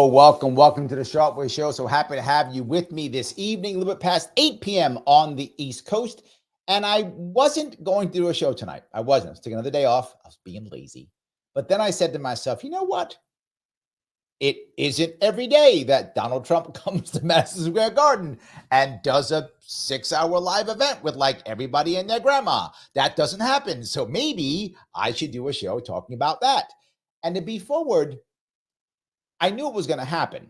Welcome to the Sharpe Way show. So happy to have you with me this evening, a little bit past 8 p.m. on the East Coast. And I wasn't going to do a show tonight. I was taking another day off. I was being lazy. But then I said to myself, you know what? It isn't every day that Donald Trump comes to Madison Square Garden and does a 6-hour live event with like everybody and their grandma. That doesn't happen. So maybe I should do a show talking about that. And to be forward, I knew it was going to happen,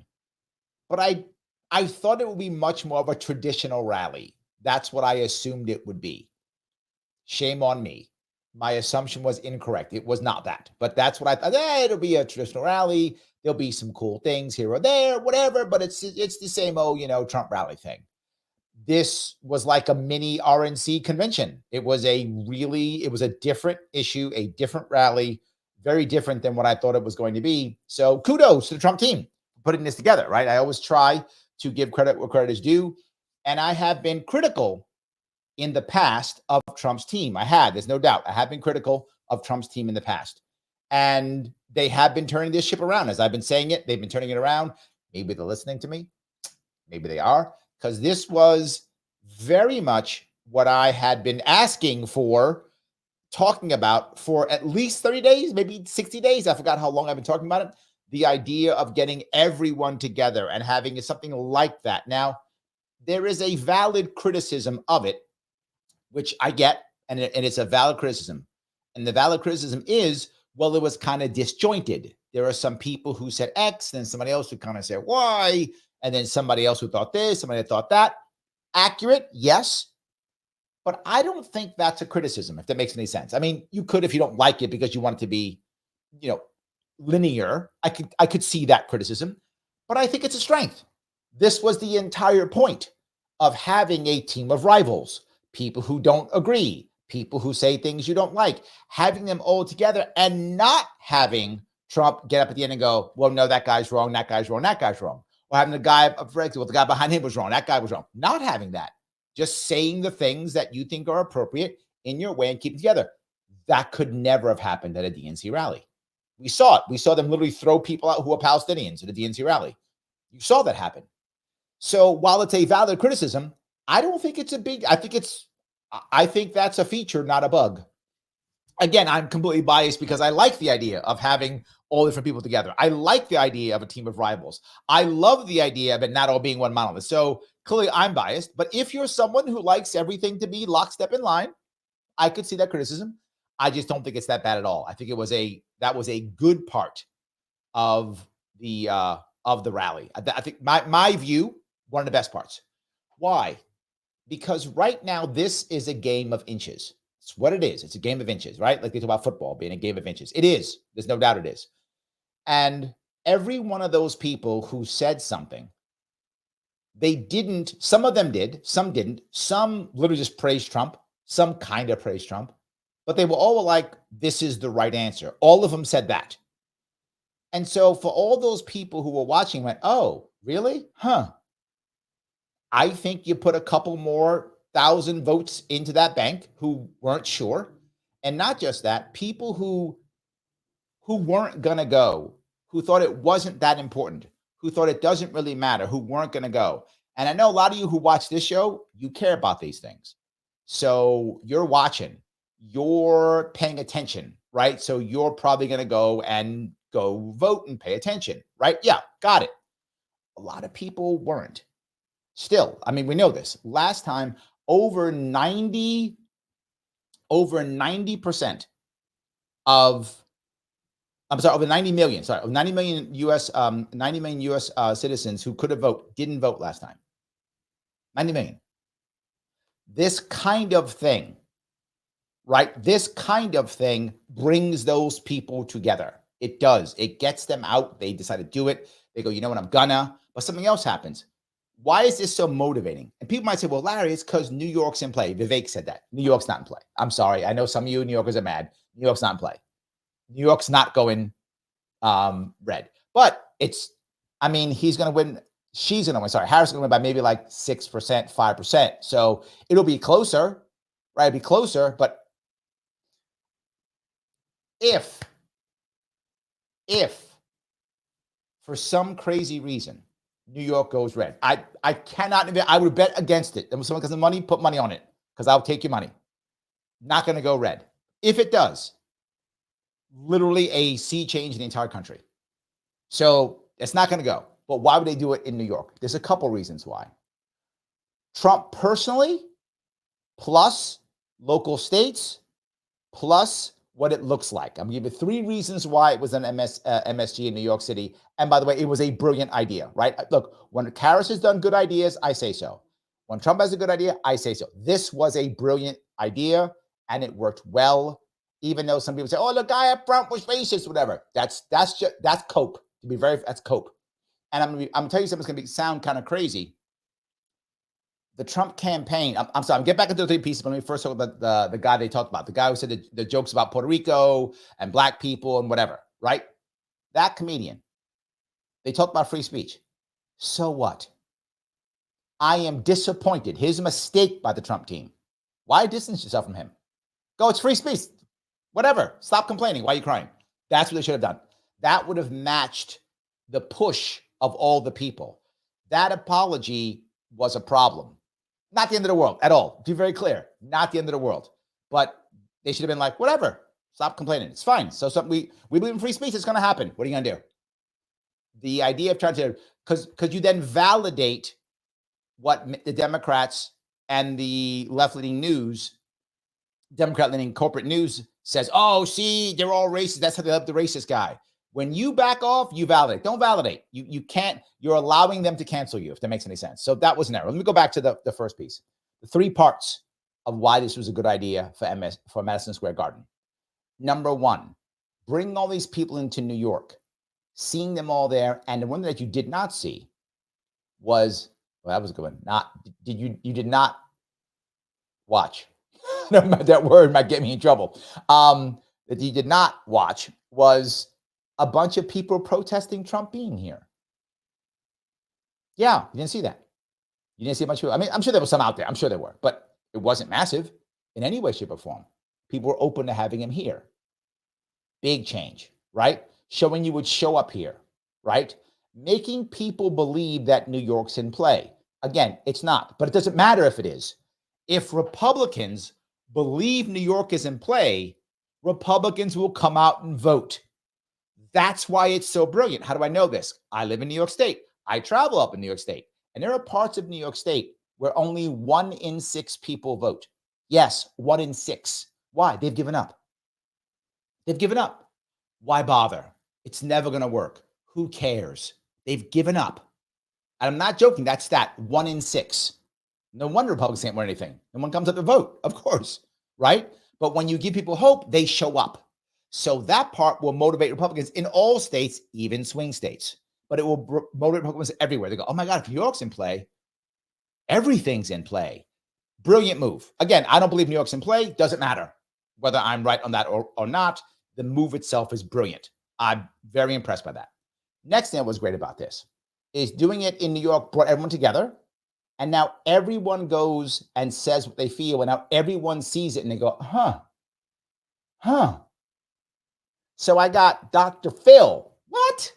but I thought it would be much more of a traditional rally. That's what I assumed it would be. Shame on me. My assumption was incorrect. It was not that, but that's what I thought. It'll be a traditional rally. There'll be some cool things here or there, whatever, but it's the same old, Trump rally thing. This was like a mini RNC convention. It was a different issue, a different rally, very different than what I thought it was going to be. So kudos to the Trump team for putting this together, right? I always try to give credit where credit is due. And I have been critical in the past of Trump's team. There's no doubt. I have been critical of Trump's team in the past. And they have been turning this ship around. As I've been saying it, they've been turning it around. Maybe they're listening to me. Maybe they are. Because this was very much what I had been asking for, talking about for at least 30 days, maybe 60 days. I forgot how long I've been talking about it. The idea of getting everyone together and having something like that. Now, there is a valid criticism of it, which I get, and it's a valid criticism. And the valid criticism is, well, it was kind of disjointed. There are some people who said X, then somebody else who kind of said Y, and then somebody else who thought this, somebody that thought that. Accurate, yes. But I don't think that's a criticism, if that makes any sense. I mean, you could if you don't like it because you want it to be, linear. I could see that criticism, but I think it's a strength. This was the entire point of having a team of rivals, people who don't agree, people who say things you don't like, having them all together and not having Trump get up at the end and go, well, no, that guy's wrong, that guy's wrong, that guy's wrong. Or having the guy, for example, the guy behind him was wrong, that guy was wrong. Not having that. Just saying the things that you think are appropriate in your way and keep it together. That could never have happened at a DNC rally. We saw it. We saw them literally throw people out who are Palestinians at a DNC rally. You saw that happen. So while it's a valid criticism, I don't think it's I think that's a feature, not a bug. Again, I'm completely biased because I like the idea of having all different people together. I like the idea of a team of rivals. I love the idea of it not all being one monolith. So clearly I'm biased, but if you're someone who likes everything to be lockstep in line, I could see that criticism. I just don't think it's that bad at all. I think that was a good part of the rally. I think my view, one of the best parts. Why? Because right now this is a game of inches. It's what it is. It's a game of inches, right? Like they talk about football being a game of inches. It is. There's no doubt it is. And every one of those people who said something, some of them did, some didn't. Some literally just praised Trump. Some kind of praised Trump. But they were all like, this is the right answer. All of them said that. And so for all those people who were watching went, oh, really? Huh. I think you put a couple more 1,000 votes into that bank who weren't sure. And not just that, people who weren't going to go, who thought it wasn't that important, who thought it doesn't really matter, who weren't going to go. And I know a lot of you who watch this show, you care about these things. So you're watching, you're paying attention, right? So you're probably going to go vote and pay attention, right? Yeah, got it. A lot of people weren't. Still, I mean, we know this. Last time, over 90% over 90 million US citizens who could have voted didn't vote last time. 90 million. This kind of thing, right? This kind of thing brings those people together. It does. It gets them out. They decide to do it. They go, you know what, I'm gonna, but something else happens. Why is this so motivating? And people might say, well, Larry, it's because New York's in play. Vivek said that. New York's not in play. I'm sorry. I know some of you New Yorkers are mad. New York's not in play. New York's not going red. But he's going to win. She's going to win. Sorry, Harris is going to win by maybe like 6%, 5%. So it'll be closer, right? It'll be closer. But if For some crazy reason, New York goes red. I cannot even, I would bet against it. And when someone has the money, put money on it because I'll take your money. Not going to go red. If it does, literally a sea change in the entire country. So it's not going to go. But why would they do it in New York? There's a couple reasons why. Trump personally, plus local states, plus what it looks like. I'm going to give you 3 reasons why it was an MSG in New York City. And by the way, it was a brilliant idea, right? Look, when Karras has done good ideas, I say so. When Trump has a good idea, I say so. This was a brilliant idea, and it worked well. Even though some people say, "Oh, the guy up front was racist," whatever. That's cope. To be very, that's cope. And I'm telling you something that's going to sound kind of crazy. The Trump campaign, I'm sorry, I'm getting back into the 3 pieces, but let me first talk about the guy they talked about, the guy who said the jokes about Puerto Rico and black people and whatever, right? That comedian, they talked about free speech. So what? I am disappointed. Here's a mistake by the Trump team. Why distance yourself from him? Go, it's free speech. Whatever. Stop complaining. Why are you crying? That's what they should have done. That would have matched the push of all the people. That apology was a problem. Not the end of the world at all. Be very clear. Not the end of the world. But they should have been like, whatever. Stop complaining. It's fine. So we believe in free speech. It's going to happen. What are you going to do? The idea of trying to, because you then validate what the Democrats and the left-leaning news, Democrat-leaning corporate news says, oh, see, they're all racist. That's how they love the racist guy. When you back off, you validate. Don't validate. You can't, you're allowing them to cancel you, if that makes any sense. So that was an error. Let me go back to the first piece. The 3 parts of why this was a good idea for Madison Square Garden. Number 1, bring all these people into New York, seeing them all there. And the one that you did not see was, well, that was a good one. You did not watch. That word might get me in trouble. That you did not watch was a bunch of people protesting Trump being here. Yeah, you didn't see that. You didn't see a bunch of people. I mean, I'm sure there was some out there. I'm sure there were, but it wasn't massive in any way, shape, or form. People were open to having him here. Big change, right? Showing you would show up here, right? Making people believe that New York's in play. Again, it's not, but it doesn't matter if it is. If Republicans believe New York is in play, Republicans will come out and vote. That's why it's so brilliant. How do I know this? I live in New York State. I travel up in New York State. And there are parts of New York State where only 1 in 6 people vote. Yes, 1 in 6. Why? They've given up. They've given up. Why bother? It's never going to work. Who cares? They've given up. And I'm not joking. That's that 1 in 6. No wonder Republicans can't win anything. No one comes up to vote, of course, right? But when you give people hope, they show up. So that part will motivate Republicans in all states, even swing states. But it will motivate Republicans everywhere. They go, oh my God, if New York's in play, everything's in play. Brilliant move. Again, I don't believe New York's in play. Doesn't matter whether I'm right on that or not. The move itself is brilliant. I'm very impressed by that. Next thing that was great about this is doing it in New York brought everyone together. And now everyone goes and says what they feel. And now everyone sees it and they go, huh. So I got Dr. Phil. What?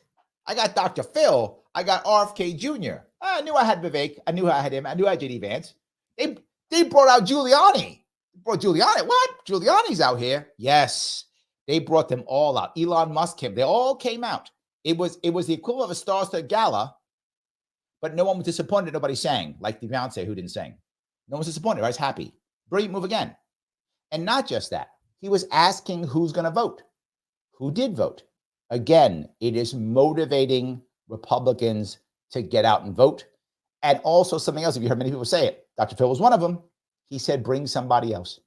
I got Dr. Phil. I got RFK Jr. I knew I had Vivek. I knew I had him. I knew I had JD Vance. They brought out Giuliani. Brought Giuliani. What? Giuliani's out here. Yes. They brought them all out. Elon Musk came. They all came out. It was the equivalent of a star-studded gala, but no one was disappointed. Nobody sang, like the Beyonce who didn't sing. No one was disappointed. I was happy. Brilliant move again. And not just that. He was asking who's going to vote. Who did vote? Again, it is motivating Republicans to get out and vote. And also something else, if you heard many people say it, Dr. Phil was one of them. He said, bring somebody else.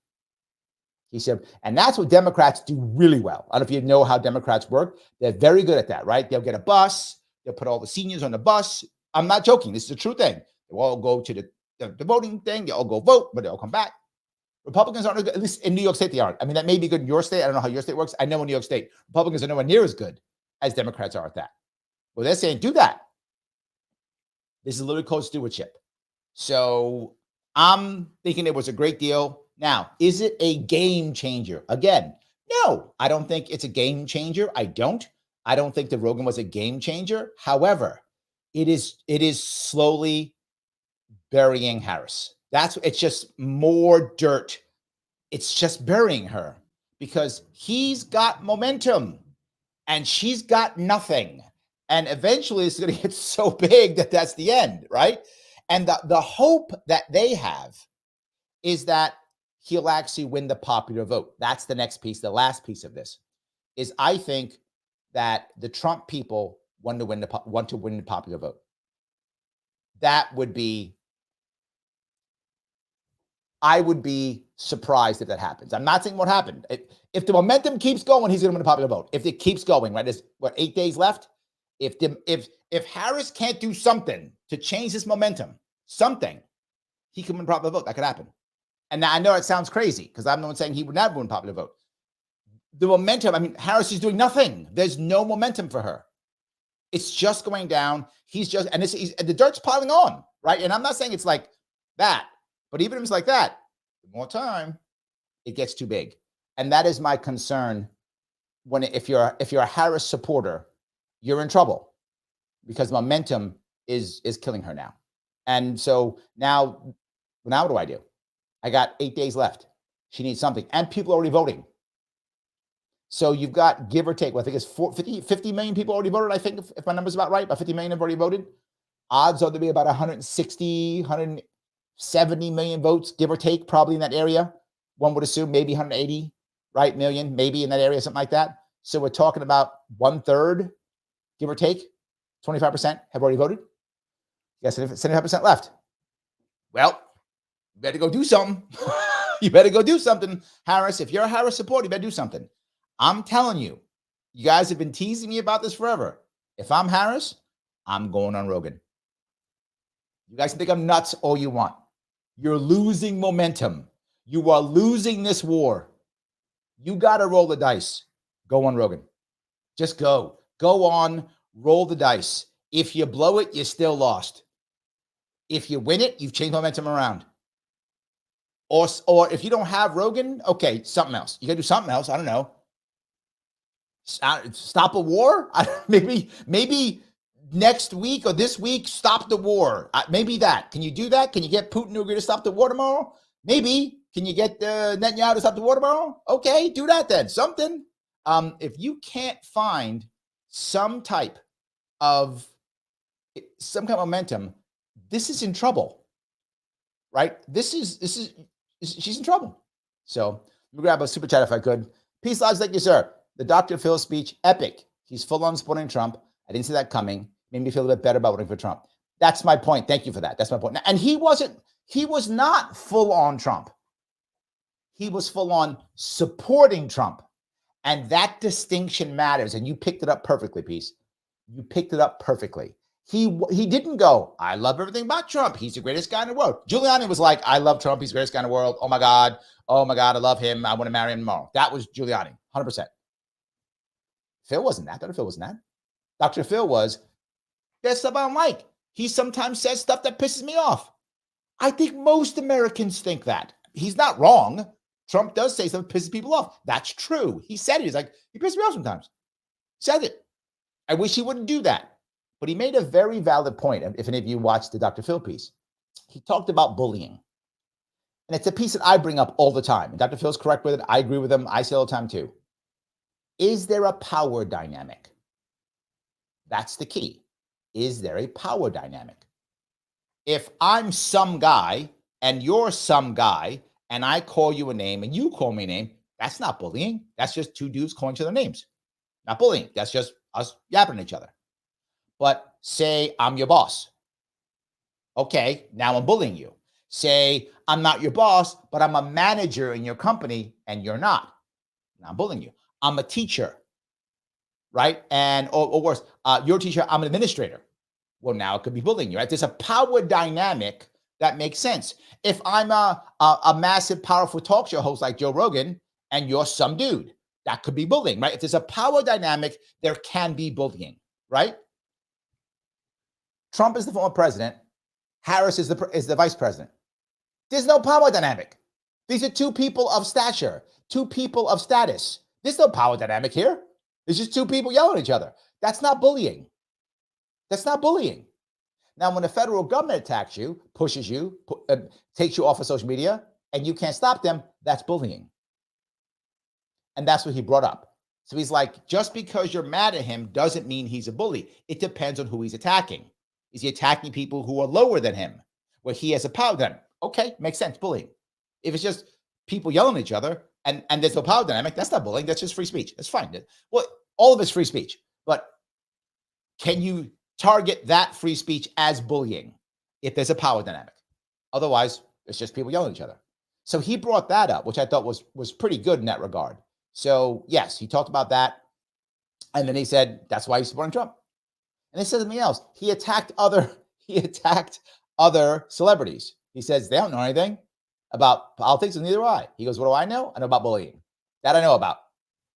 He said, and that's what Democrats do really well. I don't know if you know how Democrats work. They're very good at that, right? They'll get a bus. They'll put all the seniors on the bus. I'm not joking. This is a true thing. They'll all go to the voting thing. They'll all go vote, but they'll come back. Republicans aren't, at least in New York State, they aren't. I mean, that may be good in your state. I don't know how your state works. I know in New York State, Republicans are nowhere near as good as Democrats are at that. Well, they're saying, do that. This is literally called stewardship. So I'm thinking it was a great deal. Now, is it a game changer? Again, no, I don't think it's a game changer. I don't. I don't think that Rogan was a game changer. However, it is slowly burying Harris. It's just more dirt. It's just burying her because he's got momentum and she's got nothing. And eventually it's going to get so big that that's the end, right? And the hope that they have is that he'll actually win the popular vote. That's the next piece. The last piece of this is I think that the Trump people want to win the popular vote. That would be, I would be surprised if that happens. I'm not saying what happened. If the momentum keeps going, he's going to win the popular vote. If it keeps going, right? There's 8 days left. If Harris can't do something to change this momentum, he can win the popular vote. That could happen. And now I know it sounds crazy because I'm the one saying he would never win popular vote. The momentum, I mean, Harris is doing nothing. There's no momentum for her. It's just going down. And the dirt's piling on, right? And I'm not saying it's like that, but even if it's like that, the more time, it gets too big. And that is my concern if you're a Harris supporter, you're in trouble because momentum is killing her now. And so now what do? I got 8 days left. She needs something. And people are already voting. So you've got, give or take, I think it's 50 million people already voted, I think, if my number's about right. About 50 million have already voted. Odds are to be about 160, 170 million votes, give or take, probably in that area. One would assume maybe 180, right, million, maybe in that area, something like that. So we're talking about 1/3, give or take, 25% have already voted. Yes, 75% left. Well, you better go do something. You better go do something, Harris. If you're a Harris supporter, you better do something. I'm telling you, you guys have been teasing me about this forever. If I'm Harris, I'm going on Rogan. You guys can think I'm nuts all you want. You're losing momentum. You are losing this war. You got to roll the dice. Go on Rogan. Just go. Go on, roll the dice. If you blow it, you're still lost. If you win it, you've changed momentum around. Or if you don't have Rogan, okay, something else. You got to do something else. I don't know. Stop a war? Maybe next week or this week, stop the war. Maybe that. Can you do that? Can you get Putin to agree to stop the war tomorrow? Maybe. Can you get Netanyahu to stop the war tomorrow? Okay, do that then. Something. If you can't find some kind of momentum, this is in trouble, right? She's in trouble. So let me grab a super chat if I could. Peace, lads. Thank you, sir. The Dr. Phil speech, epic. He's full on supporting Trump. I didn't see that coming. Made me feel a bit better about voting for Trump. That's my point. Thank you for that. That's my point. And he was not full on Trump. He was full on supporting Trump. And that distinction matters. And you picked it up perfectly, Peace. You picked it up perfectly. He didn't go, I love everything about Trump. He's the greatest guy in the world. Giuliani was like, I love Trump. He's the greatest guy in the world. Oh my God, I love him. I want to marry him tomorrow. That was Giuliani, 100%. Phil wasn't that. Dr. Phil wasn't that. Dr. Phil was, there's stuff I don't like. He sometimes says stuff that pisses me off. I think most Americans think that. He's not wrong. Trump does say stuff that pisses people off. That's true. He said it. He's like, he pisses me off sometimes. Said it. I wish he wouldn't do that. But he made a very valid point. If any of you watched the Dr. Phil piece, he talked about bullying. And it's a piece that I bring up all the time. And Dr. Phil's correct with it. I agree with him. I say it all the time too. Is there a power dynamic? That's the key. Is there a power dynamic? If I'm some guy and you're some guy and I call you a name and you call me a name, that's not bullying. That's just two dudes calling each other names. Not bullying. That's just us yapping at each other. But say I'm your boss. Okay, now I'm bullying you. Say I'm not your boss, but I'm a manager in your company and you're not. Now I'm bullying you. I'm a teacher, right? And or worse, you're a teacher, I'm an administrator. Well, now it could be bullying you, right? There's a power dynamic that makes sense. If I'm a massive, powerful talk show host like Joe Rogan and you're some dude, that could be bullying, right? If there's a power dynamic, there can be bullying, right? Trump is the former president. Harris is the vice president. There's no power dynamic. These are two people of stature, two people of status. There's no power dynamic here. It's just two people yelling at each other. That's not bullying. That's not bullying. Now, when the federal government attacks you, pushes you, takes you off of social media, and you can't stop them, that's bullying. And that's what he brought up. So he's like, just because you're mad at him doesn't mean he's a bully. It depends on who he's attacking. Is he attacking people who are lower than him, where he has a power dynamic? Okay, makes sense, bullying. If it's just people yelling at each other and there's no power dynamic, that's not bullying. That's just free speech. That's fine. Well, all of it's free speech. But can you target that free speech as bullying if there's a power dynamic? Otherwise, it's just people yelling at each other. So he brought that up, which I thought was pretty good in that regard. So yes, he talked about that. And then he said, that's why he's supporting Trump. And he said something else. He attacked other celebrities. He says, they don't know anything about politics, and neither do I. He goes, what do I know? I know about bullying. That I know about.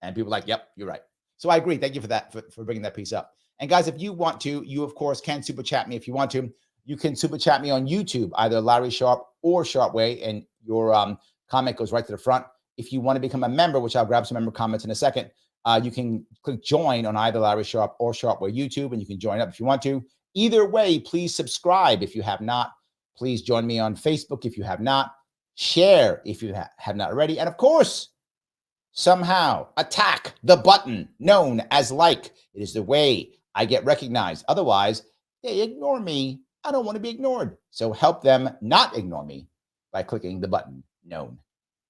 And people are like, yep, you're right. So I agree. Thank you for that, for bringing that piece up. And guys, if you want to, you of course can super chat me if you want to. You can super chat me on YouTube, either Larry Sharpe or Sharpe Way, and your comment goes right to the front. If you want to become a member, which I'll grab some member comments in a second, you can click join on either Larry Sharpe or Sharpe Way YouTube, and you can join up if you want to. Either way, please subscribe if you have not. Please join me on Facebook if you have not. Share if you have not already. And of course, somehow attack the button known as like. It is the way I get recognized. Otherwise, they ignore me. I don't want to be ignored. So help them not ignore me by clicking the button known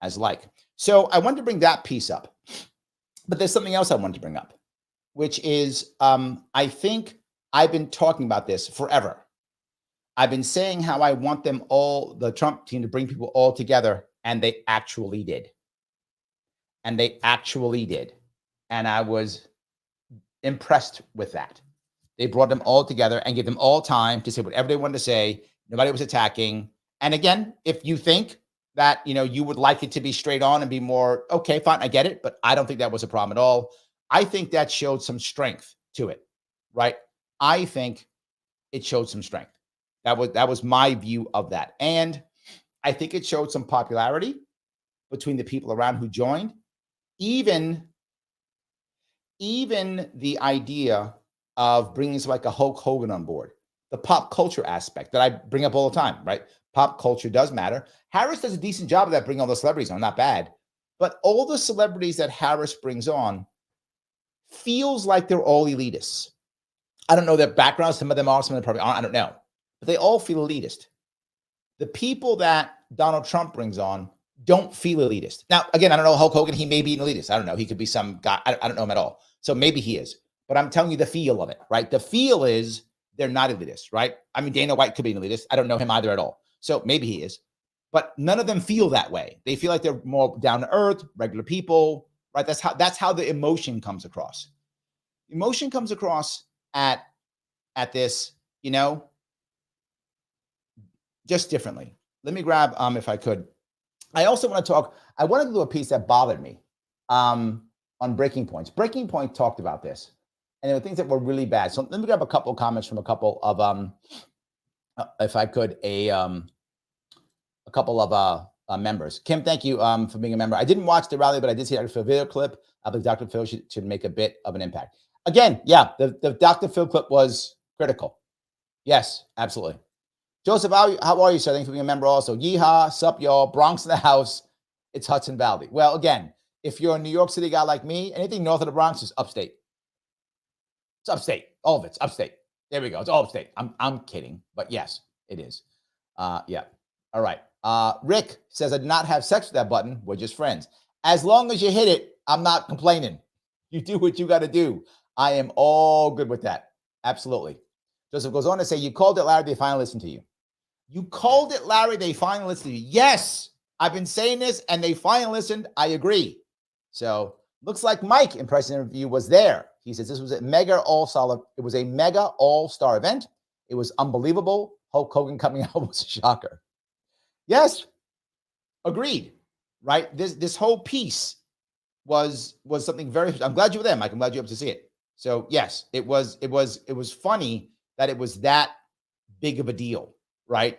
as like. So I wanted to bring that piece up. But there's something else I wanted to bring up, which is I think I've been talking about this forever. I've been saying how I want them all, the Trump team, to bring people all together, and they actually did. And they actually did. And I was impressed with that. They brought them all together and gave them all time to say whatever they wanted to say. Nobody was attacking. And again, if you think that, you would like it to be straight on and be more, okay, fine, I get it. But I don't think that was a problem at all. I think that showed some strength to it, right? I think it showed some strength. That was my view of that. And I think it showed some popularity between the people around who joined. Even the idea of bringing something like a Hulk Hogan on board, the pop culture aspect that I bring up all the time, right? Pop culture does matter. Harris does a decent job of that, bringing all the celebrities on, not bad. But all the celebrities that Harris brings on feels like they're all elitists. I don't know their backgrounds. Some of them are, some of them probably aren't. I don't know. But they all feel elitist. The people that Donald Trump brings on don't feel elitist. Now, again, I don't know Hulk Hogan. He may be an elitist. I don't know. He could be some guy. I don't know him at all. So maybe he is. But I'm telling you the feel of it, right? The feel is they're not elitist, right? I mean, Dana White could be an elitist. I don't know him either at all. So maybe he is. But none of them feel that way. They feel like they're more down to earth, regular people, right? That's how the emotion comes across. Emotion comes across at this, just differently. Let me grab, if I could. I also want to talk, I wanted to do a piece that bothered me on Breaking Points. Breaking Point talked about this, and there were things that were really bad. So let me grab a couple of comments from a couple of, if I could, a couple of members. Kim, thank you for being a member. I didn't watch the rally, but I did see Dr. Phil video clip. I think Dr. Phil should make a bit of an impact. Again, yeah, the Dr. Phil clip was critical. Yes, absolutely. Joseph, how are you, sir? Thanks for being a member also. Yeehaw, sup, y'all. Bronx in the house. It's Hudson Valley. Well, again, if you're a New York City guy like me, anything north of the Bronx is upstate. It's upstate. All of it's upstate. There we go. It's all upstate. I'm kidding, but yes, it is. Yeah. All right. Rick says, I did not have sex with that button. We're just friends. As long as you hit it, I'm not complaining. You do what you got to do. I am all good with that. Absolutely. Joseph goes on to say, you called it, Larry. They finally listened to you. You called it, Larry. They finally listened to you. Yes, I've been saying this, and they finally listened. I agree. So looks like Mike in press interview was there. He says this was a mega all-star. It was a mega all-star event. It was unbelievable. Hulk Hogan coming out was a shocker. Yes, agreed. Right. This whole piece was something very. I'm glad you were there, Mike. I'm glad you were able to see it. So yes, it was funny that it was that big of a deal. Right.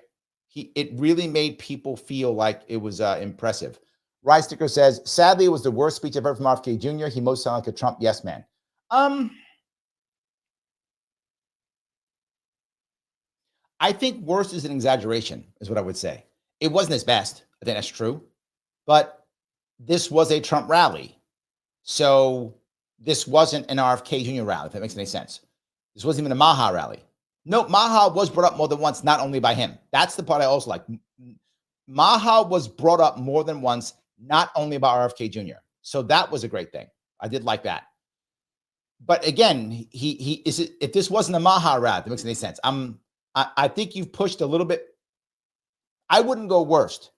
It really made people feel like it was impressive. Rye Sticker says, sadly, it was the worst speech I've heard from RFK Jr. He most sounded like a Trump yes man. Um, I think worse is an exaggeration, is what I would say. It wasn't his best. I think that's true. But this was a Trump rally. So this wasn't an RFK Jr. rally, if that makes any sense. This wasn't even a Maha rally. No, Maha was brought up more than once, not only by him. That's the part I also like. Maha was brought up more than once, not only by RFK Jr. So that was a great thing. I did like that. But again, he is it, if this wasn't a Maha rally, that makes any sense. I think you've pushed a little bit. I wouldn't go worst.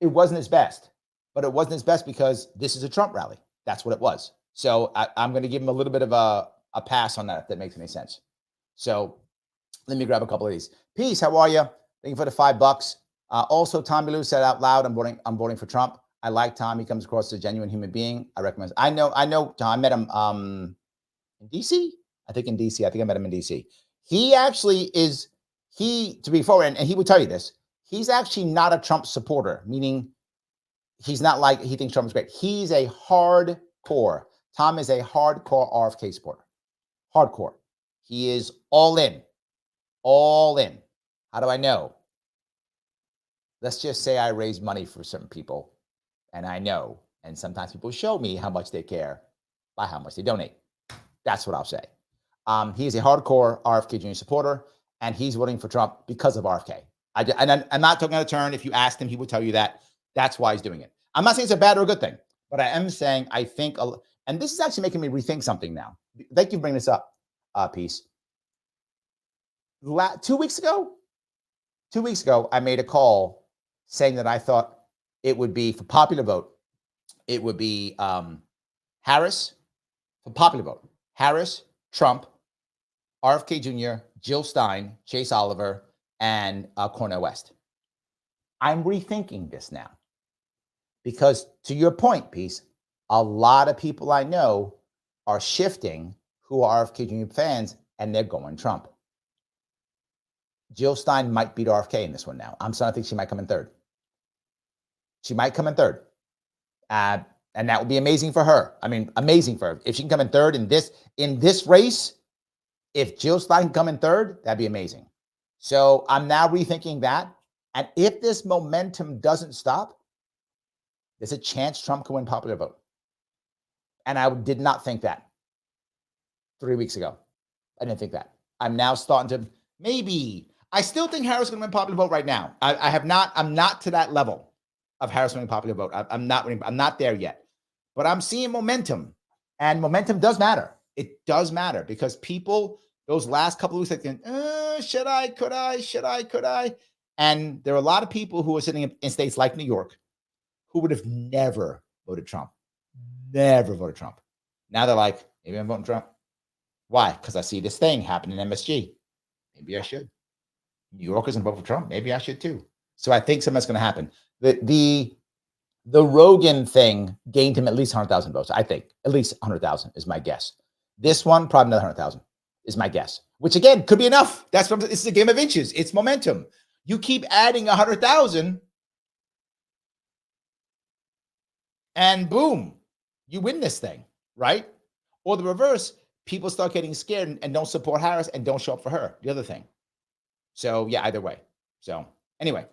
It wasn't his best, but it wasn't his best because this is a Trump rally. That's what it was. So I'm going to give him a little bit of a pass on that, if that makes any sense. So let me grab a couple of these. Peace. How are you? Thank you for the $5. Also, Tommy Lou said out loud, I'm voting for Trump. I like Tom. He comes across as a genuine human being. I recommend. I know Tom. I met him in DC. I think in DC. I think I met him in DC. He actually is, to be forward, and he would tell you this, he's actually not a Trump supporter, meaning he's not like he thinks Trump is great. He's a hardcore. Tom is a hardcore RFK supporter. Hardcore. He is all in. All in. How do I know? Let's just say I raise money for certain people, and I know. And sometimes people show me how much they care by how much they donate. That's what I'll say. He's a hardcore RFK Jr. supporter, and he's voting for Trump because of RFK. I'm not talking out of turn. If you asked him, he would tell you that. That's why he's doing it. I'm not saying it's a bad or a good thing, but I am saying I think, and this is actually making me rethink something now. Thank you for bringing this up, Peace. 2 weeks ago, I made a call saying that I thought it would be, for popular vote, it would be Harris, for popular vote, Harris, Trump, RFK Jr., Jill Stein, Chase Oliver, and Cornel West. I'm rethinking this now because, to your point, Peace, a lot of people I know are shifting who are RFK Jr. fans, and they're going Trump. Jill Stein might beat RFK in this one now. I'm starting to think she might come in third. She might come in third. And that would be amazing for her. I mean, amazing for her. If she can come in third in this race, if Jill Stein can come in third, that'd be amazing. So I'm now rethinking that. And if this momentum doesn't stop, there's a chance Trump can win popular vote. And I did not think that 3 weeks ago. I didn't think that. I'm now starting to maybe. I still think Harris is going to win popular vote right now. I'm not to that level of Harris winning popular vote. I'm not there yet. But I'm seeing momentum. And momentum does matter. It does matter because people, those last couple of weeks, thinking, should I, could I? And there are a lot of people who are sitting in states like New York who would have never voted Trump. Never voted Trump. Now they're like, maybe I'm voting Trump. Why? Because I see this thing happen in MSG. Maybe I should. New Yorkers and vote for Trump. Maybe I should too. So I think something's going to happen. The Rogan thing gained him at least 100,000 votes. I think at least 100,000 is my guess. This one, probably another 100,000 is my guess, which again could be enough. That's what it's a game of inches. It's momentum. You keep adding 100,000 and boom, you win this thing, right? Or the reverse, people start getting scared and don't support Harris and don't show up for her. The other thing. So yeah, either way. So anyway.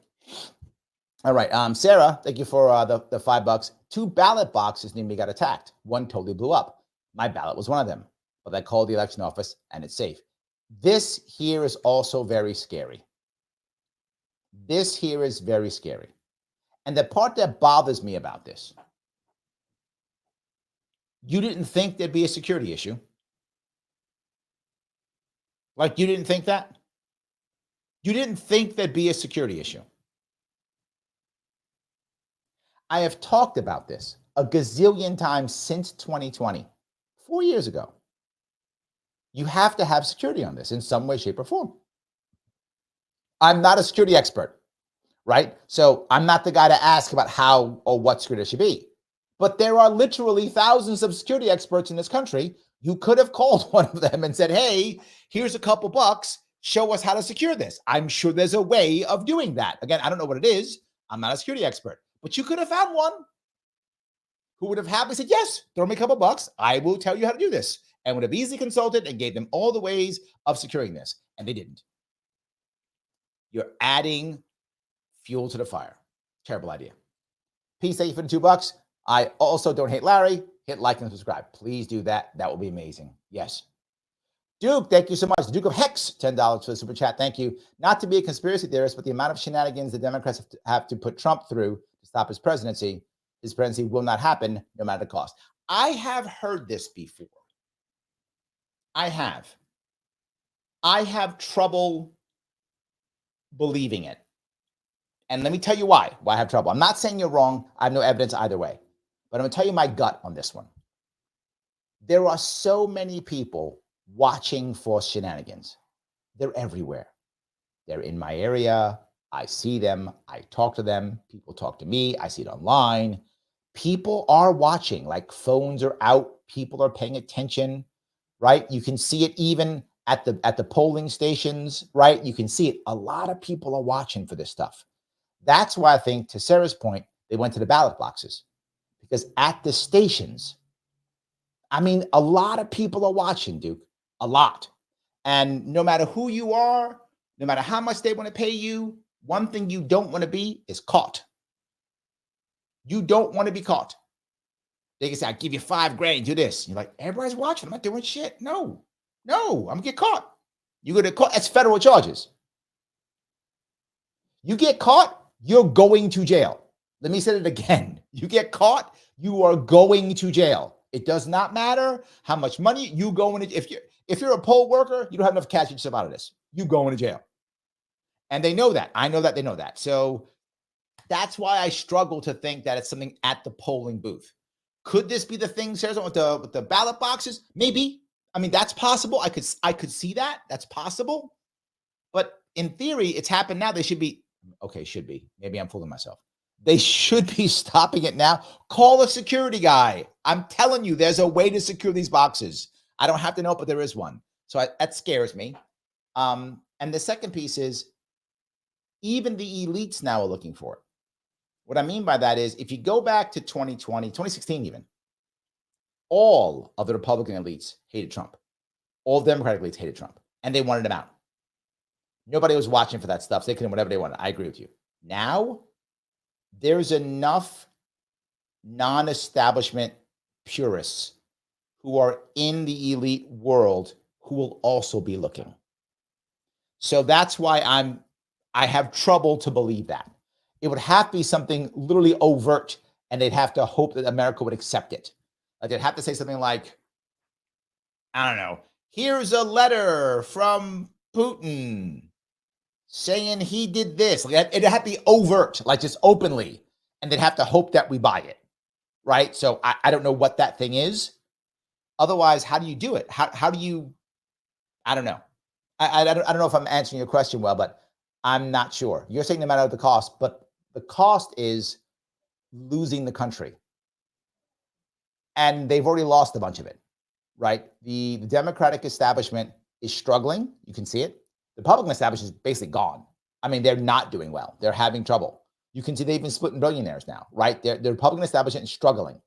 All right. Sarah, thank you for the $5. 2 ballot boxes near me got attacked. One totally blew up. My ballot was one of them, but I called the election office and it's safe. This here is also very scary. This here is very scary. And the part that bothers me about this, you didn't think there'd be a security issue. Like you didn't think that? You didn't think there'd be a security issue. I have talked about this a gazillion times since 2020, 4 years ago. You have to have security on this in some way, shape, or form. I'm not a security expert, right? So I'm not the guy to ask about how or what security should be. But there are literally thousands of security experts in this country. You could have called one of them and said, hey, here's a couple bucks. Show us how to secure this. I'm sure there's a way of doing that. Again, I don't know what it is. I'm not a security expert. But you could have found one who would have happily said, yes, throw me a couple bucks. I will tell you how to do this. and would have easily consulted and gave them all the ways of securing this, and they didn't. You're adding fuel to the fire. Terrible idea. Peace, thank you for the $2. I also don't hate Larry. Hit like and subscribe. Please do that. That will be amazing. Yes. Duke, thank you so much. Duke of Hex, $10 for the super chat. Thank you. Not to be a conspiracy theorist, but the amount of shenanigans the Democrats have to put Trump through to stop his presidency will not happen no matter the cost. I have heard this before. I have trouble believing it. And let me tell you why I have trouble. I'm not saying you're wrong. I have no evidence either way. But I'm going to tell you my gut on this one. There are so many people watching for shenanigans. They're everywhere. They're in my area. I see them. I talk to them. People talk to me. I see it online. People are watching, like phones are out. People are paying attention, right? You can see it even at the polling stations, right? You can see it. A lot of people are watching for this stuff. That's why I think, to Sarah's point, they went to the ballot boxes. Because at the stations, I mean, a lot of people are watching, Duke. A lot. And no matter who you are, no matter how much they want to pay you, one thing you don't want to be is caught. You don't want to be caught. They can say, I'll give you $5,000, do this. You're like, everybody's watching. I'm not doing shit. No, I'm going to get caught. You go to court. That's federal charges. You get caught, you're going to jail. Let me say it again. You get caught, you are going to jail. It does not matter how much money you go into. If you're a poll worker, you don't have enough cash to yourself out of this. You go into jail. And they know that. I know that they know that. So that's why I struggle to think that it's something at the polling booth. Could this be the thing, Sarah, with the ballot boxes? Maybe. I mean, that's possible. I could see that. That's possible. But in theory, it's happened now. They should be. Okay, should be. Maybe I'm fooling myself. They should be stopping it now. Call a security guy. I'm telling you, there's a way to secure these boxes. I don't have to know, but there is one. So that scares me. And the second piece is, even the elites now are looking for it. What I mean by that is, if you go back to 2020, 2016 even, all of the Republican elites hated Trump. All Democratic elites hated Trump, and they wanted him out. Nobody was watching for that stuff. So they could do whatever they wanted. I agree with you. Now, there's enough non-establishment purists who are in the elite world who will also be looking. So that's why I have trouble to believe that. It would have to be something literally overt, and they'd have to hope that America would accept it. Like they'd have to say something like, I don't know, here's a letter from Putin saying he did this. Like it'd have to be overt, like just openly, and they'd have to hope that we buy it, right? So I don't know what that thing is. Otherwise, how do you do it? How do you? I don't know. I don't know if I'm answering your question well, but I'm not sure. You're saying no matter the cost, but the cost is losing the country, and they've already lost a bunch of it, right? The Democratic establishment is struggling. You can see it. The Republican establishment is basically gone. I mean, they're not doing well. They're having trouble. You can see they've been splitting billionaires now, right? The Republican establishment is struggling.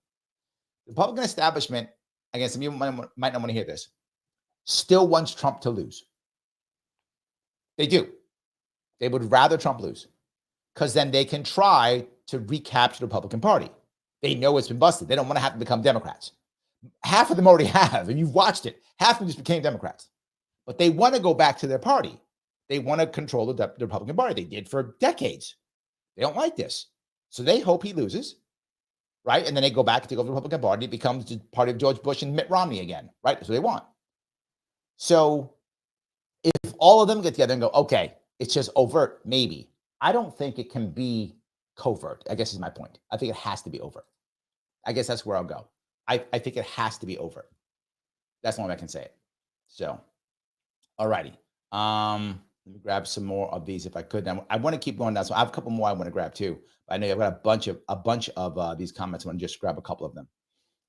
The Republican establishment, again, some people might not want to hear this, still wants Trump to lose. They do. They would rather Trump lose, because then they can try to recapture the Republican Party. They know it's been busted. They don't want to have to become Democrats. Half of them already have, and you've watched it. Half of them just became Democrats. But they want to go back to their party. They want to control the Republican Party. They did for decades. They don't like this. So they hope he loses, right? And then they go back and take over the Republican Party. It becomes the party of George Bush and Mitt Romney again, right? That's what they want. So if all of them get together and go, okay, it's just overt, maybe. I don't think it can be covert, I guess is my point. I think it has to be overt. I guess that's where I'll go. I think it has to be overt. That's the only way I can say it. So, all righty. Let me grab some more of these if I could. I want to keep going down. So I have a couple more I want to grab too. But I know I've got a bunch of these comments. I want to just grab a couple of them.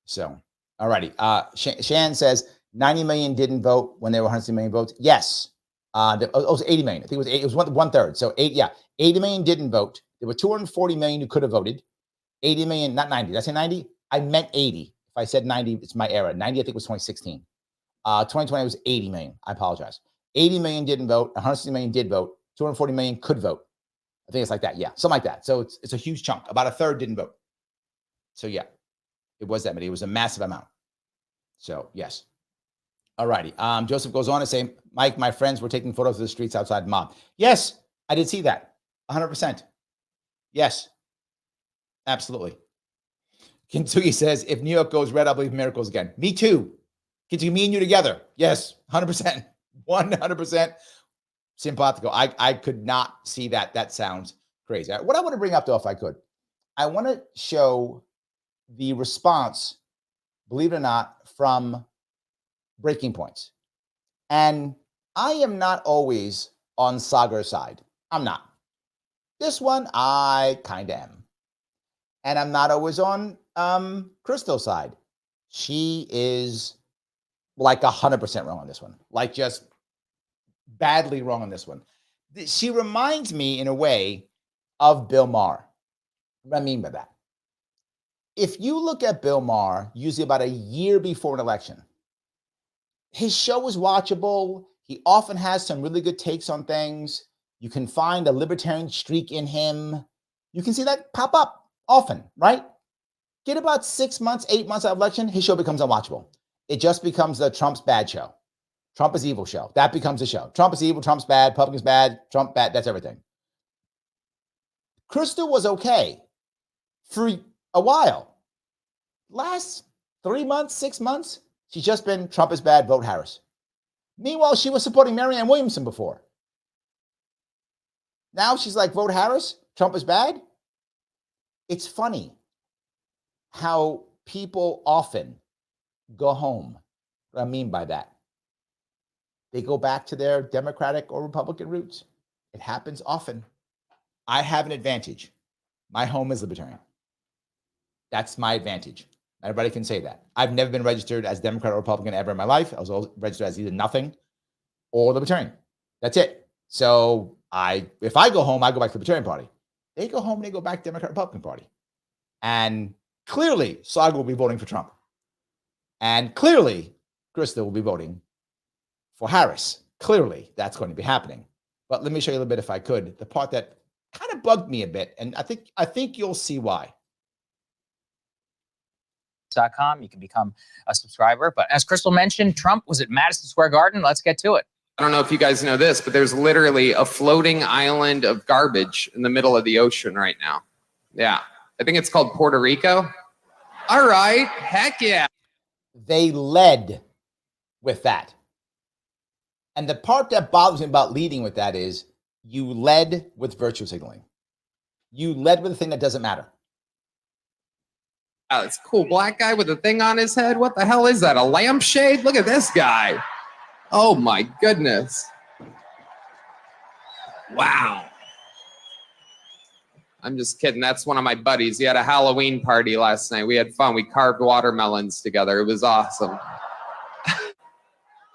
So, all righty. Shan says 90 million didn't vote when there were 160 million votes. Yes. It was 80 million. I think it was one third. So 80 million didn't vote. There were 240 million who could have voted. 80 million, not 90. Did I say 90? I meant 80. If I said 90, it's my error. 90, I think, was 2016. 2020 was 80 million. I apologize. 80 million didn't vote. 160 million did vote. 240 million could vote. I think it's like that. Yeah, something like that. So it's a huge chunk. About a third didn't vote. So yeah, it was that many. It was a massive amount. So yes. All righty. Joseph goes on to say, Mike, my friends were taking photos of the streets outside the mob. Yes, I did see that. 100%. Yes, absolutely. Kintsugi says, if New York goes red, I believe miracles again. Me too. Kintsugi, me and you together. Yes, 100%. 100% simpatico. I could not see that. That sounds crazy. What I want to bring up, though, if I could, I want to show the response, believe it or not, from Breaking Points. And I am not always on Sagar's side. I'm not. This one, I kind of am. And I'm not always on Crystal's side. She is like 100% wrong on this one. Like just badly wrong on this one. She reminds me in a way of Bill Maher. What do I mean by that? If you look at Bill Maher, usually about a year before an election, his show is watchable. He often has some really good takes on things. You can find a libertarian streak in him. You can see that pop up often, right? Get about 6 months, 8 months out of election, his show becomes unwatchable. It just becomes the Trump's bad show. Trump is evil show. That becomes a show. Trump is evil, Trump's bad, Republicans bad, Trump bad, that's everything. Crystal was okay for a while. Last 3 months, 6 months, she's just been Trump is bad, vote Harris. Meanwhile, she was supporting Marianne Williamson before. Now she's like, vote Harris, Trump is bad. It's funny how people often go home. What I mean by that, they go back to their Democratic or Republican roots. It happens often. I have an advantage. My home is libertarian. That's my advantage. Everybody can say that. I've never been registered as Democrat or Republican ever in my life. I was always registered as either nothing or libertarian. That's it. So if I go home, I go back to the Libertarian Party. They go home and they go back to the Democrat Republican Party. And clearly, Saga will be voting for Trump. And clearly, Krista will be voting for Harris. Clearly, that's going to be happening. But let me show you a little bit, if I could, the part that kind of bugged me a bit. And I think you'll see why. You can become a subscriber. But as Crystal mentioned, Trump was at Madison Square Garden. Let's get to it. I don't know if you guys know this, but there's literally a floating island of garbage in the middle of the ocean right now. Yeah. I think it's called Puerto Rico. All right. Heck yeah. They led with that. And the part that bothers me about leading with that is you led with virtue signaling. You led with a thing that doesn't matter. Oh, it's a cool black guy with a thing on his head. What the hell is that? A lampshade? Look at this guy. Oh my goodness. Wow. I'm just kidding. That's one of my buddies. He had a Halloween party last night. We had fun. We carved watermelons together. It was awesome.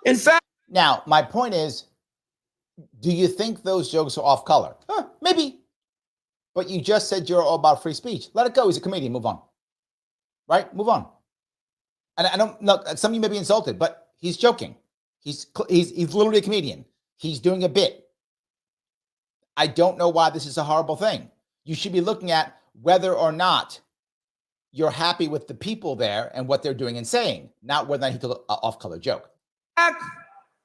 In fact, now my point is, do you think those jokes are off color? Maybe. But you just said you're all about free speech. Let it go. He's a comedian. Move on. Right? Move on. And I don't know, some of you may be insulted, but he's joking. He's literally a comedian. He's doing a bit. I don't know why this is a horrible thing. You should be looking at whether or not you're happy with the people there and what they're doing and saying, not whether or not he took an off-color joke.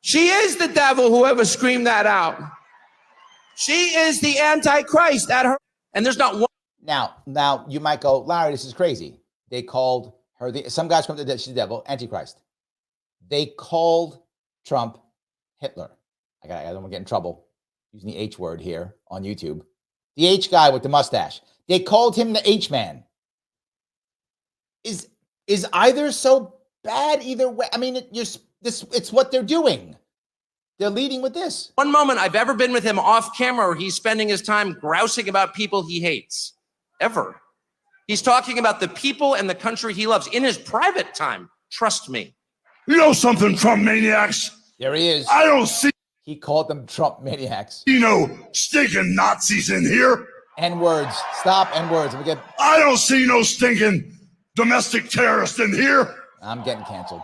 She is the devil, whoever screamed that out. She is the Antichrist at her. And there's not one. Now you might go, Larry, this is crazy. They called her, some guys come to she's the devil, Antichrist. They called Trump Hitler. I don't want to get in trouble using the H word here on YouTube. The H guy with the mustache. They called him the H man. Is either so bad either way? I mean, it's what they're doing. They're leading with this. One moment I've ever been with him off camera where he's spending his time grousing about people he hates. Ever. He's talking about the people and the country he loves in his private time. Trust me. You know something, Trump maniacs? There he is. I don't see. He called them Trump maniacs. Stinking Nazis in here. N-words. Stop N-words. I don't see no stinking domestic terrorist in here. I'm getting canceled.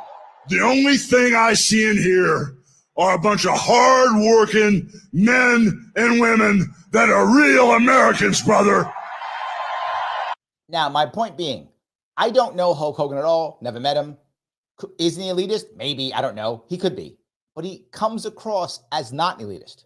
The only thing I see in here are a bunch of hard-working men and women that are real Americans, brother. Now, my point being, I don't know Hulk Hogan at all. Never met him. Isn't he elitist? Maybe. I don't know. He could be. But he comes across as not an elitist,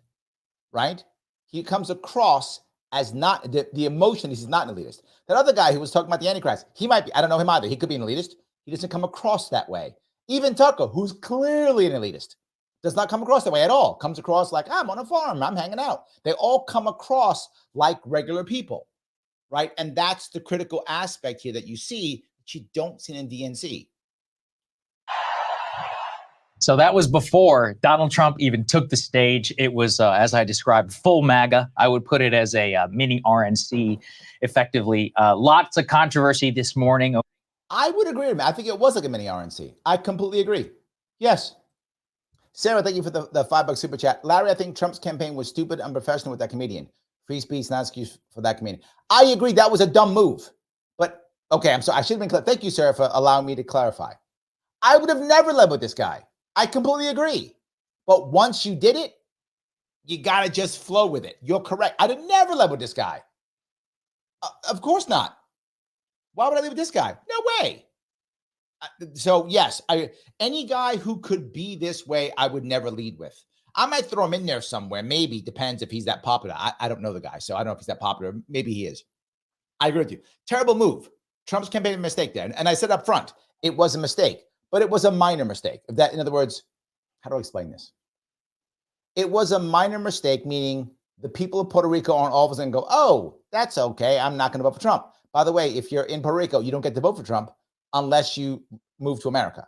right? He comes across as not, the emotion is he's not an elitist. That other guy who was talking about the Antichrist, he might be, I don't know him either. He could be an elitist. He doesn't come across that way. Even Tucker, who's clearly an elitist, does not come across that way at all. Comes across like, I'm on a farm, I'm hanging out. They all come across like regular people, right? And that's the critical aspect here that you see, that you don't see in DNC. So that was before Donald Trump even took the stage. It was, as I described, full MAGA. I would put it as a mini RNC, effectively. Lots of controversy this morning. I would agree with him. I think it was like a mini RNC. I completely agree. Yes. Sarah, thank you for the $5 super chat. Larry, I think Trump's campaign was stupid, unprofessional with that comedian. Free speech, not excuse for that comedian. I agree. That was a dumb move. But okay, I'm sorry. I should have been clear. Thank you, Sarah, for allowing me to clarify. I would have never led with this guy. I completely agree. But once you did it, you got to just flow with it. You're correct. I'd have never led with this guy. Of course not. Why would I leave with this guy? No way. So yes, any guy who could be this way, I would never lead with. I might throw him in there somewhere. Maybe, depends if he's that popular. I don't know the guy, so I don't know if he's that popular. Maybe he is. I agree with you. Terrible move. Trump's campaign mistake there. And I said up front, it was a mistake, but it was a minor mistake. That, in other words, how do I explain this? It was a minor mistake, meaning the people of Puerto Rico aren't all of a sudden go, oh, that's okay, I'm not going to vote for Trump. By the way, if you're in Puerto Rico, you don't get to vote for Trump unless you move to America.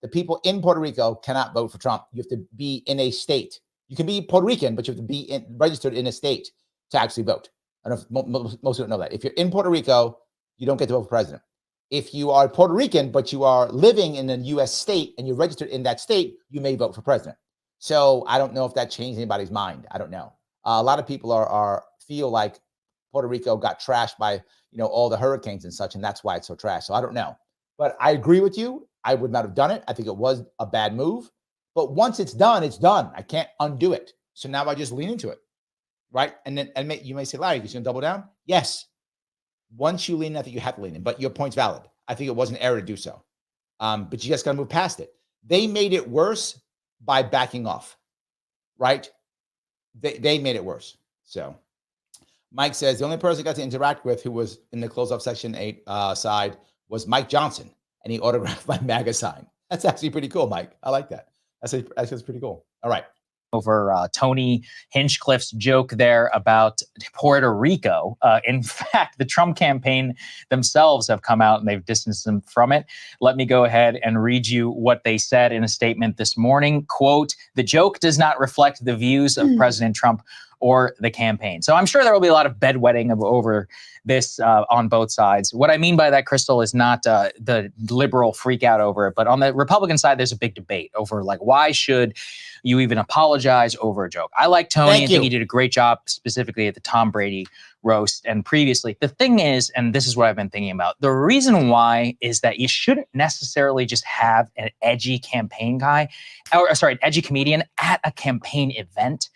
The people in Puerto Rico cannot vote for Trump. You have to be in a state. You can be Puerto Rican, but you have to be registered in a state to actually vote. I don't know if most people know that. If you're in Puerto Rico, you don't get to vote for president. If you are Puerto Rican, but you are living in a U.S. state and you're registered in that state, you may vote for president. So I don't know if that changed anybody's mind. I don't know. A lot of people feel like Puerto Rico got trashed by all the hurricanes and such, and that's why it's so trash. So I don't know. But I agree with you. I would not have done it. I think it was a bad move. But once it's done, it's done. I can't undo it. So now I just lean into it, right? And you may say, Larry, you're going to double down? Yes. Once you lean in, I think you have to lean in. But your point's valid. I think it was an error to do so. But you just got to move past it. They made it worse by backing off, right? They made it worse. So Mike says, the only person I got to interact with who was in the close-up Section 8 side was Mike Johnson, and he autographed my MAGA sign. That's actually pretty cool, Mike. I like that. That's pretty cool. All right. Over Tony Hinchcliffe's joke there about Puerto Rico. In fact, the Trump campaign themselves have come out and they've distanced them from it. Let me go ahead and read you what they said in a statement this morning. Quote, the joke does not reflect the views of President Trump or the campaign. So I'm sure there will be a lot of bedwetting over this on both sides. What I mean by that, Crystal, is not the liberal freak out over it, but on the Republican side, there's a big debate over why should you even apologize over a joke. I like Tony and think he did a great job specifically at the Tom Brady roast and previously. The thing is, and this is what I've been thinking about, the reason why is that you shouldn't necessarily just have an edgy campaign guy, an edgy comedian at a campaign event.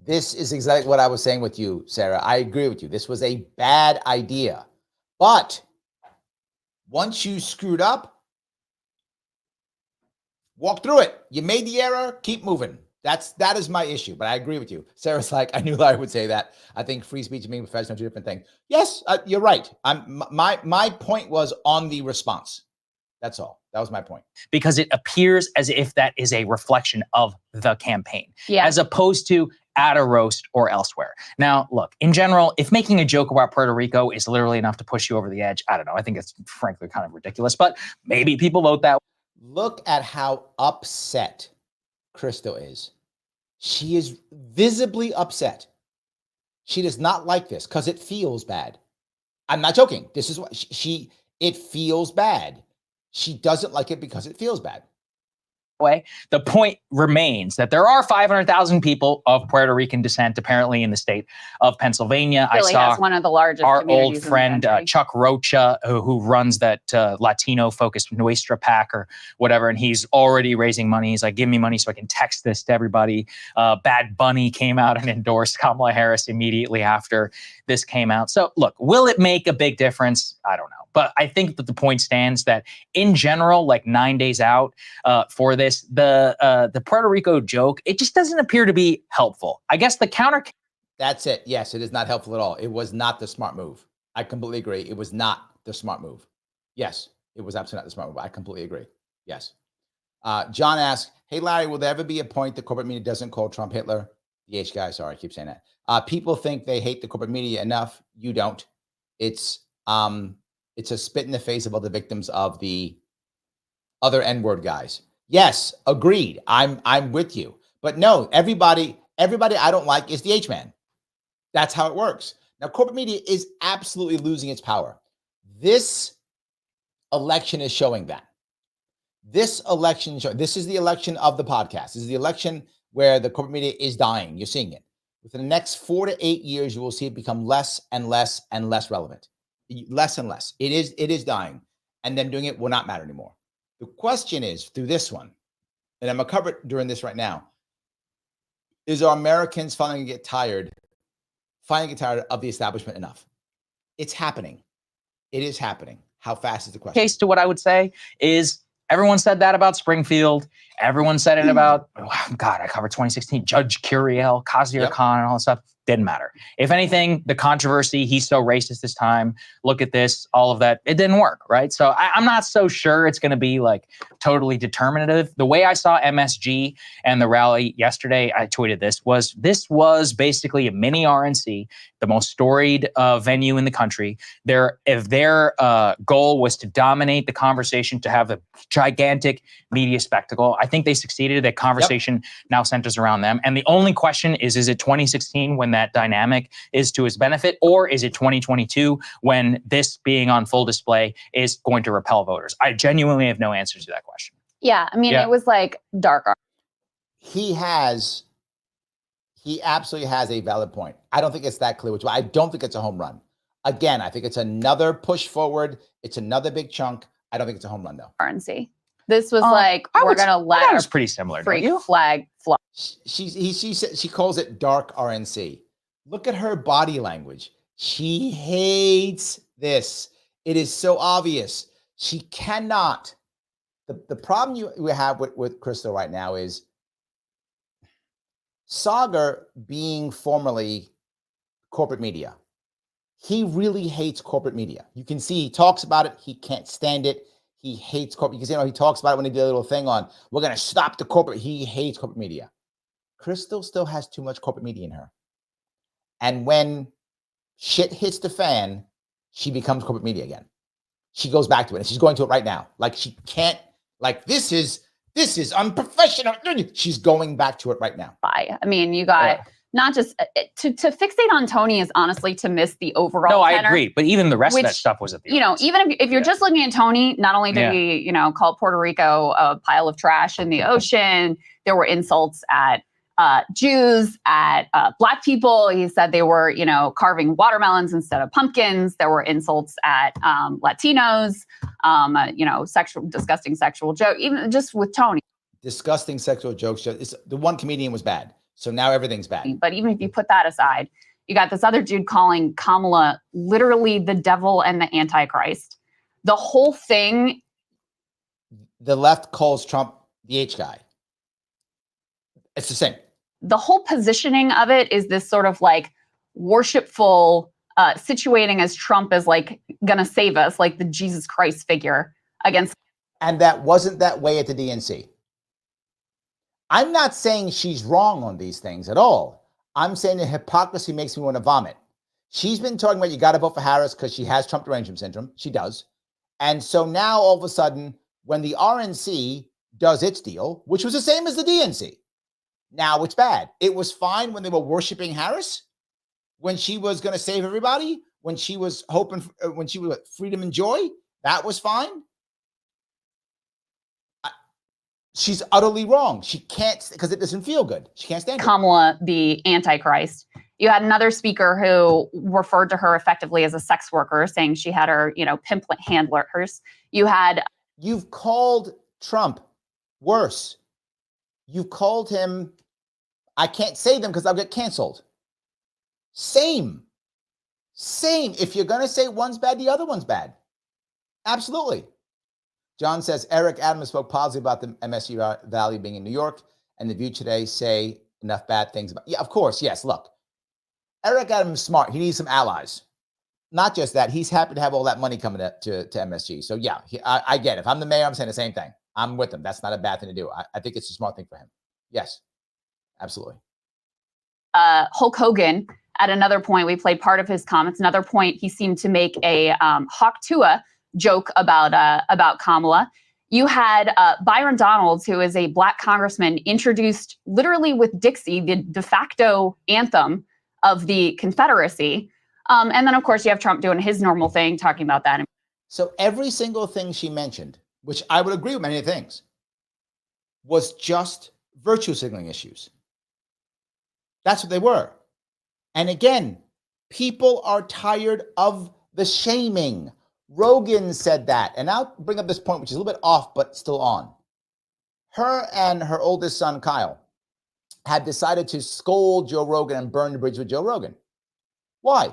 This is exactly what I was saying with you, Sarah. I agree with you. This was a bad idea. But once you screwed up, walk through it. You made the error, keep moving. That is my issue, but I agree with you. Sarah's like, I knew Larry would say that. I think free speech and being professional are two different things. Yes, you're right. My point was on the response. That's all. That was my point. Because it appears as if that is a reflection of the campaign, as opposed to at a roast or elsewhere. Now, look, in general, if making a joke about Puerto Rico is literally enough to push you over the edge, I don't know. I think it's frankly kind of ridiculous, but maybe people vote that way. Look at how upset Crystal is. She is visibly upset. She does not like this because it feels bad. I'm not joking. This is what it feels bad. She doesn't like it because it feels bad. way. The point remains that there are 500,000 people of Puerto Rican descent, apparently, in the state of Pennsylvania. Really I saw has one of the largest our old communities in the friend country. Chuck Rocha, who runs that Latino-focused Nuestra PAC or whatever, and he's already raising money. He's like, give me money so I can text this to everybody. Bad Bunny came out and endorsed Kamala Harris immediately after this came out. So look, will it make a big difference? I don't know. But I think that the point stands that in general, like 9 days out for this, the Puerto Rico joke, it just doesn't appear to be helpful. I guess the counter. That's it. Yes, it is not helpful at all. It was not the smart move. I completely agree. It was not the smart move. Yes, it was absolutely not the smart move. I completely agree. Yes. John asks, hey, Larry, will there ever be a point the corporate media doesn't call Trump Hitler? The H guy, sorry, I keep saying that. People think they hate the corporate media enough. You don't. It's a spit in the face of all the victims of the other N-word guys. Yes, agreed. I'm with you. But no, everybody I don't like is the H-man. That's how it works. Now, corporate media is absolutely losing its power. This election is showing that. This is the election of the podcast. This is the election where the corporate media is dying. You're seeing it. Within the next 4 to 8 years, you will see it become less and less and less relevant. Less and less. It is dying. And them doing it will not matter anymore. The question is, through this one, and I'm going to cover it during this right now, is our Americans finally get tired of the establishment enough? It's happening. It is happening. How fast is the question? Case to what I would say is everyone said that about Springfield. Everyone said it about, God, I covered 2016, Judge Curiel, Khazir Khan, and all that stuff. Didn't matter. If anything, the controversy, he's so racist this time, look at this, all of that, it didn't work, right? So I'm not so sure it's going to be like totally determinative. The way I saw MSG and the rally yesterday, I tweeted this was basically a mini RNC, the most storied venue in the country. If their goal was to dominate the conversation, to have a gigantic media spectacle, I think they succeeded. That conversation now centers around them. And the only question is it 2016 when that dynamic is to his benefit, or is it 2022 when this being on full display is going to repel voters? I genuinely have no answers to that question. Yeah, I mean, it was like dark art. He absolutely has a valid point. I don't think it's that clear, which I don't think it's a home run. Again, I think it's another push forward. It's another big chunk. I don't think it's a home run, though. RNC. This was like, we're going to let our pretty similar, freak flag fly. She calls it dark RNC. Look at her body language. She hates this. It is so obvious. She cannot. The problem you have with Crystal right now is Sagar being formerly corporate media. He really hates corporate media. You can see he talks about it. He can't stand it. He hates corporate, because he talks about it when he did a little thing on, we're going to stop the corporate. He hates corporate media. Crystal still has too much corporate media in her. And when shit hits the fan, she becomes corporate media again. She goes back to it, and she's going to it right now. Like, she can't, like, this is unprofessional. She's going back to it right now. I mean, you got not just to fixate on Tony is honestly to miss the overall. No, tenor, I agree. But even the rest of that stuff was at the even if you're just looking at Tony, not only did he, call Puerto Rico a pile of trash in the ocean, there were insults at Jews, at Black people. He said they were, carving watermelons instead of pumpkins. There were insults at Latinos, disgusting sexual joke, even just with Tony. Disgusting sexual jokes. The one comedian was bad. So now everything's bad. But even if you put that aside, you got this other dude calling Kamala literally the devil and the Antichrist. The whole thing. The left calls Trump the H guy. It's the same. The whole positioning of it is this sort of like worshipful situating as Trump as like going to save us, like the Jesus Christ figure against. And that wasn't that way at the DNC. I'm not saying she's wrong on these things at all. I'm saying the hypocrisy makes me want to vomit. She's been talking about you got to vote for Harris because she has Trump derangement syndrome. She does. And so now all of a sudden, when the RNC does its deal, which was the same as the DNC, now it's bad. It was fine when they were worshiping Harris, when she was going to save everybody, when she was hoping, when she was freedom and joy, that was fine. She's utterly wrong. She can't, because it doesn't feel good. She can't stand it. Kamala, the Antichrist. You had another speaker who referred to her effectively as a sex worker, saying she had her, pimplet handlers. You've called Trump worse. You've called him, I can't say them because I'll get canceled. Same. If you're going to say one's bad, the other one's bad. Absolutely. John says, Eric Adams spoke positively about the MSG Valley being in New York, and The View today say enough bad things about. Yeah, of course. Yes. Look, Eric Adams is smart. He needs some allies. Not just that. He's happy to have all that money coming to MSG. So yeah, I get it. If I'm the mayor, I'm saying the same thing. I'm with him. That's not a bad thing to do. I think it's a smart thing for him. Yes, absolutely. Hulk Hogan, at another point, we played part of his comments. Another point, he seemed to make a Hawk Tuah joke about Kamala. You had Byron Donalds, who is a black congressman, introduced literally with Dixie, the de facto anthem of the Confederacy. And then, of course, you have Trump doing his normal thing, talking about that. So every single thing she mentioned, which I would agree with many things, was just virtue signaling issues. That's what they were. And again, people are tired of the shaming. Rogan said that. And I'll bring up this point, which is a little bit off, but still on. Her and her oldest son, Kyle, had decided to scold Joe Rogan and burn the bridge with Joe Rogan. Why?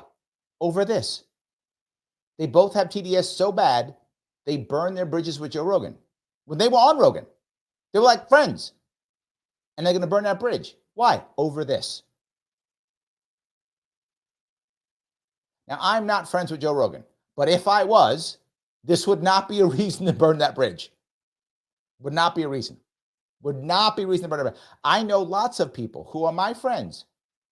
Over this. They both have TDS so bad, they burned their bridges with Joe Rogan. When they were on Rogan, they were like friends. And they're going to burn that bridge. Why? Over this. Now, I'm not friends with Joe Rogan, but if I was, this would not be a reason to burn that bridge. Would not be a reason. Would not be a reason to burn that bridge. I know lots of people who are my friends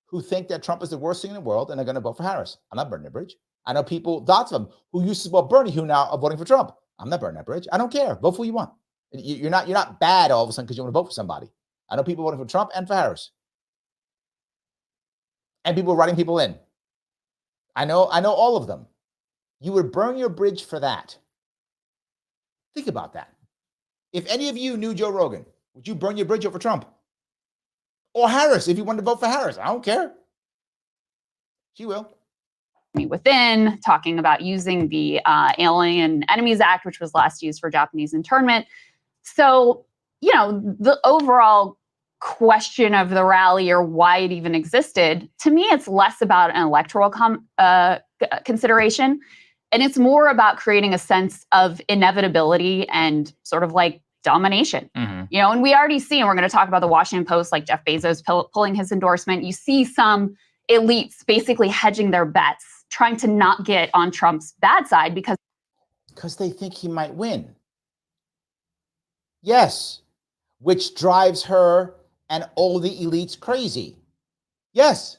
who think that Trump is the worst thing in the world and are going to vote for Harris. I'm not burning the bridge. I know people, lots of them, who used to support Bernie who now are voting for Trump. I'm not burning that bridge. I don't care. Vote for who you want. You're not bad all of a sudden because you want to vote for somebody. I know people voting for Trump and for Harris. And people writing people in. I know all of them. You would burn your bridge for that. Think about that. If any of you knew Joe Rogan, would you burn your bridge over Trump? Or Harris, if you wanted to vote for Harris? I don't care. She will. Within, talking about using the Alien Enemies Act, which was last used for Japanese internment. So, the overall question of the rally or why it even existed, to me, it's less about an electoral consideration. And it's more about creating a sense of inevitability and sort of like domination. Mm-hmm. And we already see, and we're going to talk about the Washington Post, like Jeff Bezos pulling his endorsement. You see some elites basically hedging their bets, trying to not get on Trump's bad side because they think he might win. Yes, which drives her and all the elites crazy. Yes.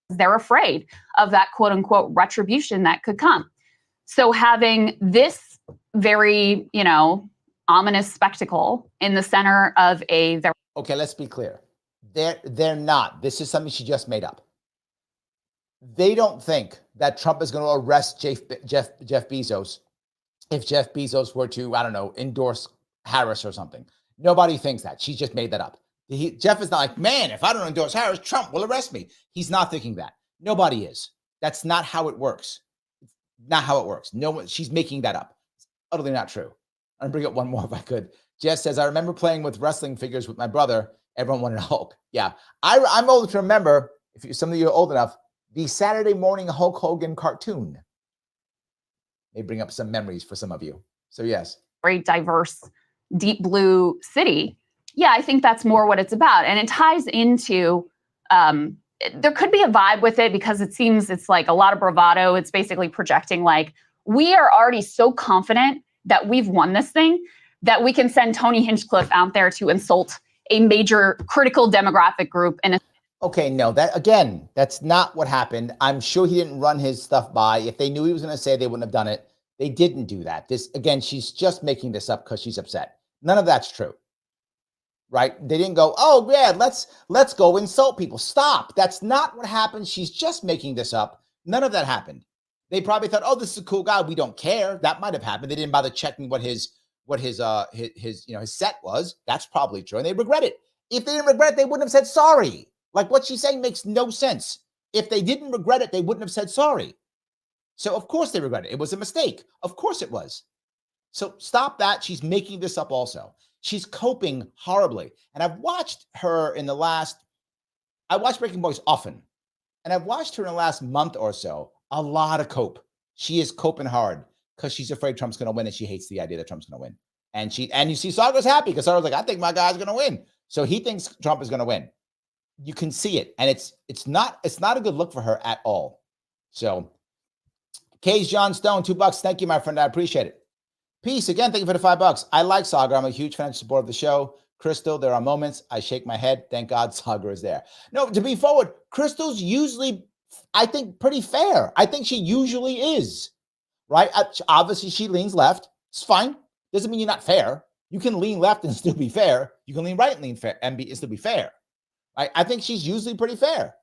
They're afraid of that quote unquote retribution that could come. So having this very, ominous spectacle in the center of okay, let's be clear. They're not. This is something she just made up. They don't think that Trump is going to arrest Jeff Bezos if Jeff Bezos were to, endorse Harris or something. Nobody thinks that. She just made that up. Jeff is not like, man, if I don't endorse Harris, Trump will arrest me. He's not thinking that. Nobody is. That's not how it works. It's not how it works. No one. She's making that up. It's utterly not true. I'm going to bring up one more if I could. Jess says, I remember playing with wrestling figures with my brother. Everyone wanted a Hulk. Yeah. I'm old to remember, if some of you are old enough, the Saturday morning Hulk Hogan cartoon. May bring up some memories for some of you. So yes. Very diverse, deep blue city. Yeah, I think that's more what it's about. And it ties into, there could be a vibe with it because it seems it's like a lot of bravado. It's basically projecting like, we are already so confident that we've won this thing that we can send Tony Hinchcliffe out there to insult a major critical demographic group. Okay, no, that's not what happened. I'm sure he didn't run his stuff by. If they knew he was going to say, they wouldn't have done it. They didn't do that. She's just making this up because she's upset. None of that's true. Right? They didn't go, oh yeah, let's go insult people. Stop. That's not what happened. She's just making this up. None of that happened. They probably thought, oh, this is a cool guy. We don't care. That might have happened. They didn't bother checking what his what his set was. That's probably true, and they regret it. If they didn't regret it, they wouldn't have said sorry. Like what she's saying makes no sense. If they didn't regret it, they wouldn't have said sorry. So of course they regret it. It was a mistake. Of course it was. So stop that. She's making this up also. She's coping horribly. And I've watched her I watch Breaking Boys often. And I've watched her in the last month or so, a lot of cope. She is coping hard because she's afraid Trump's going to win and she hates the idea that Trump's going to win. And you see Saga's happy because Saga's like, I think my guy's going to win. So he thinks Trump is going to win. You can see it. And it's not a good look for her at all. So K's John Stone, $2. Thank you, my friend. I appreciate it. Peace. Again, thank you for the $5. I like Saga. I'm a huge financial supporter of the show. Crystal, there are moments I shake my head. Thank God Saga is there. No, to be forward, Crystal's usually, I think, pretty fair. I think she usually is, right? Obviously, she leans left. It's fine. Doesn't mean you're not fair. You can lean left and still be fair. You can lean right and lean fair and still be fair. Right? I think she's usually pretty fair.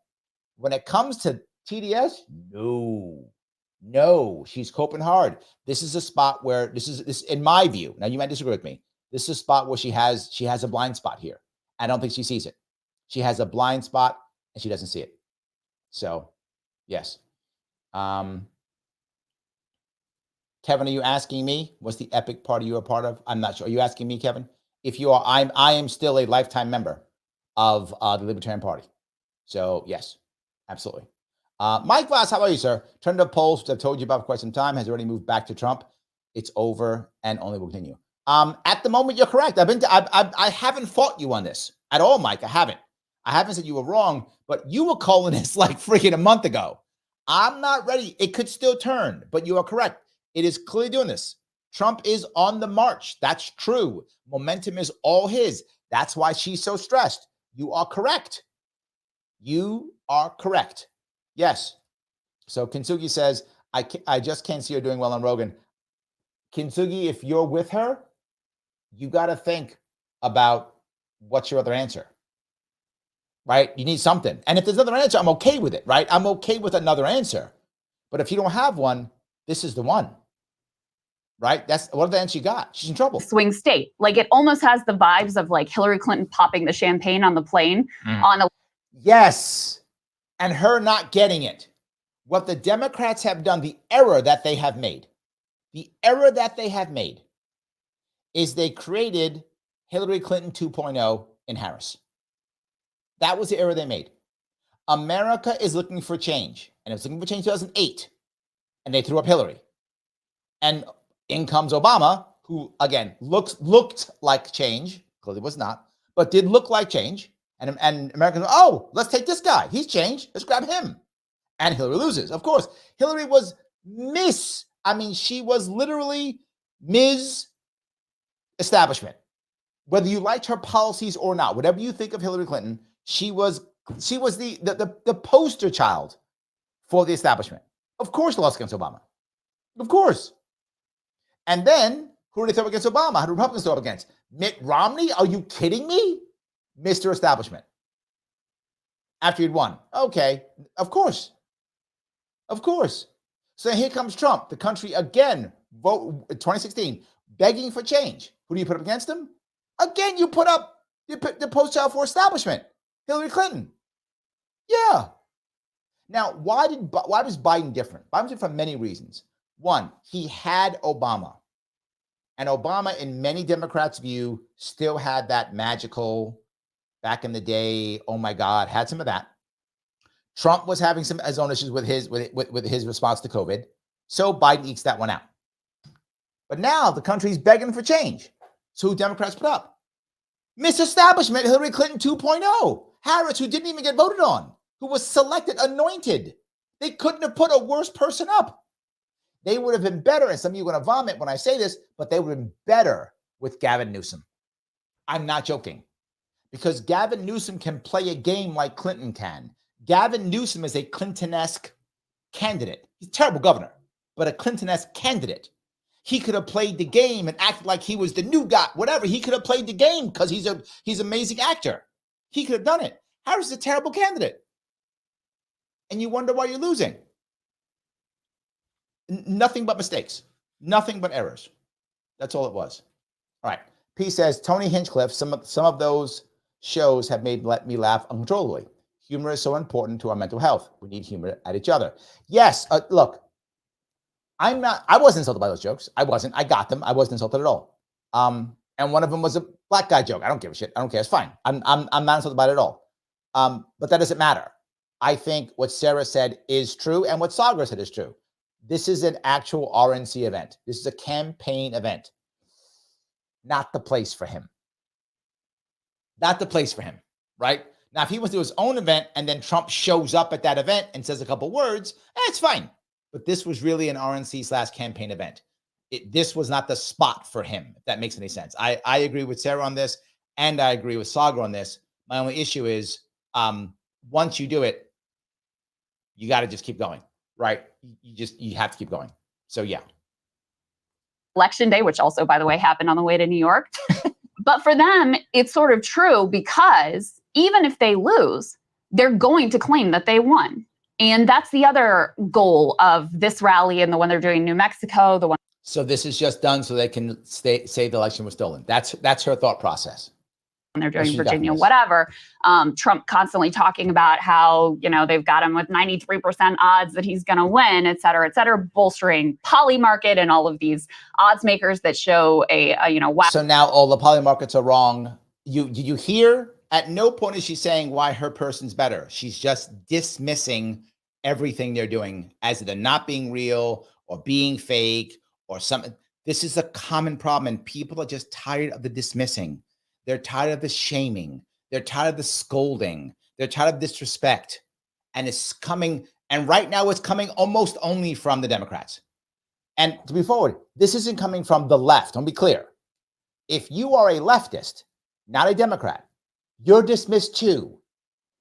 When it comes to TDS, no, she's coping hard. This is a spot where this in my view. Now you might disagree with me. This is a spot where she has a blind spot here. I don't think she sees it. She has a blind spot and she doesn't see it. So, yes. Kevin, are you asking me? What's the epic party you're a part of? I'm not sure. Are you asking me, Kevin? If you are, I am still a lifetime member of the Libertarian Party. So, yes, absolutely. Mike Voss, how are you, sir? Turned up polls, which I've told you about for quite some time, has already moved back to Trump. It's over and only will continue. At the moment, you're correct. I haven't fought you on this at all, Mike. I haven't said you were wrong, but you were calling this like freaking a month ago. I'm not ready. It could still turn, but you are correct. It is clearly doing this. Trump is on the march. That's true. Momentum is all his. That's why she's so stressed. You are correct. You are correct. Yes. So Kintsugi says, I just can't see her doing well on Rogan. Kintsugi, if you're with her, you got to think about what's your other answer, right? You need something. And if there's another answer, I'm okay with it, right? I'm okay with another answer. But if you don't have one, this is the one, right? That's what the answer you got. She's in trouble. Swing state. Like it almost has the vibes of like Hillary Clinton popping the champagne on the plane on a. Yes. And her not getting it. What the Democrats have done, the error that they have made is they created Hillary Clinton 2.0 in Harris. That was the error they made. America is looking for change. And it was looking for change in 2008. And they threw up Hillary. And in comes Obama, who, again, looked like change. Clearly was not. But did look like change. And Americans, let's take this guy. He's changed. Let's grab him. And Hillary loses. Of course, Hillary was she was literally Ms. Establishment. Whether you liked her policies or not, whatever you think of Hillary Clinton, she was the poster child for the establishment. Of course, she lost against Obama. Of course. And then, who did they throw up against Obama? Who did Republicans throw up against? Mitt Romney? Are you kidding me? Mr. Establishment. After he'd won. Okay, of course. Of course. So here comes Trump. The country again, vote 2016, begging for change. Who do you put up against him? Again, you put the post child for establishment, Hillary Clinton. Yeah. Now, why was Biden different? Biden was different for many reasons. One, he had Obama. And Obama, in many Democrats' view, still had that magical, back in the day, oh my God, had some of that. Trump was having some his own issues with his response to COVID. So Biden ekes that one out. But now the country's begging for change. So who Democrats put up? Miss Establishment, Hillary Clinton 2.0. Harris, who didn't even get voted on, who was selected, anointed. They couldn't have put a worse person up. They would have been better, and some of you are going to vomit when I say this, but they would have been better with Gavin Newsom. I'm not joking. Because Gavin Newsom can play a game like Clinton can. Gavin Newsom is a Clinton-esque candidate. He's a terrible governor, but a Clinton-esque candidate. He could have played the game and acted like he was the new guy, whatever. He could have played the game because he's an amazing actor. He could have done it. Harris is a terrible candidate. And you wonder why you're losing. Nothing but mistakes. Nothing but errors. That's all it was. All right. P says, Tony Hinchcliffe, some of those shows have let me laugh uncontrollably. Humor is so important to our mental health. We need humor at each other. Yes, look, I wasn't insulted by those jokes. I got them. I wasn't insulted at all. And one of them was a black guy joke. I don't give a shit. I don't care. It's fine. I'm not insulted by it at all. But that doesn't matter. I think what Sarah said is true, and what Sagar said is true. This is an actual RNC event. This is a campaign event. Not the place for him. Not the place for him, right? Now, if he wants to do his own event and then Trump shows up at that event and says a couple words, it's fine. But this was really an RNC/campaign event. This was not the spot for him, if that makes any sense. I agree with Sarah on this, and I agree with Sagar on this. My only issue is once you do it, you got to just keep going, right? You have to keep going. So, yeah. Election day, which also, by the way, happened on the way to New York. But for them, it's sort of true because even if they lose, they're going to claim that they won. And that's the other goal of this rally and the one they're doing in New Mexico, the one. So this is just done so they can say the election was stolen. That's her thought process. They're doing Virginia, whatever. Trump constantly talking about how, they've got him with 93% odds that he's going to win, et cetera, bolstering poly market and all of these odds makers that show wow. So now all the poly markets are wrong. You hear? At no point is she saying why her person's better. She's just dismissing everything they're doing as they're not being real or being fake or something. This is a common problem, and people are just tired of the dismissing. They're tired of the shaming. They're tired of the scolding. They're tired of disrespect. And it's coming, and right now it's coming almost only from the Democrats. And to be forward, this isn't coming from the left. Don't be clear. If you are a leftist, not a Democrat, you're dismissed too.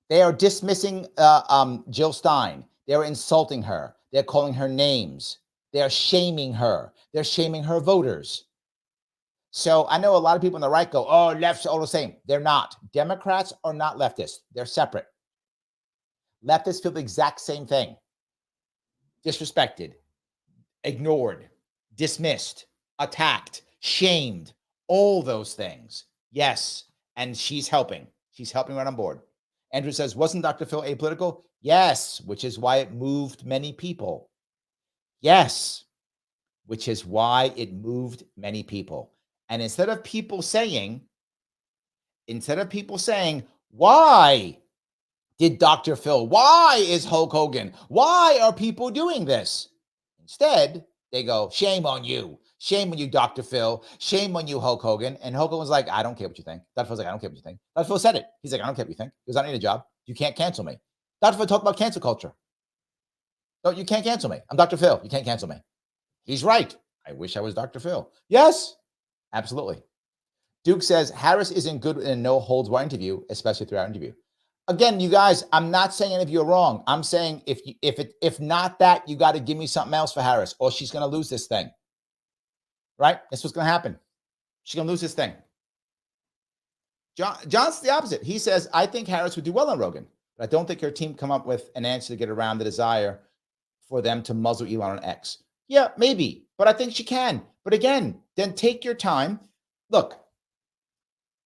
They are dismissing Jill Stein. They're insulting her. They're calling her names. They're shaming her. They're shaming her voters. So I know a lot of people on the right go, oh, left's all the same. They're not. Democrats are not leftists. They're separate. Leftists feel the exact same thing. Disrespected, ignored, dismissed, attacked, shamed, all those things. Yes, and she's helping. She's helping right on board. Andrew says, wasn't Dr. Phil apolitical? Yes, which is why it moved many people. Yes, which is why it moved many people. And instead of people saying, why did Dr. Phil, why is Hulk Hogan, why are people doing this? Instead, they go, shame on you. Shame on you, Dr. Phil. Shame on you, Hulk Hogan. And Hulk Hogan's like, I don't care what you think. Dr. Phil's like, I don't care what you think. Dr. Phil said it. He's like, I don't care what you think. Because I don't need a job. You can't cancel me. Dr. Phil talked about cancel culture. No, you can't cancel me. I'm Dr. Phil. You can't cancel me. He's right. I wish I was Dr. Phil. Yes, absolutely. Duke says, Harris isn't good in a no-holds-barred interview, especially throughout interview. Again, you guys, I'm not saying any of you are wrong. I'm saying if not that, you got to give me something else for Harris, or she's going to lose this thing. Right? That's what's going to happen. She's going to lose this thing. John's the opposite. He says, I think Harris would do well on Rogan, but I don't think her team come up with an answer to get around the desire for them to muzzle Elon on X. Yeah, maybe, but I think she can. But again, then take your time. Look,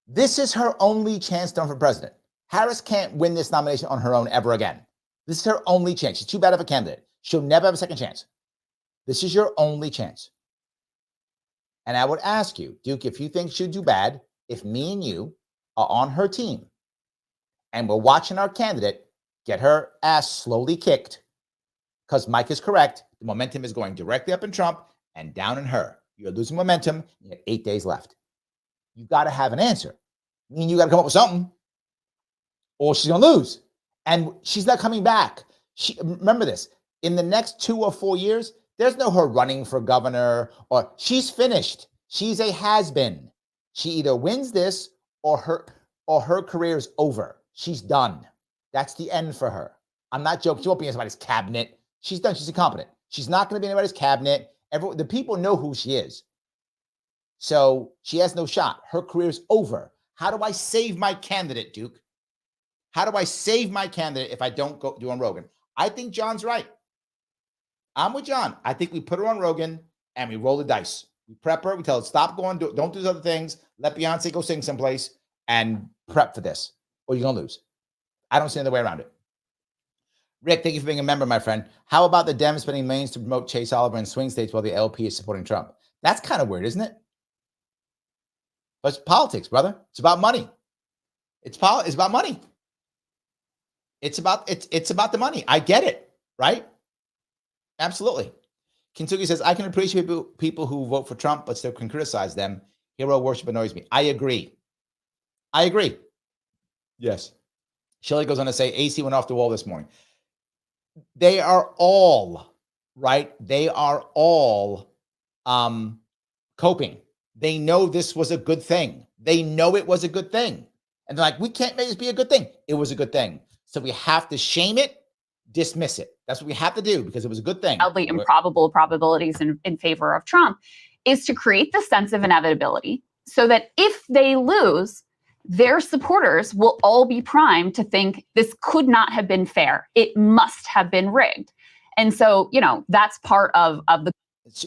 this is her only chance to run for president. Harris can't win this nomination on her own ever again. This is her only chance. She's too bad of a candidate. She'll never have a second chance. This is your only chance. And I would ask you, Duke, if you think she'll do bad, if me and you are on her team and we're watching our candidate get her ass slowly kicked, because Mike is correct, the momentum is going directly up in Trump and down in her. You're losing momentum. You have 8 days left. You got to have an answer. I mean, you got to come up with something, or she's going to lose. And she's not coming back. Remember this, in the next 2 or 4 years, there's no her running for governor, or she's finished. She's a has-been. She either wins this or her career is over. She's done. That's the end for her. I'm not joking. She won't be in somebody's cabinet. She's done. She's incompetent. She's not going to be in anybody's cabinet. The people know who she is. So she has no shot. Her career is over. How do I save my candidate, Duke? How do I save my candidate if I don't go do on Rogan? I think John's right. I'm with John. I think we put her on Rogan and we roll the dice. We prep her. We tell her, stop going, don't do these other things. Let Beyonce go sing someplace and prep for this, or you're going to lose. I don't see another way around it. Rick, thank you for being a member, my friend. How about the Dems spending millions to promote Chase Oliver in swing states while the LP is supporting Trump? That's kind of weird, isn't it? But it's politics, brother. It's about money. It's about money. It's about the money. I get it, right? Absolutely. Kintsugi says, I can appreciate people who vote for Trump, but still can criticize them. Hero worship annoys me. I agree. Yes. Shelley goes on to say, AC went off the wall this morning. They are all, right? They are all coping. They know this was a good thing. They know it was a good thing. And they're like, we can't make this be a good thing. It was a good thing. So we have to shame it, dismiss it. That's what we have to do because it was a good thing. Wildly improbable probabilities in favor of Trump is to create the sense of inevitability so that if they lose, their supporters will all be primed to think this could not have been fair. It must have been rigged. And so, that's part of the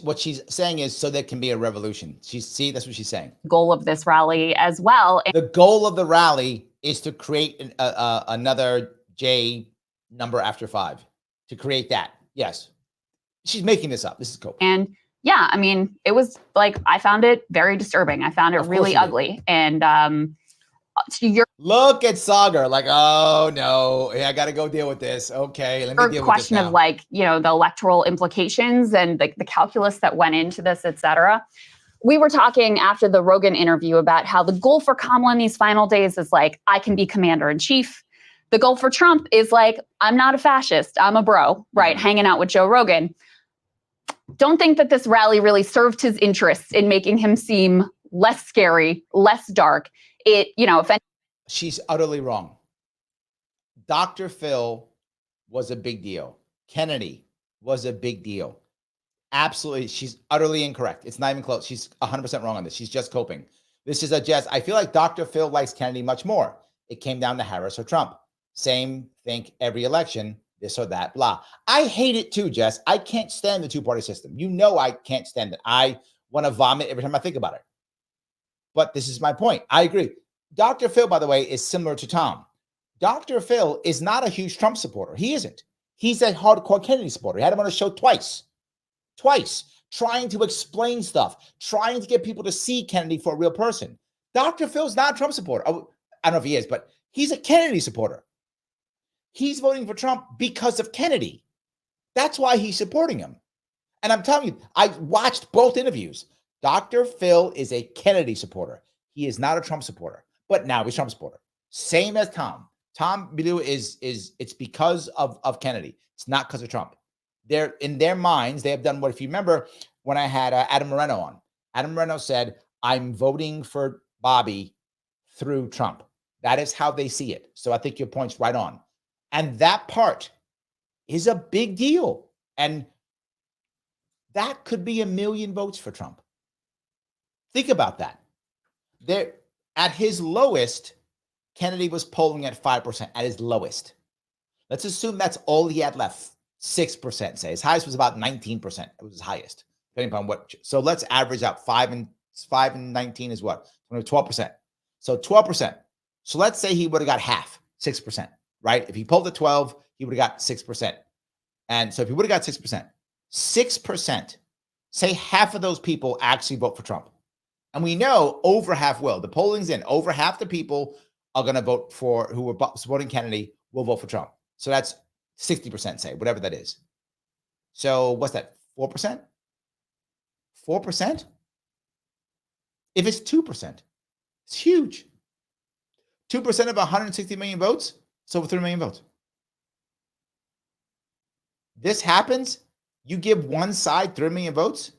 what she's saying is so there can be a revolution. That's what she's saying. Goal of this rally as well. The goal of the rally is to create another J number after 5, to create that. Yes. She's making this up. This is cool. And yeah, I mean, it was like, I found it very disturbing. I found it really ugly. And look at Sagar, like, oh no, I got to go deal with this. Okay, let me deal with this question now. of the electoral implications and the calculus that went into this, et cetera. We were talking after the Rogan interview about how the goal for Kamala in these final days is I can be commander in chief. The goal for Trump is I'm not a fascist, I'm a bro, right? Hanging out with Joe Rogan. Don't think that this rally really served his interests in making him seem less scary, less dark. She's utterly wrong. Dr. Phil was a big deal. Kennedy was a big deal. Absolutely. She's utterly incorrect. It's not even close. She's 100% wrong on this. She's just coping. This is a Jess. I feel like Dr. Phil likes Kennedy much more. It came down to Harris or Trump. Same, think every election, this or that, blah. I hate it too, Jess. I can't stand the two-party system. I can't stand it. I want to vomit every time I think about it. But this is my point. I agree. Dr. Phil, by the way, is similar to Tom. Dr. Phil is not a huge Trump supporter. He isn't. He's a hardcore Kennedy supporter. He had him on a show twice, trying to explain stuff, trying to get people to see Kennedy for a real person. Dr. Phil's not a Trump supporter. I don't know if he is, but he's a Kennedy supporter. He's voting for Trump because of Kennedy. That's why he's supporting him. And I'm telling you, I watched both interviews. Dr. Phil is a Kennedy supporter. He is not a Trump supporter, but now he's a Trump supporter. Same as Tom. Tom Bilyeu it's because of Kennedy. It's not because of Trump. They're in their minds, they have done what, if you remember when I had Adam Moreno on, Adam Moreno said, I'm voting for Bobby through Trump. That is how they see it. So I think your point's right on. And that part is a big deal. And that could be 1 million votes for Trump. Think about that. There, at his lowest, Kennedy was polling at 5%, at his lowest. Let's assume that's all he had left, 6%, say. His highest was about 19%. It was his highest, depending upon what. So let's average out 5 and 19 is what? 12%. So 12%. So let's say he would have got half, 6%, right? If he pulled at 12, he would have got 6%. And so if he would have got 6%, say half of those people actually vote for Trump. And we know over half will. The polling's in. Over half the people are going to vote for, who were supporting Kennedy, will vote for Trump. So that's 60%, say, whatever that is. So what's that, 4%? 4%? If it's 2%, it's huge. 2% of 160 million votes, it's over 3 million votes. This happens, you give one side 3 million votes.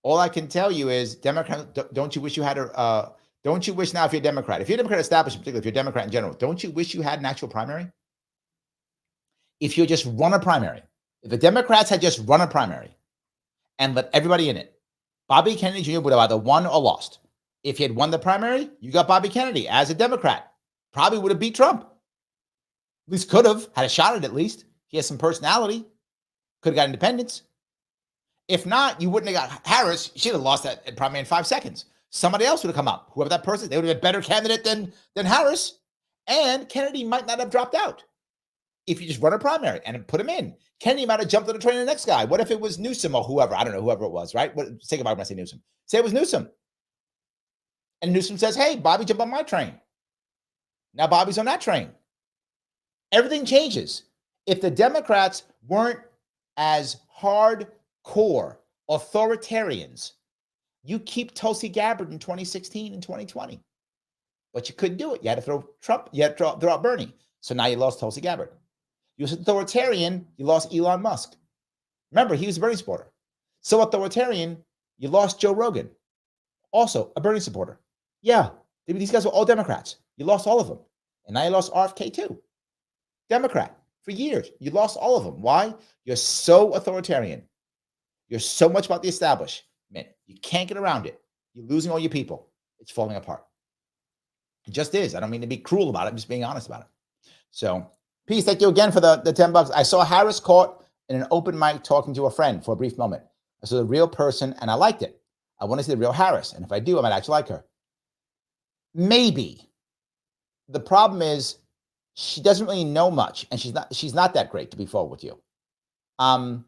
All I can tell you is, Democrats, don't you wish you had don't you wish now, if you're a Democrat, if you're a Democrat established, particularly if you're a Democrat in general, don't you wish you had an actual primary? If you just run a primary, if the Democrats had just run a primary and let everybody in it, Bobby Kennedy Jr. would have either won or lost. If he had won the primary, you got Bobby Kennedy as a Democrat. Probably would have beat Trump. At least could have, had a shot at it at least. He has some personality. Could have got independence. If not, you wouldn't have got Harris. She'd have lost that primary in 5 seconds. Somebody else would have come up. Whoever that person, they would have been a better candidate than Harris. And Kennedy might not have dropped out if you just run a primary and put him in. Kennedy might have jumped on the train of the next guy. What if it was Newsom or whoever? I don't know, whoever it was, right? Say goodbye when I say Newsom. Say it was Newsom. And Newsom says, hey, Bobby, jump on my train. Now Bobby's on that train. Everything changes. If the Democrats weren't as hardcore authoritarians, you keep Tulsi Gabbard in 2016 and 2020. But you couldn't do it. You had to throw Trump. You had to throw out Bernie. So now you lost Tulsi Gabbard. You was authoritarian, you lost Elon Musk. Remember, he was a Bernie supporter. So authoritarian, you lost Joe Rogan, also a Bernie supporter. Yeah, these guys were all Democrats. You lost all of them. And now you lost RFK too. Democrat for years. You lost all of them. Why? You're so authoritarian. You're so much about the establishment. You can't get around it. You're losing all your people. It's falling apart. It just is. I don't mean to be cruel about it. I'm just being honest about it. So, peace. Thank you again for the $10. I saw Harris caught in an open mic talking to a friend for a brief moment. I saw the real person and I liked it. I want to see the real Harris. And if I do, I might actually like her. Maybe. The problem is she doesn't really know much and she's not that great, to be forward with you. And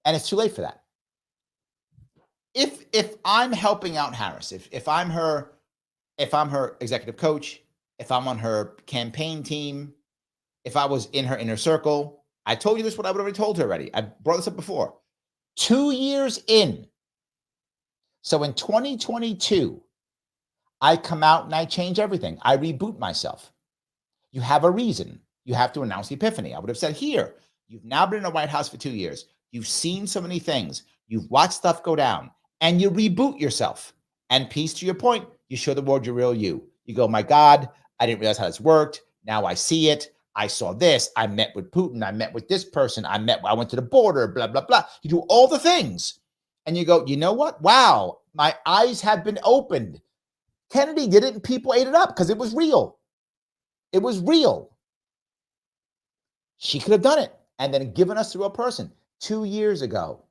it's too late for that. If I'm helping out Harris, if I'm her executive coach, if I'm on her campaign team, if I was in her inner circle, I told you this, what I would have already told her already. I brought this up before. 2 years in. So in 2022, I come out and I change everything. I reboot myself. You have a reason. You have to announce the epiphany. I would have said, here, you've now been in the White House for 2 years. You've seen so many things. You've watched stuff go down and you reboot yourself. And peace to your point, you show the world your real you. You go, my God, I didn't realize how this worked. Now I see it. I saw this. I met with Putin. I met with this person. I went to the border, blah, blah, blah. You do all the things. And you go, you know what? Wow, my eyes have been opened. Kennedy did it and people ate it up because it was real. It was real. She could have done it and then given us the real person 2 years ago.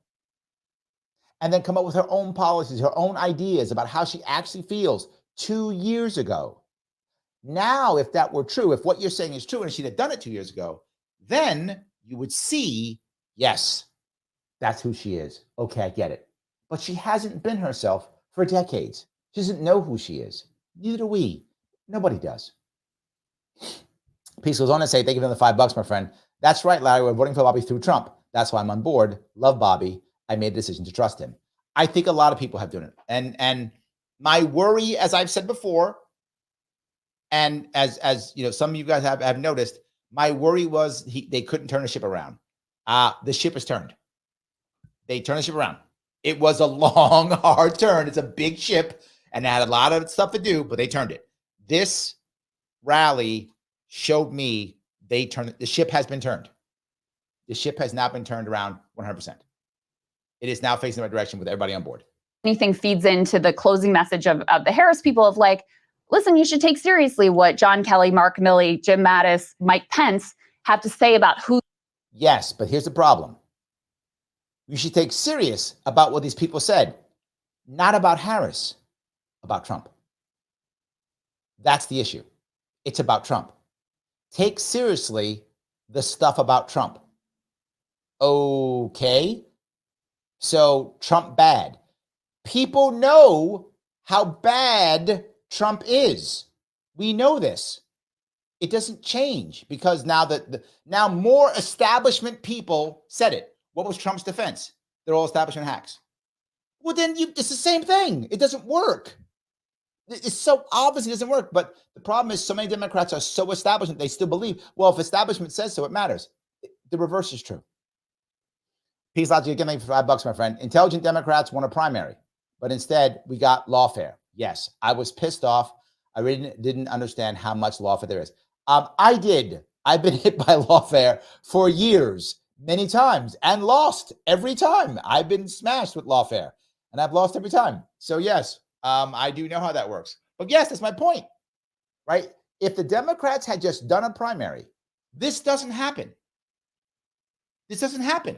And then come up with her own policies, her own ideas about how she actually feels 2 years ago. Now, if that were true, if what you're saying is true and she'd have done it 2 years ago, then you would see, yes, that's who she is. Okay, I get it. But she hasn't been herself for decades. She doesn't know who she is. Neither do we. Nobody does. Peace goes on to say, thank you for the $5, my friend. That's right, Larry. We're voting for Bobby through Trump. That's why I'm on board. Love Bobby. I made a decision to trust him. I think a lot of people have done it. And my worry, as I've said before, and as you know, some of you guys have noticed, my worry was they couldn't turn the ship around. The ship is turned. They turned the ship around. It was a long, hard turn. It's a big ship, and it had a lot of stuff to do, but they turned it. This rally showed me the ship has been turned. The ship has now been turned around 100%. It is now facing the right direction with everybody on board. Anything feeds into the closing message of the Harris people of like, listen, you should take seriously what John Kelly, Mark Milley, Jim Mattis, Mike Pence have to say about who. Yes, but here's the problem. You should take serious about what these people said, not about Harris, about Trump. That's the issue. It's about Trump. Take seriously the stuff about Trump. Okay. So Trump bad. People know how bad Trump is. We know this. It doesn't change because now now more establishment people said it. What was Trump's defense? They're all establishment hacks. Well, then it's the same thing. It doesn't work. It's so obvious it doesn't work. But the problem is so many Democrats are so establishment, they still believe, well, if establishment says so, it matters. The reverse is true. Peace out to you again. Thank you for $5, my friend. Intelligent Democrats won a primary, but instead we got lawfare. Yes, I was pissed off. I really didn't understand how much lawfare there is. I did. I've been hit by lawfare for years, many times, and lost every time. I've been smashed with lawfare, and I've lost every time. So yes, I do know how that works. But yes, that's my point, right? If the Democrats had just done a primary, this doesn't happen. This doesn't happen.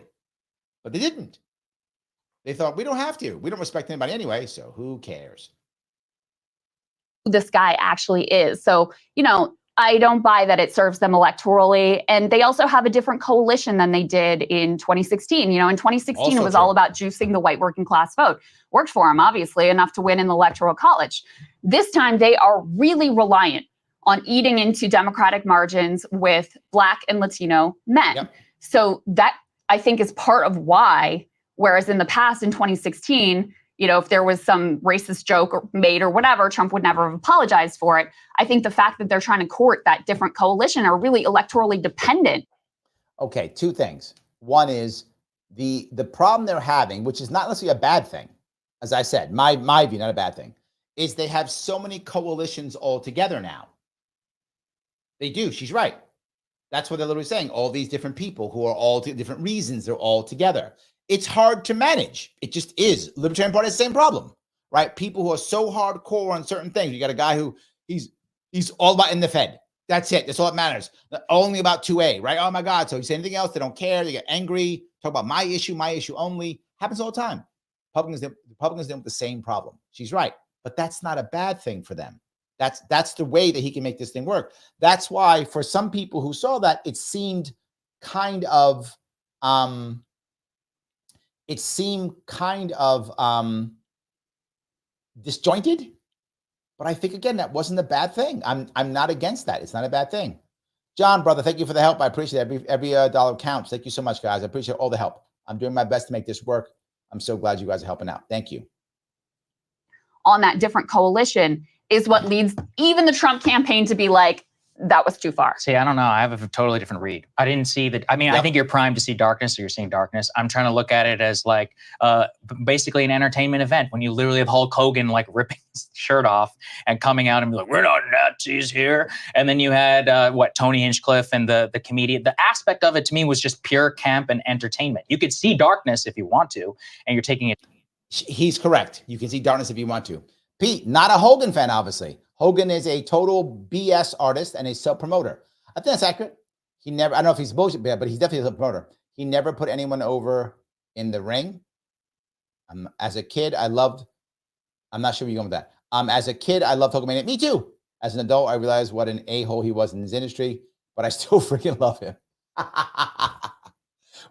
But they didn't. They thought, we don't have to. We don't respect anybody anyway, so who cares? This guy actually is. So, I don't buy that it serves them electorally. And they also have a different coalition than they did in 2016. In 2016, Also it was true. all about juicing the white working class vote. Worked for them, obviously, enough to win in the Electoral College. This time, they are really reliant on eating into Democratic margins with Black and Latino men. Yep. So that, I think, is part of why, whereas in the past, in 2016, if there was some racist joke made or whatever, Trump would never have apologized for it. I think the fact that they're trying to court that different coalition are really electorally dependent. Okay, two things. One is the problem they're having, which is not necessarily a bad thing, as I said, my view, not a bad thing, is they have so many coalitions all together now. They do. She's right. That's what they're literally saying. All these different people who are all different reasons, they're all together. It's hard to manage. It just is. Libertarian Party has the same problem, right? People who are so hardcore on certain things. You got a guy who he's all about in the Fed. That's it. That's all that matters. Only about 2A, right? Oh my God. So you say anything else, they don't care. They get angry. Talk about my issue only. Happens all the time. Republicans deal with the same problem. She's right. But that's not a bad thing for them. That's the way that he can make this thing work. That's why for some people who saw that, it seemed kind of disjointed. But I think, again, that wasn't a bad thing. I'm not against that. It's not a bad thing. John, brother, thank you for the help. I appreciate it. Every dollar counts. Thank you so much, guys. I appreciate all the help. I'm doing my best to make this work. I'm so glad you guys are helping out. Thank you. On that different coalition is what leads even the Trump campaign to be like, that was too far. See, I don't know. I have a totally different read. I didn't see that. I mean, I think you're primed to see darkness, so you're seeing darkness. I'm trying to look at it as like basically an entertainment event when you literally have Hulk Hogan like ripping his shirt off and coming out and be like, we're not Nazis here. And then you had Tony Hinchcliffe and the comedian. The aspect of it to me was just pure camp and entertainment. You could see darkness if you want to, and you're taking it. He's correct. You can see darkness if you want to. Pete, not a Hogan fan, obviously. Hogan is a total BS artist and a self-promoter. I think that's accurate. He never, I don't know if he's bullshit, but he's definitely a self-promoter. He never put anyone over in the ring. As a kid, I'm not sure where you're going with that. As a kid, I loved Hulkamania. Me too. As an adult, I realized what an a-hole he was in his industry, but I still freaking love him.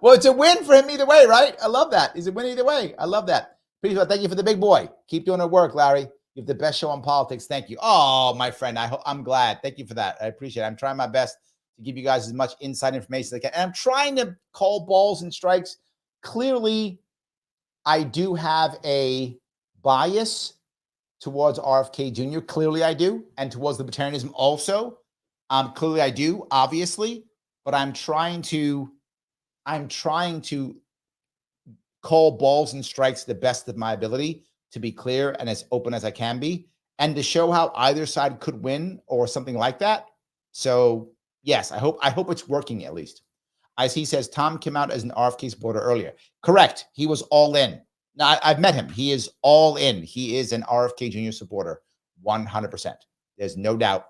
Well, it's a win for him either way, right? I love that. He's a win either way. I love that. Please, thank you for the big boy. Keep doing the work, Larry. You have the best show on politics. Thank you. Oh, my friend, I'm glad. Thank you for that. I appreciate it. I'm trying my best to give you guys as much inside information as I can. And I'm trying to call balls and strikes. Clearly, I do have a bias towards RFK Jr. Clearly, I do. And towards libertarianism also. Clearly, I do, obviously. But I'm trying to call balls and strikes to the best of my ability, to be clear and as open as I can be, and to show how either side could win or something like that. So yes, I hope it's working at least. As he says, Tom came out as an RFK supporter earlier. Correct. He was all in. Now, I've met him. He is all in. He is an RFK Jr. supporter, 100%. There's no doubt.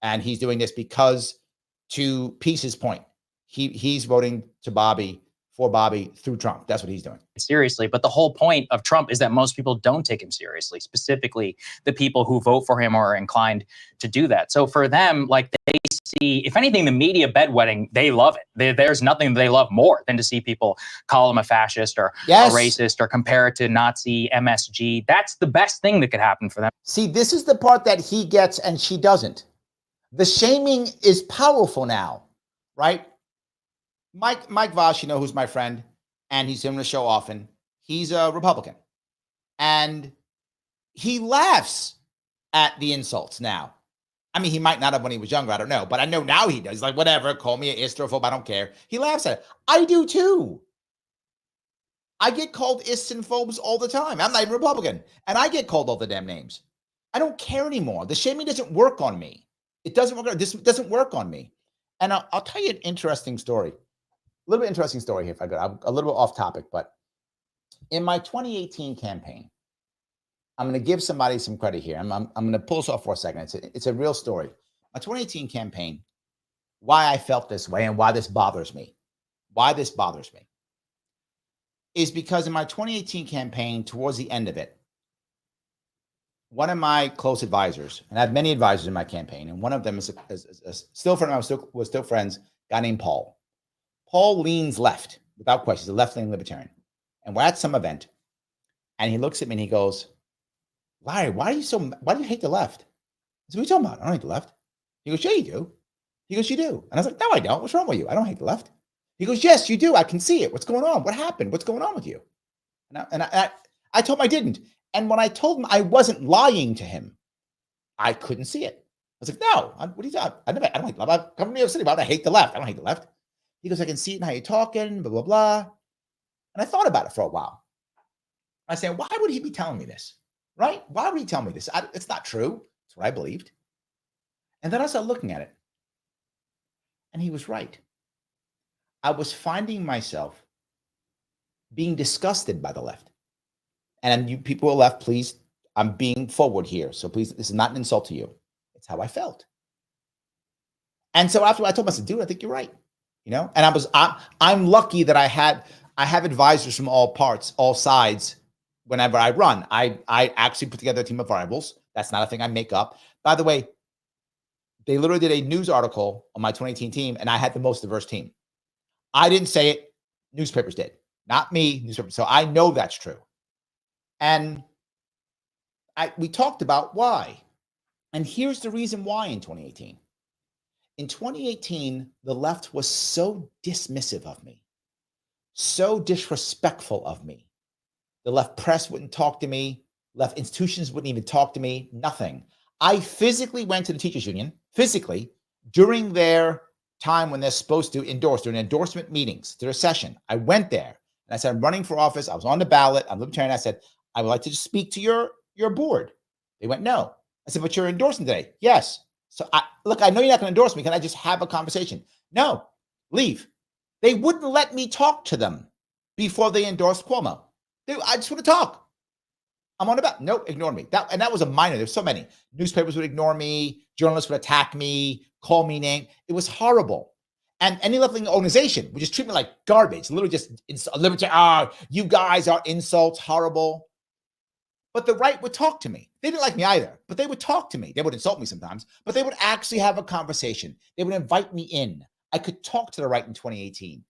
And he's doing this because, to Peace's point, he's voting for Bobby through Trump. That's what he's doing. Seriously, but the whole point of Trump is that most people don't take him seriously, specifically the people who vote for him or are inclined to do that. So for them, like, they see, if anything, the media bedwetting, they love it. There's nothing they love more than to see people call him a fascist or a racist or compare it to Nazi MSG. That's the best thing that could happen for them. See, this is the part that he gets and she doesn't. The shaming is powerful now, right? Mike Voss, who's my friend, and he's doing the show often. He's a Republican. And he laughs at the insults now. I mean, he might not have when he was younger. I don't know. But I know now he does. He's like, whatever, call me an istrophobe. I don't care. He laughs at it. I do too. I get called ists and phobes all the time. I'm not even Republican. And I get called all the damn names. I don't care anymore. The shaming doesn't work on me. It doesn't work. This doesn't work on me. And I'll tell you an interesting story. A little bit interesting story here, if I could. I'm a little bit off topic, but in my 2018 campaign, I'm going to give somebody some credit here. I'm going to pull this off for a second. It's a real story. My 2018 campaign, why I felt this way and why this bothers me. is because in my 2018 campaign, towards the end of it, one of my close advisors, and I have many advisors in my campaign, and one of them is a still friend of mine, was still friends, a guy named Paul. Paul leans left, without question. He's a left-leaning libertarian. And we're at some event, and he looks at me and he goes, Larry, why do you hate the left? I said, what are you talking about? I don't hate the left. He goes, yeah, you do. He goes, you do. And I was like, no, I don't. What's wrong with you? I don't hate the left. He goes, yes, you do. I can see it. What's going on? What happened? What's going on with you? And I told him I didn't. And when I told him I wasn't lying to him, I couldn't see it. I was like, no, what are you talking about? I don't hate the left. I've come from New York City, but I hate the left. I don't hate the left. He goes, I can see it in how you're talking, blah, blah, blah. And I thought about it for a while. I said, why would he be telling me this? Right? Why would he tell me this? It's not true. It's what I believed. And then I started looking at it. And he was right. I was finding myself being disgusted by the left. And you people who are left, please, I'm being forward here. So please, this is not an insult to you. It's how I felt. And so after I told myself, dude, I think you're right. You know, and I'm lucky that I have advisors from all parts, all sides. Whenever I run, I actually put together a team of rivals. That's not a thing I make up. By the way, they literally did a news article on my 2018 team, and I had the most diverse team. I didn't say it. Newspapers did. Not me, newspapers. So I know that's true. And we talked about why. And here's the reason why in 2018. In 2018, the left was so dismissive of me, so disrespectful of me. The left press wouldn't talk to me. Left institutions wouldn't even talk to me. Nothing. I physically went to the teachers union, during their time when they're supposed to endorse, during endorsement meetings, their session. I went there and I said, I'm running for office. I was on the ballot. I'm libertarian. I said, I would like to just speak to your board. They went, no. I said, but you're endorsing today. Yes. So look, I know you're not going to endorse me. Can I just have a conversation? No, leave. They wouldn't let me talk to them before they endorsed Cuomo. I just want to talk. I'm on about. Nope, ignore me. That was a minor. There's so many. Newspapers would ignore me. Journalists would attack me, call me name. It was horrible. And any left-wing organization would just treat me like garbage. Literally just libertarian. You guys are insults, horrible. But the right would talk to me. They didn't like me either, but they would talk to me. They would insult me sometimes, but they would actually have a conversation. They would invite me in. I could talk to the right in 2018.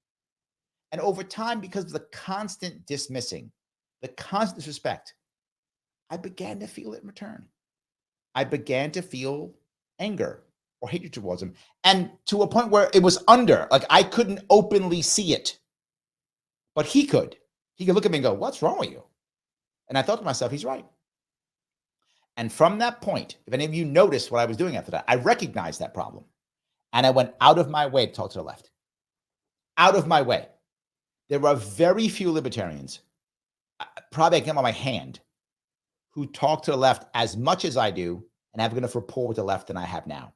And over time, because of the constant dismissing, the constant disrespect, I began to feel it in return. I began to feel anger or hatred towards him. And to a point where it was like I couldn't openly see it, but he could. He could look at me and go, what's wrong with you? And I thought to myself, he's right. And from that point, if any of you noticed what I was doing after that, I recognized that problem. And I went out of my way to talk to the left. Out of my way. There are very few libertarians, probably I can count on my hand, who talk to the left as much as I do and have enough rapport with the left than I have now.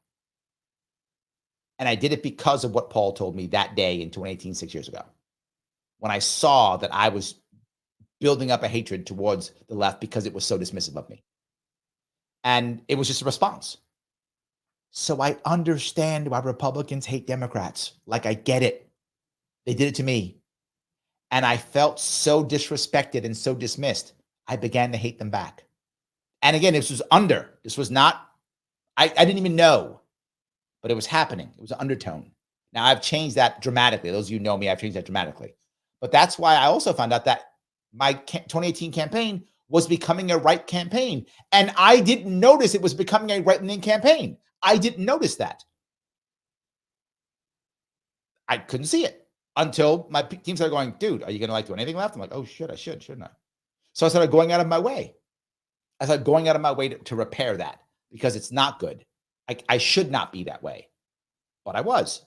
And I did it because of what Paul told me that day in 2018, 6 years ago, when I saw that I was building up a hatred towards the left because it was so dismissive of me. And it was just a response. So I understand why Republicans hate Democrats. Like, I get it. They did it to me. And I felt so disrespected and so dismissed, I began to hate them back. And again, this was not, I didn't even know, but it was happening. It was an undertone. Now I've changed that dramatically. Those of you who know me, I've changed that dramatically. But that's why I also found out that my 2018 campaign was becoming a right campaign. And I didn't notice it was becoming a right-wing campaign. I didn't notice that. I couldn't see it until my team started going, dude, are you going to do anything left? I'm like, oh, shit, I should, shouldn't I? So I started going out of my way. I started going out of my way to repair that because it's not good. I should not be that way, but I was.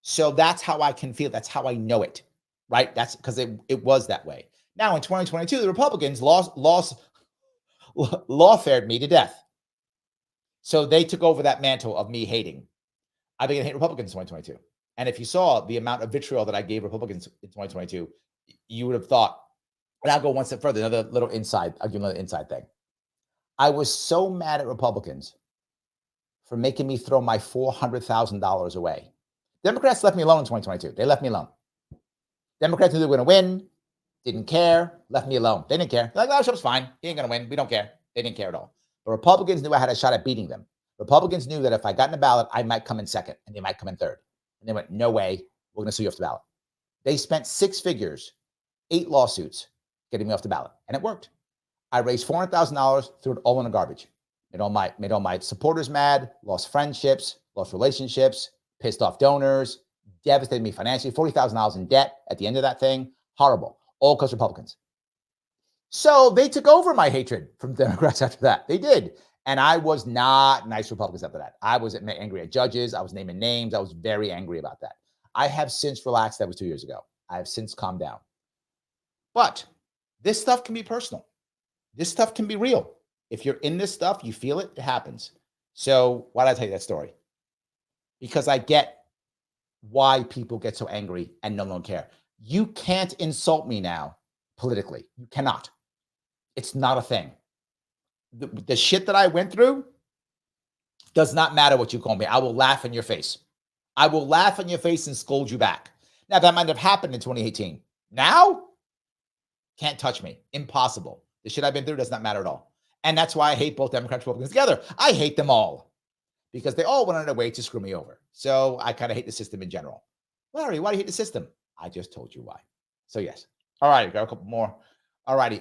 So that's how I can feel. That's how I know it, right? That's because it was that way. Now in 2022, the Republicans lawfared me to death. So they took over that mantle of me hating. I began to hate Republicans in 2022. And if you saw the amount of vitriol that I gave Republicans in 2022, you would have thought, and I'll go one step further, another little inside, I'll give you another inside thing. I was so mad at Republicans for making me throw my $400,000 away. Democrats left me alone in 2022. They left me alone. Democrats knew they were going to win. didn't care, left me alone. They didn't care. They're like, oh, Trump's fine. He ain't going to win. We don't care. They didn't care at all. The Republicans knew I had a shot at beating them. Republicans knew that if I got in the ballot, I might come in second and they might come in third. And they went, no way. We're going to sue you off the ballot. They spent 6 figures, 8 lawsuits getting me off the ballot. And it worked. I raised $400,000, threw it all in the garbage. Made all my supporters mad, lost friendships, lost relationships, pissed off donors, devastated me financially, $40,000 in debt at the end of that thing. Horrible. All because Republicans. So they took over my hatred from Democrats after that. They did. And I was not nice to Republicans after that. I was angry at judges. I was naming names. I was very angry about that. I have since relaxed. That was 2 years ago. I have since calmed down. But this stuff can be personal. This stuff can be real. If you're in this stuff, you feel it, it happens. So why did I tell you that story? Because I get why people get so angry and no one care. You can't insult me now politically. You cannot. It's not a thing. The shit that I went through does not matter what you call me. I will laugh in your face. I will laugh in your face and scold you back. Now, that might have happened in 2018. Now, can't touch me. Impossible. The shit I've been through does not matter at all. And that's why I hate both Democrats and Republicans together. I hate them all because they all went on their way to screw me over. So I kind of hate the system in general. Larry, why do you hate the system? I just told you why. So yes. All right, got a couple more. All righty.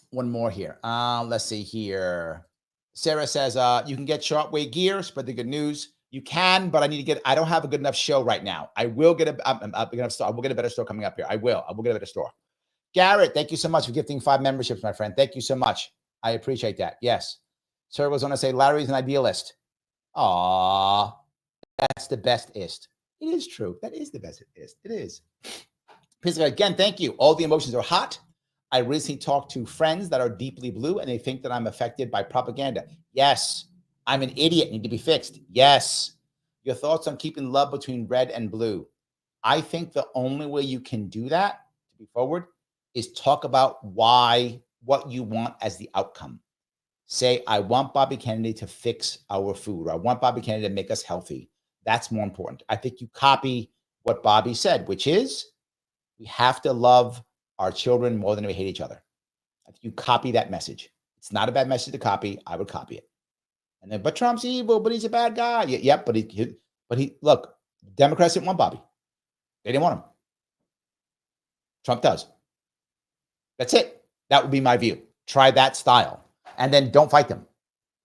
One more here. Let's see here. Sarah says, you can get Sharpe Way gear, spread the good news. You can, but I don't have a good enough show right now. I will get a better store coming up here. I will get a better store. Garrett, thank you so much for gifting 5 memberships, my friend. Thank you so much. I appreciate that. Yes. Sarah was going to say, Larry's an idealist. Aw, that's the bestest. It is true. That is the bestest. It is. Again, thank you. All the emotions are hot. I recently talked to friends that are deeply blue and they think that I'm affected by propaganda. Yes. I'm an idiot. Need to be fixed. Yes. Your thoughts on keeping love between red and blue. I think the only way you can do that, to be forward, is talk about what you want as the outcome. Say, I want Bobby Kennedy to fix our food, or I want Bobby Kennedy to make us healthy. That's more important. I think you copy what Bobby said, which is we have to love our children more than we hate each other. I think you copy that message. It's not a bad message to copy. I would copy it. And then, but Trump's evil, but he's a bad guy. Yep, but he look, Democrats didn't want Bobby. They didn't want him. Trump does. That's it. That would be my view. Try that style. And then don't fight them.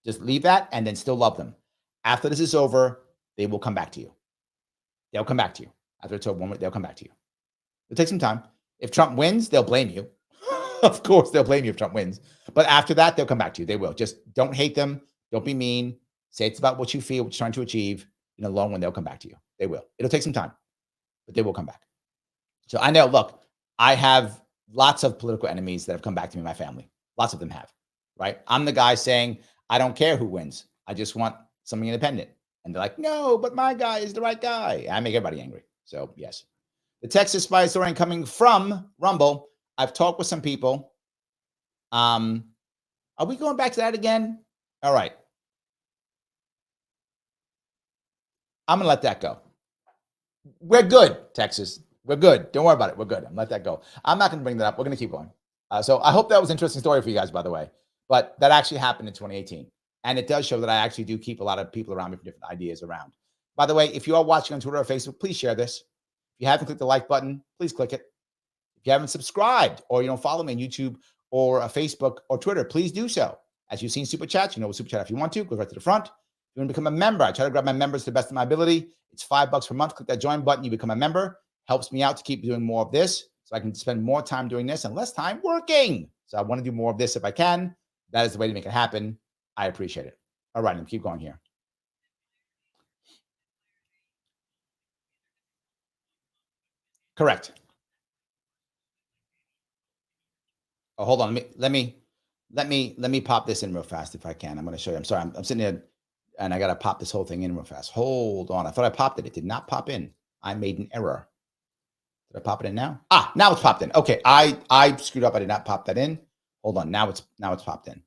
Just leave that and then still love them. After this is over, they will come back to you. They'll come back to you. After it's over, they'll come back to you. It'll take some time. If Trump wins, they'll blame you. Of course, they'll blame you if Trump wins. But after that, they'll come back to you. They will. Just don't hate them. Don't be mean. Say it's about what you feel, what you're trying to achieve. In the long run, they'll come back to you. They will. It'll take some time, but they will come back. So I know, look, I have lots of political enemies that have come back to me in my family. Lots of them have, right? I'm the guy saying, I don't care who wins. I just want something independent. And they're like, no, but my guy is the right guy. I make everybody angry. So yes. The Texas spy historian coming from Rumble. I've talked with some people. Are we going back to that again? All right. I'm going to let that go. We're good, Texas. We're good. Don't worry about it. We're good. I'm going to let that go. I'm not going to bring that up. We're going to keep going. So I hope that was an interesting story for you guys, by the way. But that actually happened in 2018. And it does show that I actually do keep a lot of people around me from different ideas around. By the way, if you are watching on Twitter or Facebook, please share this. If you haven't clicked the like button, please click it. If you haven't subscribed or you don't follow me on YouTube or Facebook or Twitter, please do so. As you've seen super chats, you know, super chat if you want to, go right to the front. If you want to become a member, I try to grab my members to the best of my ability. It's $5 per month. Click that join button. You become a member. Helps me out to keep doing more of this so I can spend more time doing this and less time working. So I want to do more of this if I can. That is the way to make it happen. I appreciate it. All right, and keep going here. Correct. Oh, hold on. Let me pop this in real fast if I can. I'm going to show you. I'm sorry. I'm sitting here and I got to pop this whole thing in real fast. Hold on. I thought I popped it. It did not pop in. I made an error. Did I pop it in now? Now it's popped in. Okay. I screwed up. I did not pop that in. Hold on. Now it's popped in.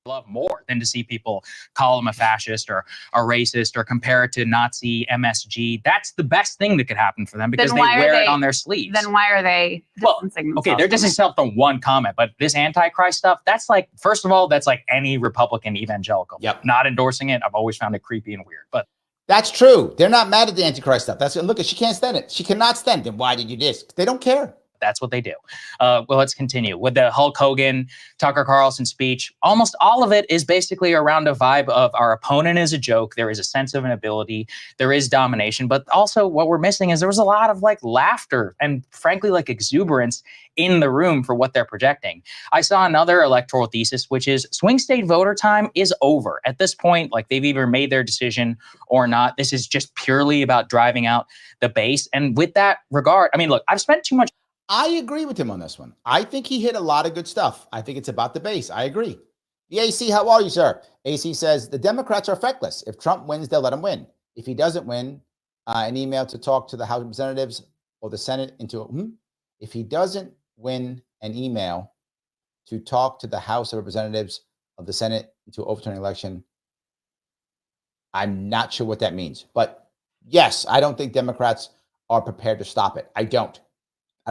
love more than to see people call him a fascist or a racist or compare it to Nazi MSG. That's the best thing that could happen for them because they wear it on their sleeves. Then why are they distancing themselves? Okay, they're distancing themselves from one comment, but this Antichrist stuff, that's like, first of all, that's like any Republican evangelical. Yep. Not endorsing it. I've always found it creepy and weird, but that's true. They're not mad at the Antichrist stuff. Look, she can't stand it. She cannot stand it. Then why did you do this? They don't care. that's what they do. Well, let's continue with the Hulk Hogan, Tucker Carlson speech. Almost all of it is basically around a vibe of our opponent is a joke. There is a sense of inability. There is domination. But also what we're missing is there was a lot of like laughter and frankly like exuberance in the room for what they're projecting. I saw another electoral thesis, which is swing state voter time is over. At this point, like they've either made their decision or not. This is just purely about driving out the base. And with that regard, I mean, look, I've spent too much. I agree with him on this one. I think he hit a lot of good stuff. I think it's about the base. I agree. The AC, how are you, sir? AC says, the Democrats are feckless. If Trump wins, they'll let him win. If he doesn't win, an email to talk to the House of Representatives or the Senate into If he doesn't win, an email to talk to the House of Representatives of the Senate to overturn the election. I'm not sure what that means. But yes, I don't think Democrats are prepared to stop it. I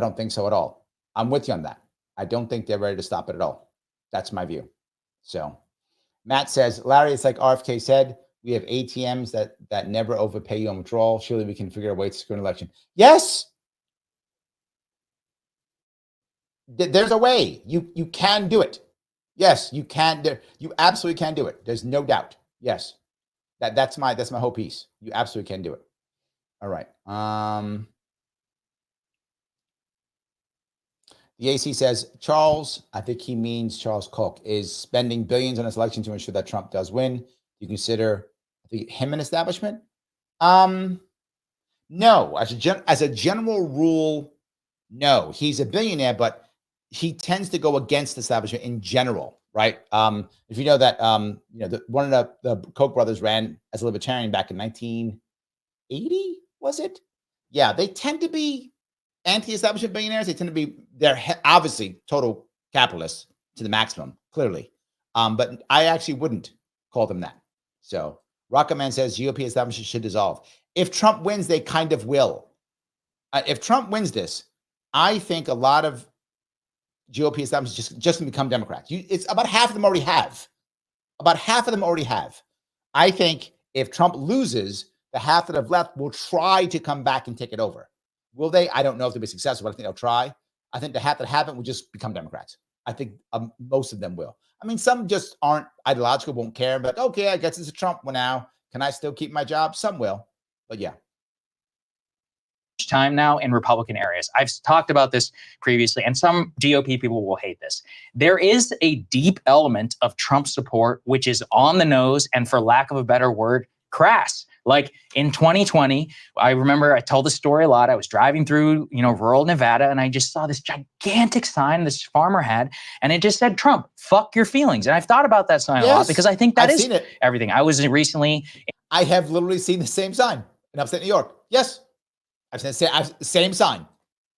don't think so at all. I'm with you on that. I don't think they're ready to stop it at all. That's my view. So Matt says, Larry, it's like RFK said, we have ATMs that never overpay you on withdrawal. Surely we can figure a way to secure an election. Yes. There's a way. You can do it. Yes, you can. You absolutely can do it. There's no doubt. Yes. That's my whole piece. You absolutely can do it. All right. The AC says, Charles, I think he means Charles Koch, is spending billions on this election to ensure that Trump does win. Do you consider him an establishment? No. As a general rule, no. He's a billionaire, but he tends to go against the establishment in general, right? If you know that, one of the Koch brothers ran as a libertarian back in 1980, was it? Yeah, they tend to be anti-establishment billionaires. They tend to be, they're obviously total capitalists to the maximum, clearly. But I actually wouldn't call them that. So Rocketman says GOP establishment should dissolve. If Trump wins, they kind of will. If Trump wins this, I think a lot of GOP establishments just going to become Democrats. It's about half of them already have. About half of them already have. I think if Trump loses, the half that have left will try to come back and take it over. Will they? I don't know if they'll be successful, but I think they'll try. I think the half that haven't will just become Democrats. I think most of them will. I mean, some just aren't ideological, won't care, but okay, I guess it's a Trump one now. Can I still keep my job? Some will, but yeah. Time now in Republican areas. I've talked about this previously, and some GOP people will hate this. There is a deep element of Trump support, which is on the nose, and for lack of a better word, crass. Like in 2020, I remember I told the story a lot. I was driving through, rural Nevada, and I just saw this gigantic sign this farmer had, and it just said, Trump, fuck your feelings. And I've thought about that sign a lot because I think that is everything. I was recently. I have literally seen the same sign in upstate New York. Yes. I've seen the same sign.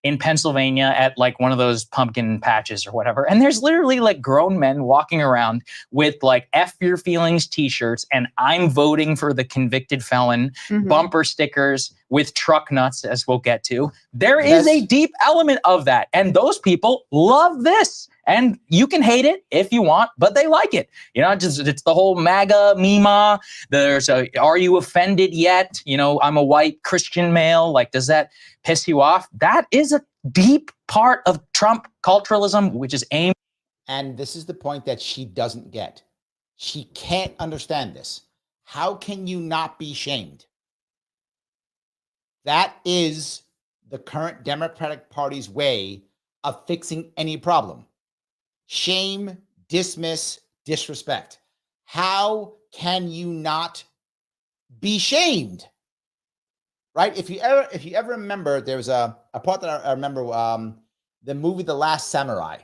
In Pennsylvania at like one of those pumpkin patches or whatever. And there's literally like grown men walking around with like F your feelings t-shirts and I'm voting for the convicted felon bumper stickers with truck nuts, as we'll get to. There is a deep element of that. And those people love this. And you can hate it if you want, but they like it. It's the whole MAGA meme. There's are you offended yet? I'm a white Christian male. Like, does that piss you off? That is a deep part of Trump culturalism, which is aimed. And this is the point that she doesn't get. She can't understand this. How can you not be shamed? That is the current Democratic Party's way of fixing any problem. Shame, dismiss, disrespect. How can you not be shamed? Right? If you ever remember, there was a part that I remember, the movie The Last Samurai.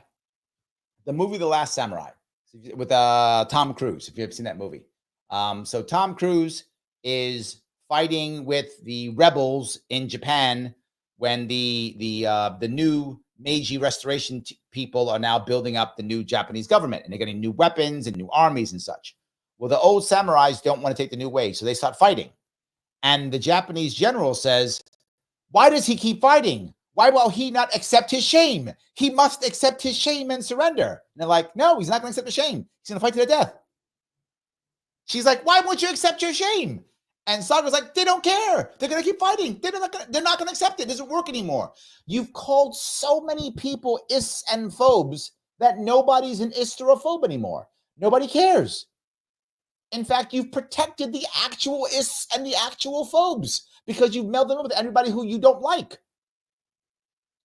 The movie The Last Samurai with Tom Cruise, if you've ever seen that movie. So Tom Cruise is fighting with the rebels in Japan when the new Meiji Restoration people are now building up the new Japanese government, and they're getting new weapons and new armies and such. Well, the old samurais don't want to take the new way, so they start fighting. And the Japanese general says, why does he keep fighting? Why will he not accept his shame? He must accept his shame and surrender. And they're like, no, he's not going to accept the shame. He's going to fight to the death. She's like, why won't you accept your shame? And Saga's like, they don't care. They're going to keep fighting. They're not going to accept it. It doesn't work anymore. You've called so many people ists and phobes that nobody's an ist or a phobe anymore. Nobody cares. In fact, you've protected the actual ists and the actual phobes because you've melded them with everybody who you don't like.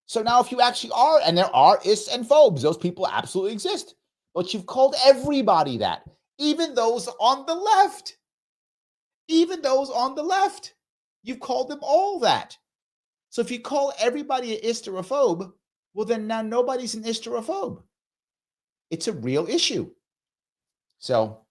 So now if you actually are, and there are ists and phobes, those people absolutely exist. But you've called everybody that, even those on the left. Even those on the left. You've called them all that. So if you call everybody an ist or a phobe, well, then now nobody's an ist or a phobe. It's a real issue. So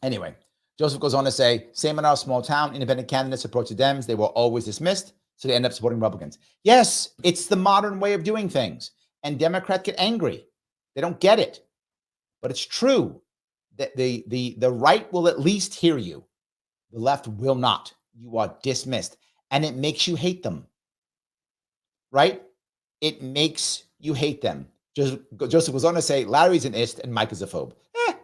anyway, Joseph goes on to say, same in our small town, independent candidates approach the Dems. They were always dismissed, so they end up supporting Republicans. Yes, it's the modern way of doing things. And Democrats get angry. They don't get it. But it's true that the right will at least hear you. The left will not. You are dismissed. And it makes you hate them. Right? It makes you hate them. Joseph goes on to say, Larry's an ist and Mike is a phobe.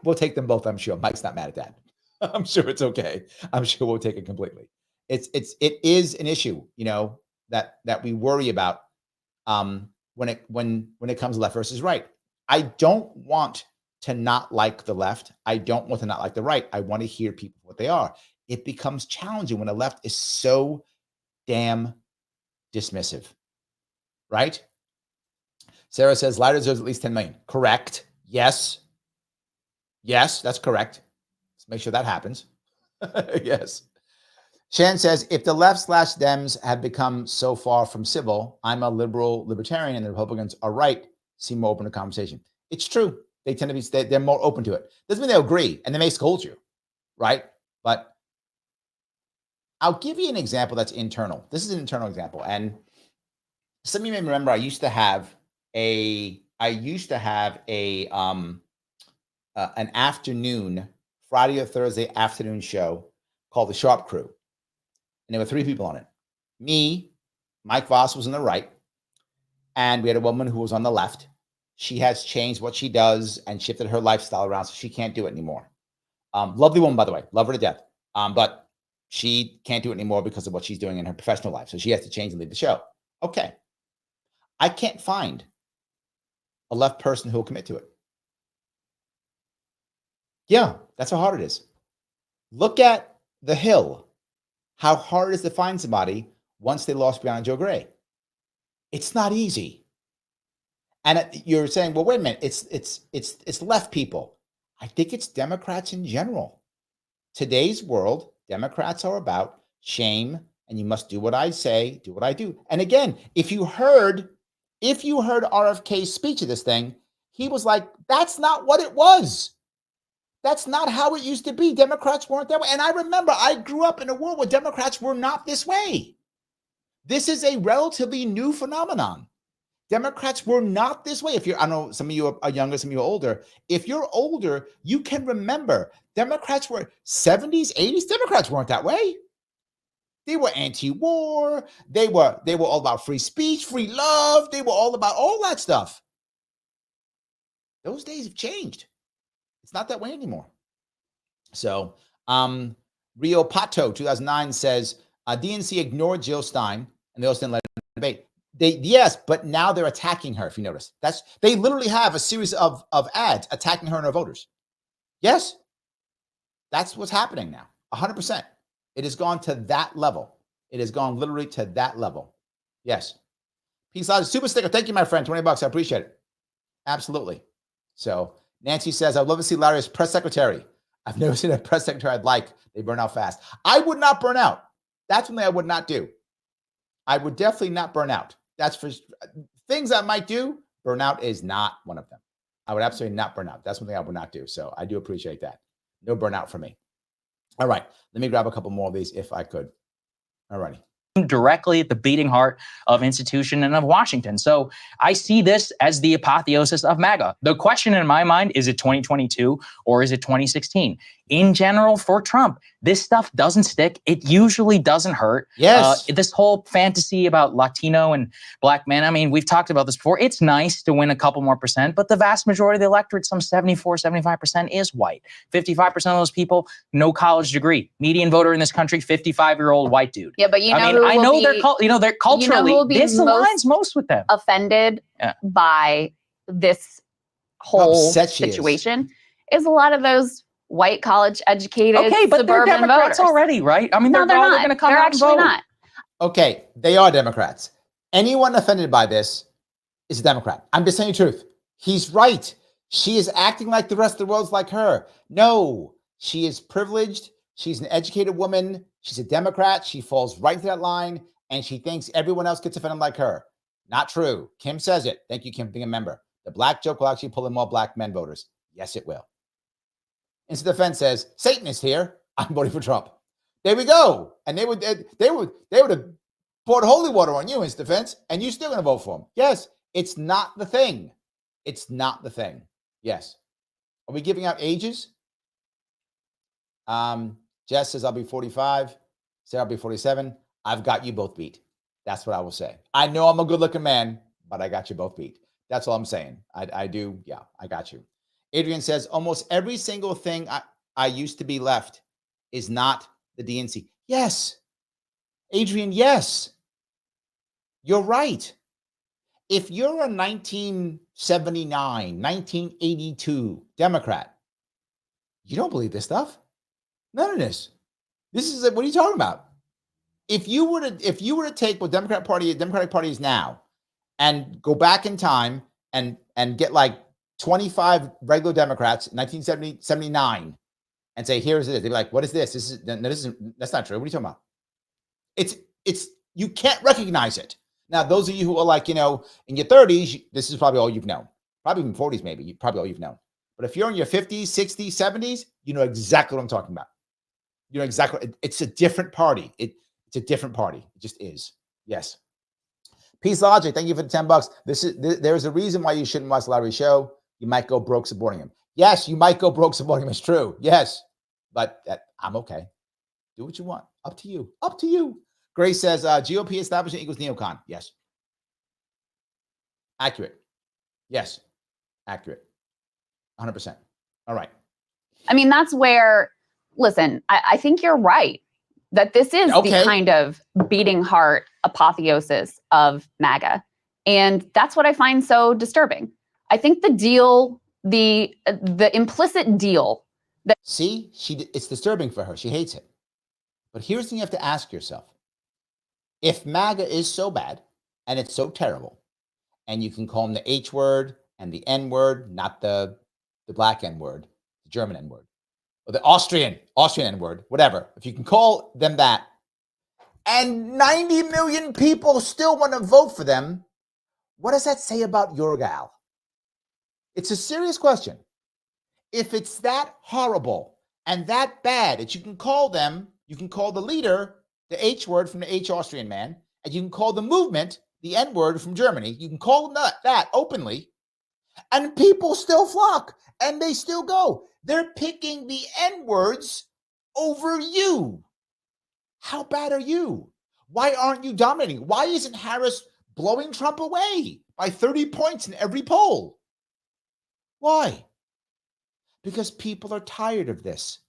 We'll take them both, I'm sure. Mike's not mad at that. I'm sure it's okay. I'm sure we'll take it completely. It is an issue, you know, that we worry about when it comes to left versus right. I don't want to not like the left. I don't want to not like the right. I want to hear people what they are. It becomes challenging when the left is so damn dismissive, right? Sarah says Larry deserves at least 10 million. Correct. Yes. Yes, that's correct. Let's make sure that happens. Yes. Shan says, if the left / Dems have become so far from civil, I'm a liberal libertarian and the Republicans are right, seem more open to conversation. It's true. They tend to be, they're more open to it. Doesn't mean they'll agree, and they may scold you, right? But I'll give you an example that's internal. This is an internal example. And some of you may remember I used to have an afternoon, Friday or Thursday afternoon show called the Sharpe Crew. And there were 3 people on it. Me, Mike Voss was on the right, and we had a woman who was on the left. She has changed what she does and shifted her lifestyle around, so she can't do it anymore. Lovely woman, by the way, love her to death. But she can't do it anymore because of what she's doing in her professional life. So she has to change and leave the show. Okay. I can't find a left person who will commit to it. Yeah, that's how hard it is. Look at The Hill. How hard it is to find somebody once they lost Brianna Joe Gray. It's not easy. And you're saying, well, wait a minute, it's left people. I think it's Democrats in general. Today's world, Democrats are about shame, and you must do what I say, do what I do. And again, if you heard RFK's speech of this thing, he was like, that's not what it was. That's not how it used to be. Democrats weren't that way. And I remember I grew up in a world where Democrats were not this way. This is a relatively new phenomenon. Democrats were not this way. If you're, I know some of you are younger, some of you are older. If you're older, you can remember Democrats were 70s, 80s. Democrats weren't that way. They were anti-war. They were all about free speech, free love. They were all about all that stuff. Those days have changed. It's not that way anymore. So Rio Pato 2009 says DNC ignored Jill Stein and they also didn't let her debate. Yes, but now they're attacking her. If you notice, they literally have a series of ads attacking her and her voters. Yes, that's what's happening now. 100%. It has gone to that level. It has gone literally to that level. Yes. Peace out. Super sticker. Thank you, my friend. $20. I appreciate it. Absolutely. So Nancy says, I'd love to see Larry as press secretary. I've never seen a press secretary I'd like. They burn out fast. I would not burn out. That's something I would not do. I would definitely not burn out. That's for things I might do. Burnout is not one of them. I would absolutely not burn out. That's one thing I would not do. So I do appreciate that. No burnout for me. All right. Let me grab a couple more of these if I could. All righty. directly at the beating heart of institution and of Washington. So I see this as the apotheosis of MAGA. The question in my mind, is it 2022 or is it 2016? In general, for Trump, this stuff doesn't stick. It usually doesn't hurt. Yes. This whole fantasy about Latino and black men, I mean, we've talked about this before. It's nice to win a couple more percent, but the vast majority of the electorate, some 74, 75% is white. 55% of those people, no college degree. Median voter in this country, 55-year-old white dude. Yeah, but I know they're culturally, this aligns most with them. Offended by this whole situation is a lot of those white college educated but they're suburban Democrats voters already, right? I mean, no, they're not. going to come they're out actually and vote. not. Okay, they are Democrats. Anyone offended by this is a Democrat. I'm just saying the truth. He's right. She is acting like the rest of the world's like her. No, she is privileged. She's an educated woman. She's a Democrat. She falls right into that line, and she thinks everyone else gets offended like her. Not true. Kim says it. Thank you, Kim, for being a member. The black joke will actually pull in more black men voters. Yes, it will. Instant Defense says, Satan is here. I'm voting for Trump. There we go. And they would have poured holy water on you, Instant Defense, and you're still going to vote for him. Yes, it's not the thing. It's not the thing. Yes. Are we giving out ages? Jess says, I'll be 45. Sarah, I'll be 47. I've got you both beat. That's what I will say. I know I'm a good-looking man, but I got you both beat. That's all I'm saying. I do. Yeah, I got you. Adrian says, almost every single thing I used to be left is not the DNC. Yes. Adrian, yes. You're right. If you're a 1979, 1982 Democrat, you don't believe this stuff. None of this. This is what are you talking about? If you were to take what Democratic Party is now and go back in time and get like 25 regular Democrats in 1979 and say, here's it. They'd be like, what is this? That's not true. What are you talking about? It's you can't recognize it. Now, those of you who are like, in your 30s, this is probably all you've known. Probably even 40s, maybe. Probably all you've known. But if you're in your 50s, 60s, 70s, you know exactly what I'm talking about. You know exactly. It's a different party. It's a different party. It just is. Yes. Peace Logic, thank you for the $10. There's a reason why you shouldn't watch Larry's show. You might go broke supporting him. Yes, you might go broke supporting him. It's true. Yes. But I'm okay. Do what you want. Up to you. Up to you. Grace says, GOP establishment equals neocon. Yes. Accurate. Yes. Accurate. 100%. All right. I mean, that's where, listen, I think you're right that this is the kind of beating heart apotheosis of MAGA. And that's what I find so disturbing. I think the deal, the implicit deal that... See, it's disturbing for her. She hates it. But here's the thing you have to ask yourself. If MAGA is so bad and it's so terrible, and you can call them the H word and the N word, not the black N word, the German N word, or the Austrian N word, whatever. If you can call them that, and 90 million people still want to vote for them, what does that say about your gal? It's a serious question. If it's that horrible and that bad that you can call them, you can call the leader the H word from the H Austrian man, and you can call the movement the N word from Germany. You can call them that openly, and people still flock and they still go. They're picking the N words over you. How bad are you? Why aren't you dominating? Why isn't Harris blowing Trump away by 30 points in every poll? Why? Because people are tired of this.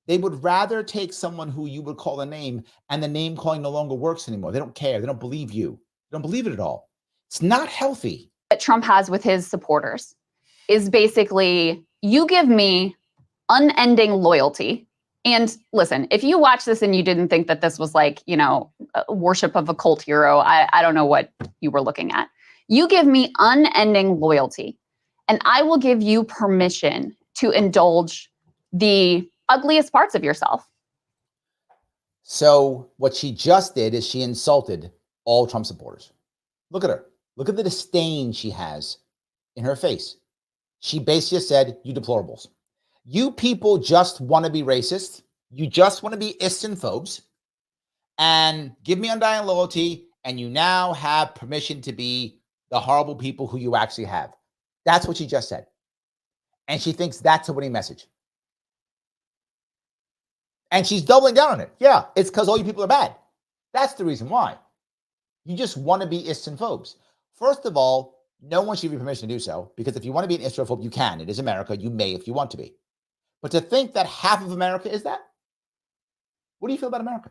They would rather take someone who you would call a name, and the name calling no longer works anymore. They don't care. They don't believe you. They don't believe it at all. It's not healthy. That Trump has with his supporters is basically, you give me unending loyalty. And listen, if you watch this and you didn't think that this was like, worship of a cult hero, I don't know what you were looking at. You give me unending loyalty, and I will give you permission to indulge the ugliest parts of yourself. So what she just did is she insulted all Trump supporters. Look at her. Look at the disdain she has in her face. She basically said, you deplorables. You people just want to be racist. You just want to be ists and phobes. and give me undying loyalty, and you now have permission to be the horrible people who you actually have. That's what she just said. And she thinks that's a winning message. And she's doubling down on it. Yeah, it's because all you people are bad. That's the reason why. You just want to be ists and phobes. First of all, no one should give you permission to do so, because if you want to be an ist or a phobe, you can. It is America. You may if you want to be. But to think that half of America is that, what do you feel about America?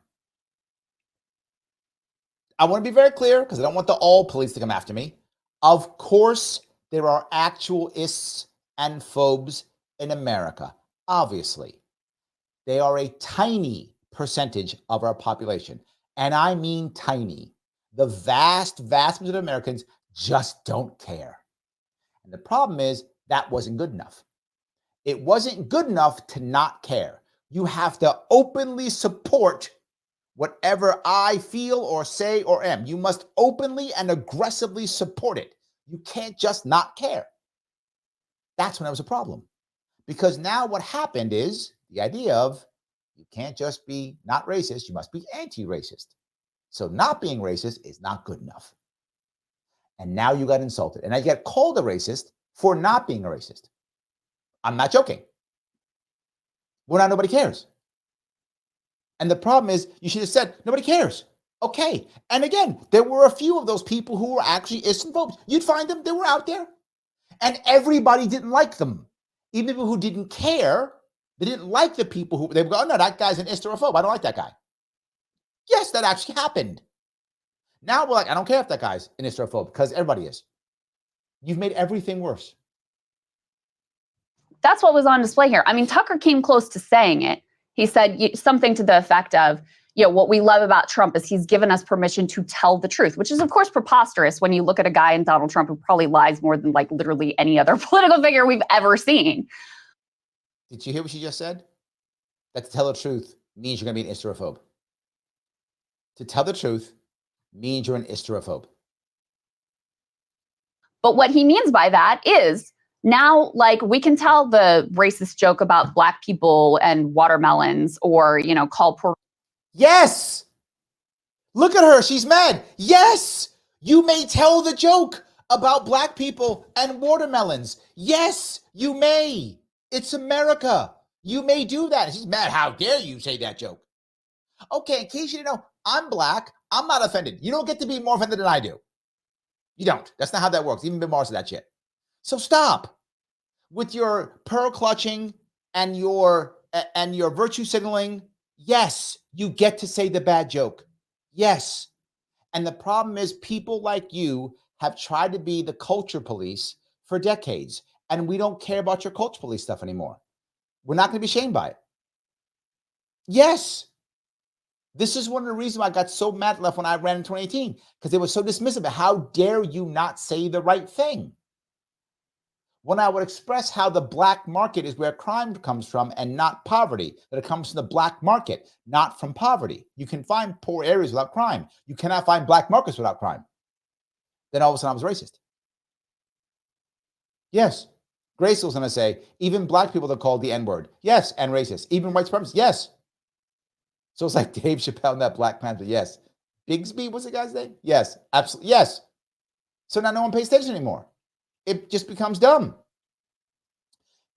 I want to be very clear because I don't want the all police to come after me. Of course, there are actual ists and phobes in America. Obviously, they are a tiny percentage of our population. And I mean tiny. The vast, vast majority of Americans just don't care. And the problem is that wasn't good enough. It wasn't good enough to not care. You have to openly support whatever I feel or say or am. You must openly and aggressively support it. You can't just not care. That's when there was a problem. Because now what happened is the idea of you can't just be not racist, you must be anti-racist. So not being racist is not good enough. And now you got insulted. And I get called a racist for not being a racist. I'm not joking. Well, now nobody cares. And the problem is, you should have said, nobody cares. Okay. And again, there were a few of those people who were actually ists and phobes. You'd find them, they were out there. And everybody didn't like them. Even people who didn't care, they didn't like the people who, they would go, oh no, that guy's an ist or a phobe. I don't like that guy. Yes, that actually happened. Now we're like, I don't care if that guy's an ist or a phobe, because everybody is. You've made everything worse. That's what was on display here. I mean, Tucker came close to saying it. He said something to the effect of, what we love about Trump is he's given us permission to tell the truth, which is, of course, preposterous when you look at a guy in Donald Trump who probably lies more than like literally any other political figure we've ever seen. Did you hear what she just said? That to tell the truth means you're going to be an ist or a phobe. To tell the truth means you're an ist or a phobe. But what he means by that is, now, like, we can tell the racist joke about black people and watermelons, or, call poor. Yes. Look at her. She's mad. Yes. You may tell the joke about black people and watermelons. Yes, you may. It's America. You may do that. She's mad. How dare you say that joke? Okay, in case you didn't know, I'm black. I'm not offended. You don't get to be more offended than I do. You don't. That's not how that works. Even Bill Maher said that shit. So stop with your pearl clutching and your virtue signaling. Yes, you get to say the bad joke. Yes. And the problem is people like you have tried to be the culture police for decades, and we don't care about your culture police stuff anymore. We're not going to be shamed by it. Yes. This is one of the reasons why I got so mad left when I ran in 2018, because they were so dismissive. How dare you not say the right thing? When I would express how the black market is where crime comes from and not poverty, that it comes from the black market, not from poverty. You can find poor areas without crime. You cannot find black markets without crime. Then all of a sudden I was racist. Yes. Grace was going to say, even black people are called the N-word. Yes, and racist. Even white supremacists. Yes. So it's like Dave Chappelle and that Black Panther. Yes. Bigsby, what's the guy's name? Yes, absolutely. Yes. So now no one pays attention anymore. It just becomes dumb.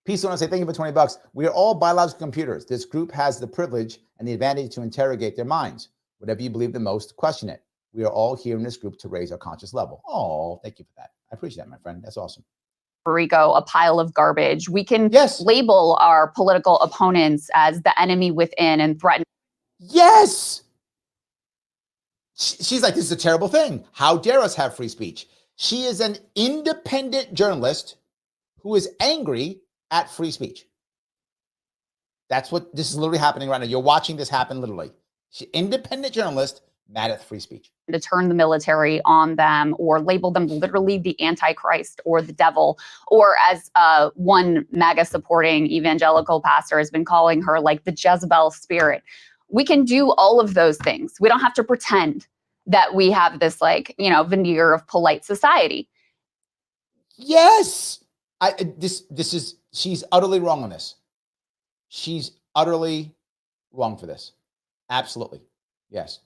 Peace, I want to say thank you for $20. We are all biological computers. This group has the privilege and the advantage to interrogate their minds. Whatever you believe the most, question it. We are all here in this group to raise our conscious level. Oh, thank you for that. I appreciate that, my friend. That's awesome. Rico, a pile of garbage. We can label our political opponents as the enemy within and threaten. Yes. She's like, this is a terrible thing. How dare us have free speech? She is an independent journalist who is angry at free speech. That's what this is literally happening right now. You're watching this happen literally. Independent journalist mad at free speech. To turn the military on them or label them literally the Antichrist or the devil, or as one MAGA supporting evangelical pastor has been calling her, like the Jezebel spirit. We can do all of those things. We don't have to pretend that we have this veneer of polite society. Yes. She's utterly wrong on this. She's utterly wrong for this. Absolutely. Yes.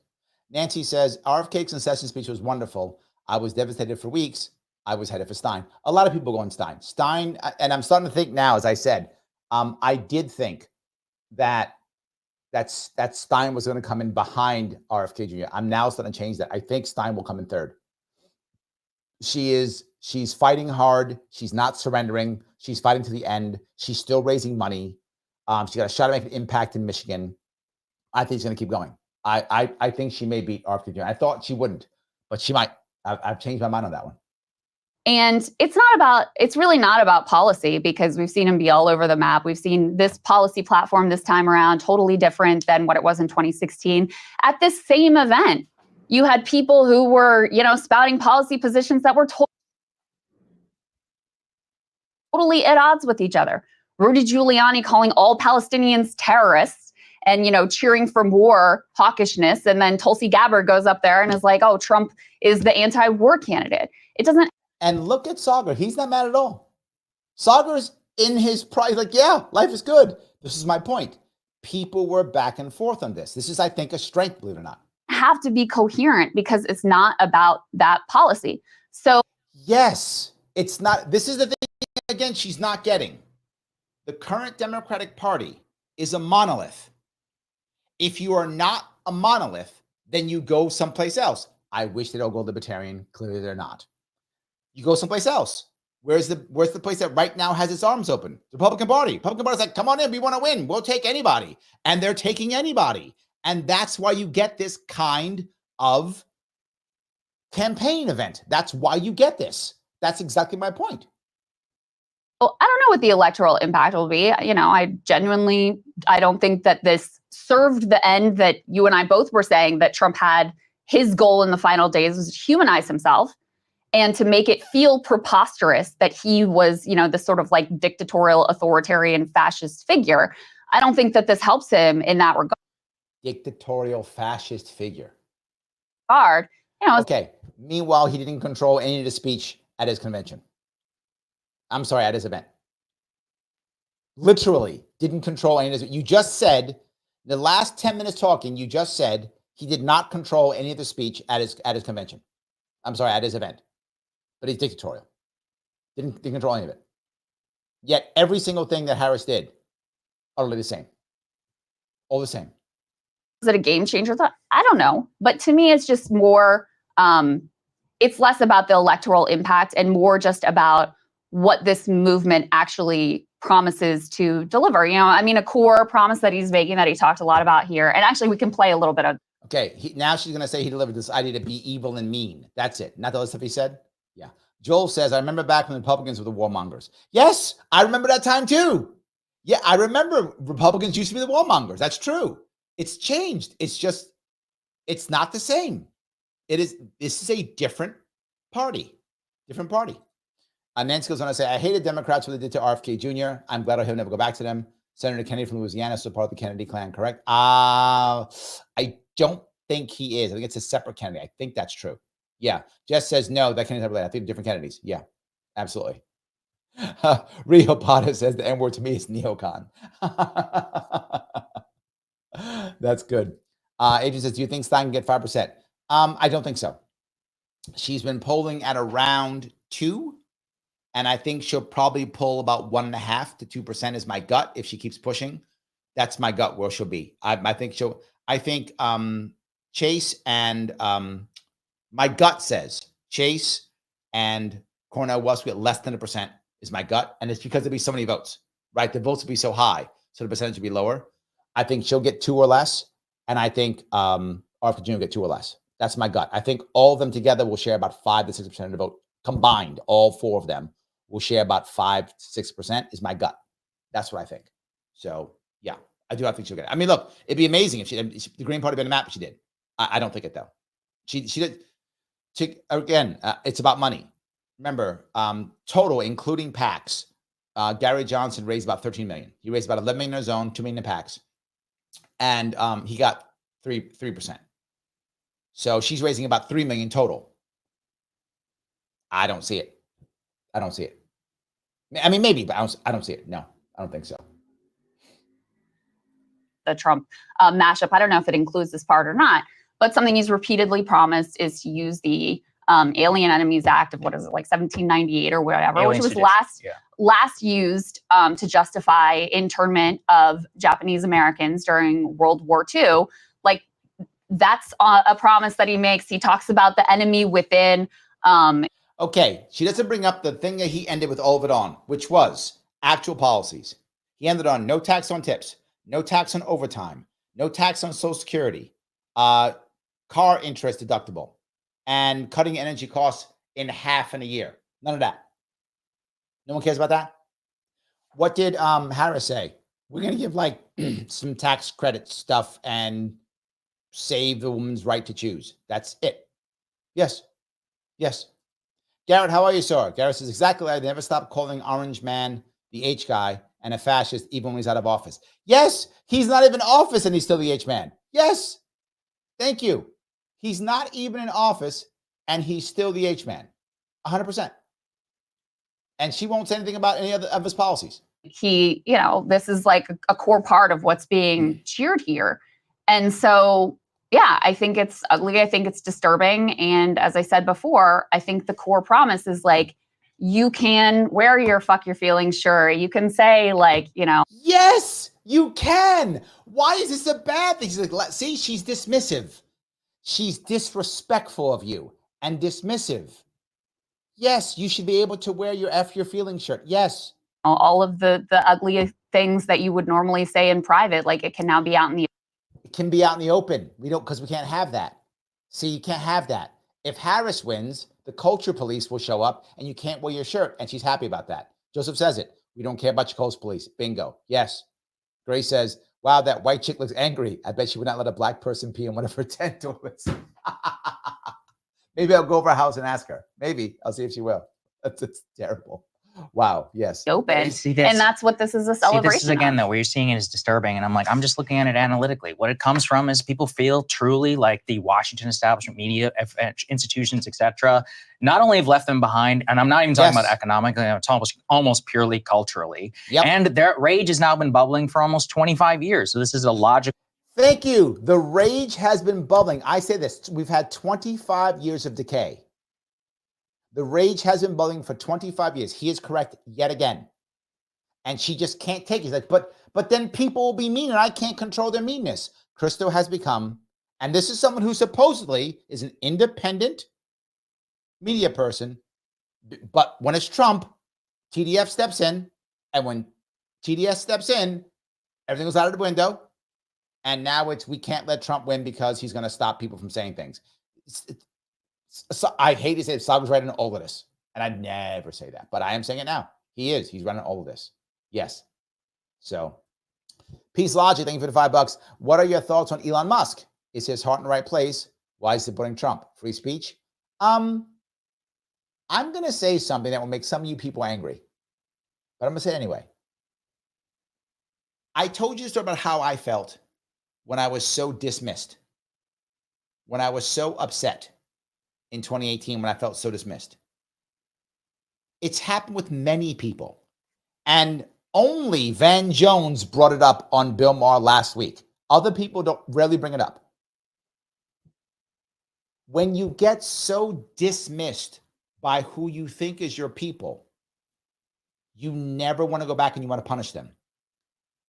Nancy says, RFK's concession speech was wonderful. I was devastated for weeks. I was headed for Stein. A lot of people going Stein. Stein, and I'm starting to think now, as I said, I did think that Stein was going to come in behind RFK Jr. I'm now starting to change that. I think Stein will come in third. She's fighting hard. She's not surrendering. She's fighting to the end. She's still raising money. She got a shot to make an impact in Michigan. I think she's going to keep going. I think she may beat RFK Jr. I thought she wouldn't, but she might. I've changed my mind on that one. And it's really not about policy, because we've seen him be all over the map. We've seen this policy platform this time around totally different than what it was in 2016. At this same event, you had people who were, spouting policy positions that were totally at odds with each other. Rudy Giuliani calling all Palestinians terrorists and, cheering for more hawkishness. And then Tulsi Gabbard goes up there and is like, oh, Trump is the anti-war candidate. It doesn't. And look at Sauger. He's not mad at all. Sauger's in his pride, like, yeah, life is good. This is my point. People were back and forth on this. This is, I think, a strength, believe it or not. Have to be coherent, because it's not about that policy. So yes, it's not. This is the thing, again, she's not getting. The current Democratic Party is a monolith. If you are not a monolith, then you go someplace else. I wish they'd all go libertarian. Clearly they're not. You go someplace else. Where's the place that right now has its arms open? The Republican Party. Republican Party's like, come on in, we want to win. We'll take anybody. And they're taking anybody. And that's why you get this kind of campaign event. That's why you get this. That's exactly my point. Well, I don't know what the electoral impact will be. I don't think that this served the end that you and I both were saying, that Trump had. His goal in the final days was to humanize himself and to make it feel preposterous that he was, this sort of like dictatorial, authoritarian, fascist figure. I don't think that this helps him in that regard. Dictatorial, fascist figure. Okay. Meanwhile, he didn't control any of the speech at his convention. I'm sorry, at his event. Literally didn't control any of this. You just said, the last 10 minutes talking, you just said he did not control any of the speech at his convention. I'm sorry, at his event. But he's dictatorial. Didn't control any of it. Yet every single thing that Harris did, utterly the same. All the same. Is it a game changer? I don't know. But to me, it's just more, it's less about the electoral impact and more just about what this movement actually promises to deliver. A core promise that he's making, that he talked a lot about here. And actually, we can play a little bit of. Okay, now she's going to say he delivered this idea to be evil and mean. That's it. Not the other stuff he said? Yeah. Joel says, I remember back when the Republicans were the warmongers. Yes, I remember that time too. Yeah, I remember Republicans used to be the warmongers. That's true. It's changed. It's just, it's not the same. This is a different party. Different party. Nancy goes on to say, I hated Democrats what they did to RFK Jr. I'm glad he'll never go back to them. Senator Kennedy from Louisiana, so part of the Kennedy clan, correct? I don't think he is. I think it's a separate Kennedy. I think that's true. Yeah. Jess says, no, that Kennedy's not related. I think they're different Kennedys. Yeah, absolutely. Rio Potter says the N-word to me is neocon. That's good. Adrian says, do you think Stein can get 5%? I don't think so. She's been polling at around 2%. And I think she'll probably pull about 1.5% to 2% is my gut. If she keeps pushing, that's my gut where she'll be. I think Chase and my gut says Chase and Cornel West will get less than 1% is my gut. And it's because there'll be so many votes, right? The votes will be so high, so the percentage will be lower. I think she'll get 2 or less. And I think Arthur Jr. will get 2 or less. That's my gut. I think all of them together will share about 5 to 6% of the vote combined. All 4 of them will share about 5 to 6% is my gut. That's what I think. So yeah, I do. I think she'll get it. I mean, look, it'd be amazing if the Green Party been a map, but she did. I don't think it though. She did. Again, it's about money. Remember, total, including PACs, Gary Johnson raised about 13 million. He raised about 11 million in his own, 2 million in PACs. And he got 3%. So she's raising about 3 million total. I don't see it. I don't see it. I mean, maybe, but I don't see it. No, I don't think so. The Trump mashup. I don't know if it includes this part or not, But something he's repeatedly promised is to use the Alien Enemies Act of, what is it, like 1798 or whatever, Alien which was sedition, last used to justify internment of Japanese Americans during World War II. Like, that's a promise that he makes. He talks about the enemy within. Okay, she doesn't bring up the thing that he ended with all of it on, which was actual policies. He ended on no tax on tips, no tax on overtime, no tax on Social Security, car interest deductible, and cutting energy costs in half in a year. None of that. No one cares about that. What did Harris say? We're going to give like some tax credit stuff and save the woman's right to choose. That's it. Yes. Yes. Garrett, how are you, sir? Garrett says, exactly. I never stopped calling Orange Man the H guy and a fascist even when he's out of office. Yes, he's not even in office and he's still the H man. Yes. Thank you. He's not even in office and he's still the H man. 100%. And she won't say anything about any other of his policies. He, this is like a core part of what's being cheered here. And so, yeah, I think it's ugly. I think it's disturbing. And as I said before, I think the core promise is like, you can wear your fuck your feelings shirt. You can say like, Yes, you can. Why is this a bad thing? She's like, see, she's dismissive. She's disrespectful of you and dismissive. Yes, you should be able to wear your F your feelings shirt. Yes. All of the ugly things that you would normally say in private, like it can now be out in the It can be out in the open. We don't, because we can't have that. See, you can't have that. If Harris wins, the culture police will show up and you can't wear your shirt. And she's happy about that. Joseph says it. We don't care about your culture police. Bingo. Yes. Grace says, wow, that white chick looks angry. I bet she would not let a black person pee in one of her tent toilets. Maybe I'll go over her house and ask her. Maybe. I'll see if she will. That's terrible. Wow. Yes. open. And that's what this is a celebration. This is again, though, where you're seeing it is disturbing. And I'm like, I'm just looking at it analytically. What it comes from is people feel truly like the Washington establishment, media institutions, etc., not only have left them behind, and I'm not even talking about economically, it's almost purely culturally. Yep. And their rage has now been bubbling for almost 25 years. So this is a logical. Thank you. The rage has been bubbling. I say this, we've had 25 years of decay. The rage has been bubbling for 25 years. He is correct yet again. And she just can't take it. He's like, but then people will be mean and I can't control their meanness. Christo has become, and this is someone who supposedly is an independent media person, but when it's Trump, TDF steps in, and when TDS steps in, everything goes out of the window. And now it's, we can't let Trump win because he's going to stop people from saying things. So I hate to say it, Saga's right in all of this. And I'd never say that, but I am saying it now. He is. He's running all of this. Yes. So, Peace Logic, thank you for the $5. What are your thoughts on Elon Musk? Is his heart in the right place? Why is he supporting Trump? Free speech? I'm going to say something that will make some of you people angry, but I'm going to say it anyway. I told you a story about how I felt when I was so dismissed, when I was so upset in 2018, when I felt so dismissed. It's happened with many people. And only Van Jones brought it up on Bill Maher last week. Other people don't rarely bring it up. When you get so dismissed by who you think is your people, you never want to go back and you want to punish them.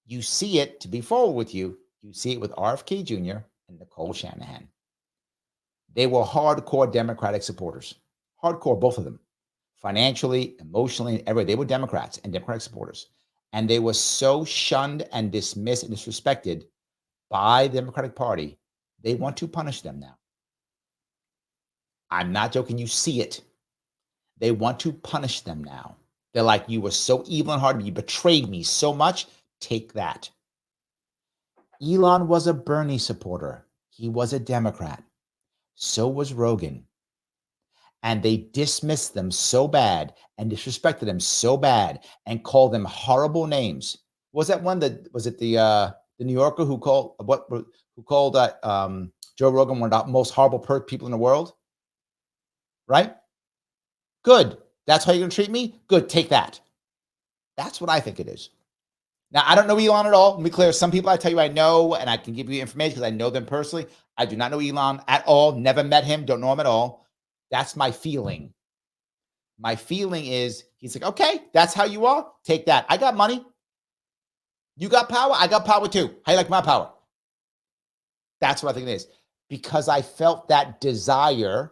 You see it, to be forward with you, you see it with RFK Jr. and Nicole Shanahan. They were hardcore Democratic supporters. Hardcore, both of them. Financially, emotionally, everywhere. They were Democrats and Democratic supporters. And they were so shunned and dismissed and disrespected by the Democratic Party, they want to punish them now. I'm not joking. You see it. They want to punish them now. They're like, you were so evil and hard. You betrayed me so much. Take that. Elon was a Bernie supporter. He was a Democrat. So was Rogan. And they dismissed them so bad and disrespected them so bad and called them horrible names. Was that one that, was it the New Yorker who called Joe Rogan one of the most horrible people in the world? Right? Good. That's how you're going to treat me? Good. Take that. That's what I think it is. Now, I don't know Elon at all. Let me be clear. Some people I tell you I know, and I can give you information because I know them personally. I do not know Elon at all. Never met him. Don't know him at all. That's my feeling. My feeling is he's like, okay, that's how you are. Take that. I got money. You got power. I got power too. How you like my power? That's what I think it is. Because I felt that desire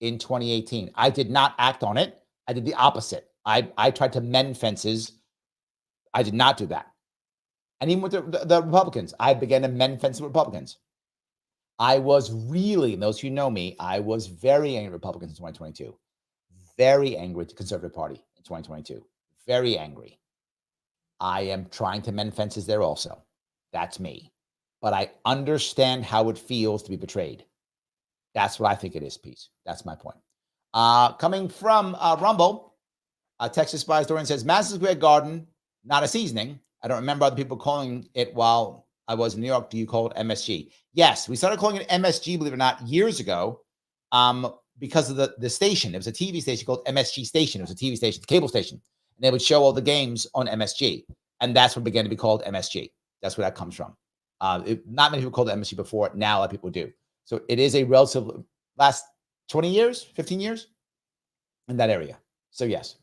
in 2018. I did not act on it. I did the opposite. I tried to mend fences. I did not do that. And even with the Republicans, I began to mend fences with Republicans. I was really, and those who know me, I was very angry at Republicans in 2022. Very angry at the Conservative Party in 2022. Very angry. I am trying to mend fences there also. That's me. But I understand how it feels to be betrayed. That's what I think it is, Peace. That's my point. Coming from Rumble, Texas Spy historian says, Madison Square Garden, not a seasoning. I don't remember other people calling it while I was in New York. Do you call it MSG? Yes, we started calling it MSG, believe it or not, years ago because of the station. It was a TV station called MSG Station. It was a TV station, cable station. And they would show all the games on MSG. And that's what began to be called MSG. That's where that comes from. Not many people called it MSG before. Now a lot of people do. So it is a relative last 20 years, 15 years in that area. So yes.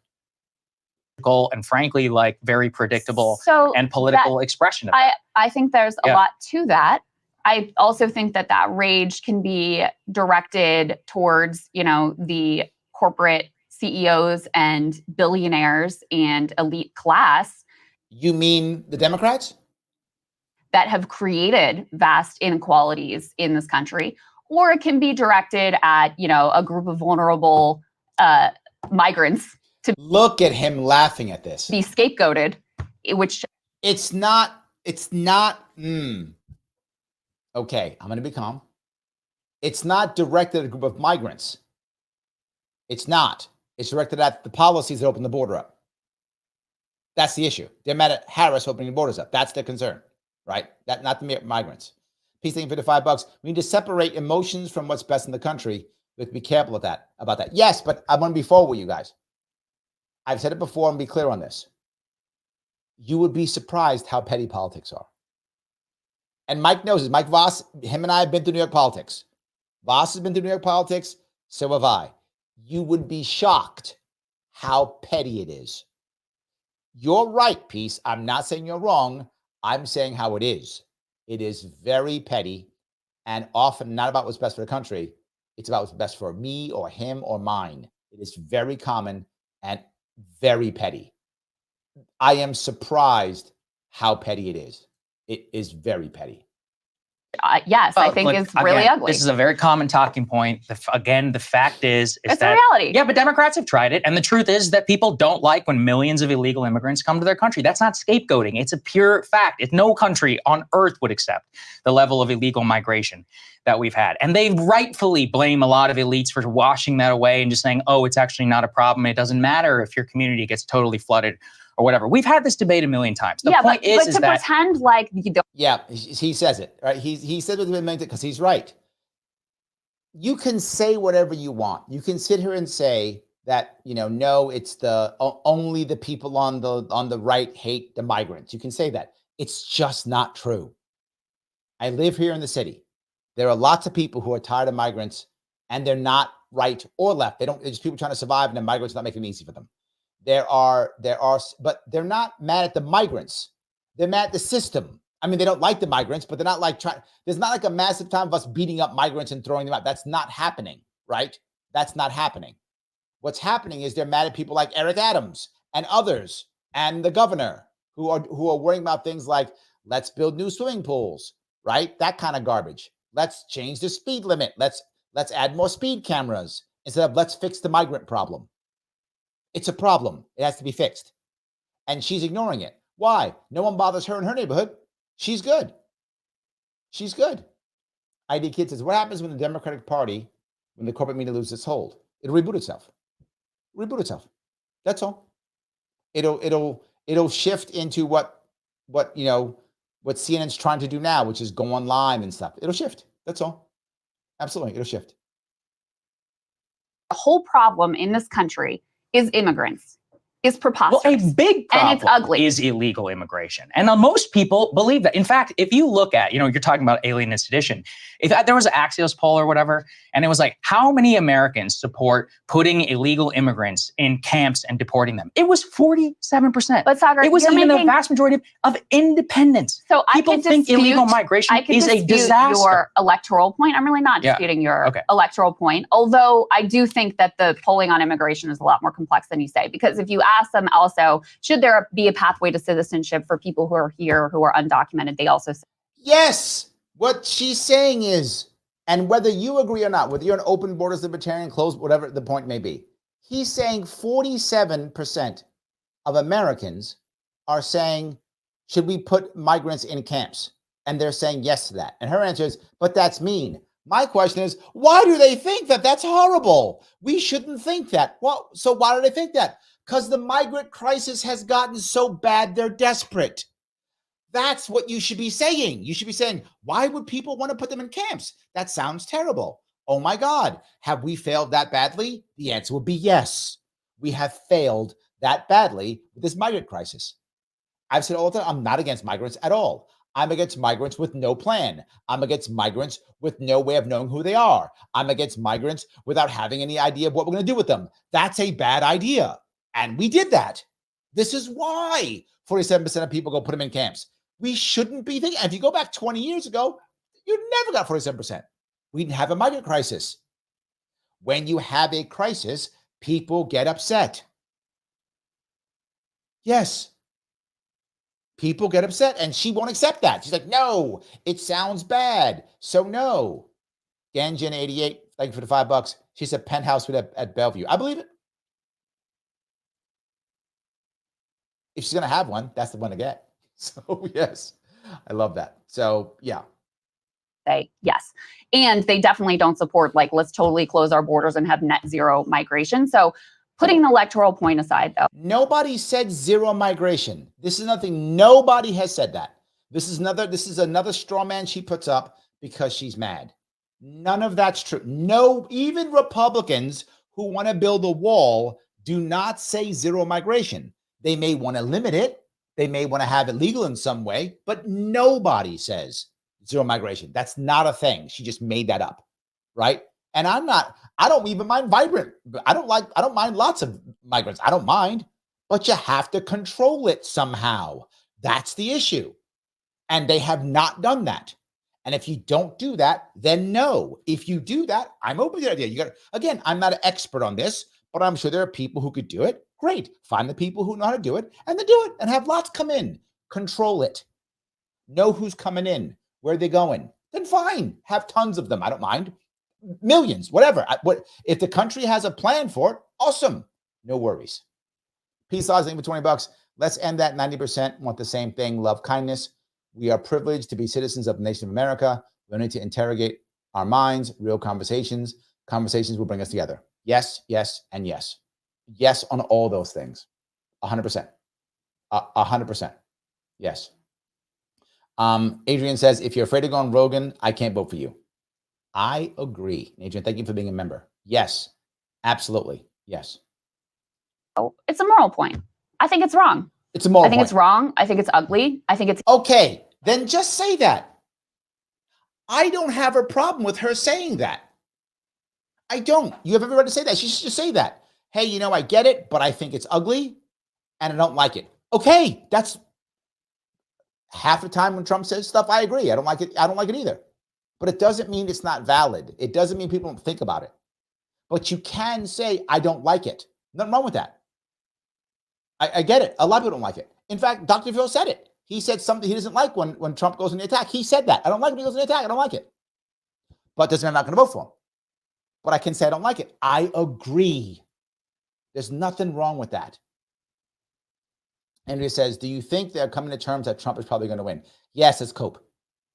And frankly, like very predictable and political expression of that. I think there's a lot to that. I also think that rage can be directed towards, the corporate CEOs and billionaires and elite class. You mean the Democrats? That have created vast inequalities in this country. Or it can be directed at, a group of vulnerable migrants to look at him laughing at this. Be scapegoated, which it's not. Okay, I'm going to be calm. It's not directed at a group of migrants. It's not. It's directed at the policies that open the border up. That's the issue. They're mad at Harris opening the borders up. That's their concern, right? That not the migrants. Peace, thank you for the $5. We need to separate emotions from what's best in the country. We have to be careful about that. Yes, but I want to be forward with you guys. I've said it before and be clear on this. You would be surprised how petty politics are. And Mike knows this. Mike Voss, him and I have been through New York politics. Voss has been through New York politics. So have I. You would be shocked how petty it is. You're right, Peace. I'm not saying you're wrong. I'm saying how it is. It is very petty and often not about what's best for the country. It's about what's best for me or him or mine. It is very common and very petty. I am surprised how petty it is. It is very petty. Yes, I think it's really ugly. This is a very common talking point. The fact is it's that, a reality. Yeah, but Democrats have tried it. And the truth is that people don't like when millions of illegal immigrants come to their country. That's not scapegoating. It's a pure fact. No country on earth would accept the level of illegal migration that we've had. And they rightfully blame a lot of elites for washing that away and just saying, oh, it's actually not a problem. It doesn't matter if your community gets totally flooded or whatever. We've had this debate a million times. The point is to that pretend like you don't. Yeah, he says it, right? He said it a million times because he's right. You can say whatever you want. You can sit here and say that, no, it's only the people on the right hate the migrants. You can say that. It's just not true. I live here in the city. There are lots of people who are tired of migrants and they're not right or left. They're just people trying to survive and the migrants not making it easy for them. There are, but they're not mad at the migrants. They're mad at the system. I mean, they don't like the migrants, but they're not like there's not like a massive time of us beating up migrants and throwing them out. That's not happening, right? That's not happening. What's happening is they're mad at people like Eric Adams and others and the governor who are worrying about things like, let's build new swimming pools, right? That kind of garbage. Let's change the speed limit. Let's add more speed cameras instead of let's fix the migrant problem. It's a problem. It has to be fixed. And she's ignoring it. Why? No one bothers her in her neighborhood. She's good. She's good. ID Kid says, what happens when the Democratic Party, when the corporate media loses its hold? It'll reboot itself. Reboot itself. That's all. It'll shift into what CNN's trying to do now, which is go online and stuff. It'll shift. That's all. Absolutely. It'll shift. The whole problem in this country is immigrants. is Well, preposterous. a big problem and it's ugly. is illegal immigration. And most people believe that. In fact, if you look at, you're talking about alien and sedition. If there was an Axios poll or whatever, and it was like, how many Americans support putting illegal immigrants in camps and deporting them? It was 47%. But Sagar, it was you're even making, the vast majority of independents. So People think illegal migration is a disaster. Your electoral point. I'm really not disputing your electoral point. Although I do think that the polling on immigration is a lot more complex than you say. Because if you ask them also, should there be a pathway to citizenship for people who are here, who are undocumented, they also say yes. What she's saying is, and whether you agree or not, whether you're an open borders libertarian, closed, whatever the point may be, he's saying 47% of Americans are saying, should we put migrants in camps? And they're saying yes to that. And her answer is, but that's mean. My question is, why do they think that? That's horrible. We shouldn't think that. Well, so why do they think that? Because the migrant crisis has gotten so bad, they're desperate. That's what you should be saying. You should be saying, why would people want to put them in camps? That sounds terrible. Oh my God, have we failed that badly? The answer would be yes. We have failed that badly with this migrant crisis. I've said all the time, I'm not against migrants at all. I'm against migrants with no plan. I'm against migrants with no way of knowing who they are. I'm against migrants without having any idea of what we're going to do with them. That's a bad idea. And we did that. This is why 47% of people go put them in camps. We shouldn't be thinking. If you go back 20 years ago, you never got 47%. We didn't have a migrant crisis. When you have a crisis, people get upset. Yes. People get upset, and she won't accept that. She's like, no, it sounds bad. So no. Ganjin88, thank you for the $5. She said penthouse at Bellevue. I believe it. If she's going to have one, that's the one to get. So yes, I love that. So yeah. Say yes. And they definitely don't support, like, let's totally close our borders and have net zero migration. So putting the electoral point aside, though. Nobody said zero migration. This is nothing. Nobody has said that. This is another straw man she puts up because she's mad. None of that's true. No, even Republicans who want to build a wall do not say zero migration. They may want to limit it. They may want to have it legal in some way, but nobody says zero migration. That's not a thing. She just made that up, right? And I don't even mind vibrant. I don't mind lots of migrants. I don't mind, but you have to control it somehow. That's the issue. And they have not done that. And if you don't do that, then no. If you do that, I'm open to the idea. Again, I'm not an expert on this, but I'm sure there are people who could do it. Great. Find the people who know how to do it and then do it and have lots come in. Control it. Know who's coming in, where they're going. Then fine. Have tons of them. I don't mind. Millions, whatever. If the country has a plan for it, awesome. No worries. Peace, laws, for $20. Let's end that. 90% want the same thing. Love, kindness. We are privileged to be citizens of the nation of America. We need to interrogate our minds, real conversations. Conversations will bring us together. Yes, yes, and yes. Yes on all those things. 100%. 100%. Yes. Adrian says, if you're afraid of going Rogan, I can't vote for you. I agree. Adrian, thank you for being a member. Yes, absolutely. Yes. Oh, it's a moral point. I think it's wrong. It's a moral point. I think it's wrong. I think it's ugly. I think it's... Okay, then just say that. I don't have a problem with her saying that. I don't. You have every right to say that. She should just say that. Hey, I get it, but I think it's ugly and I don't like it. Okay, that's half the time when Trump says stuff, I agree. I don't like it. I don't like it either. But it doesn't mean it's not valid. It doesn't mean people don't think about it. But you can say, I don't like it. Nothing wrong with that. I get it. A lot of people don't like it. In fact, Dr. Phil said it. He said something he doesn't like when Trump goes on the attack. He said that. I don't like when he goes on the attack. I don't like it. But doesn't mean I'm not going to vote for him. But I can say I don't like it. I agree. There's nothing wrong with that. Andrea says, do you think they're coming to terms that Trump is probably going to win? Yes, it's cope.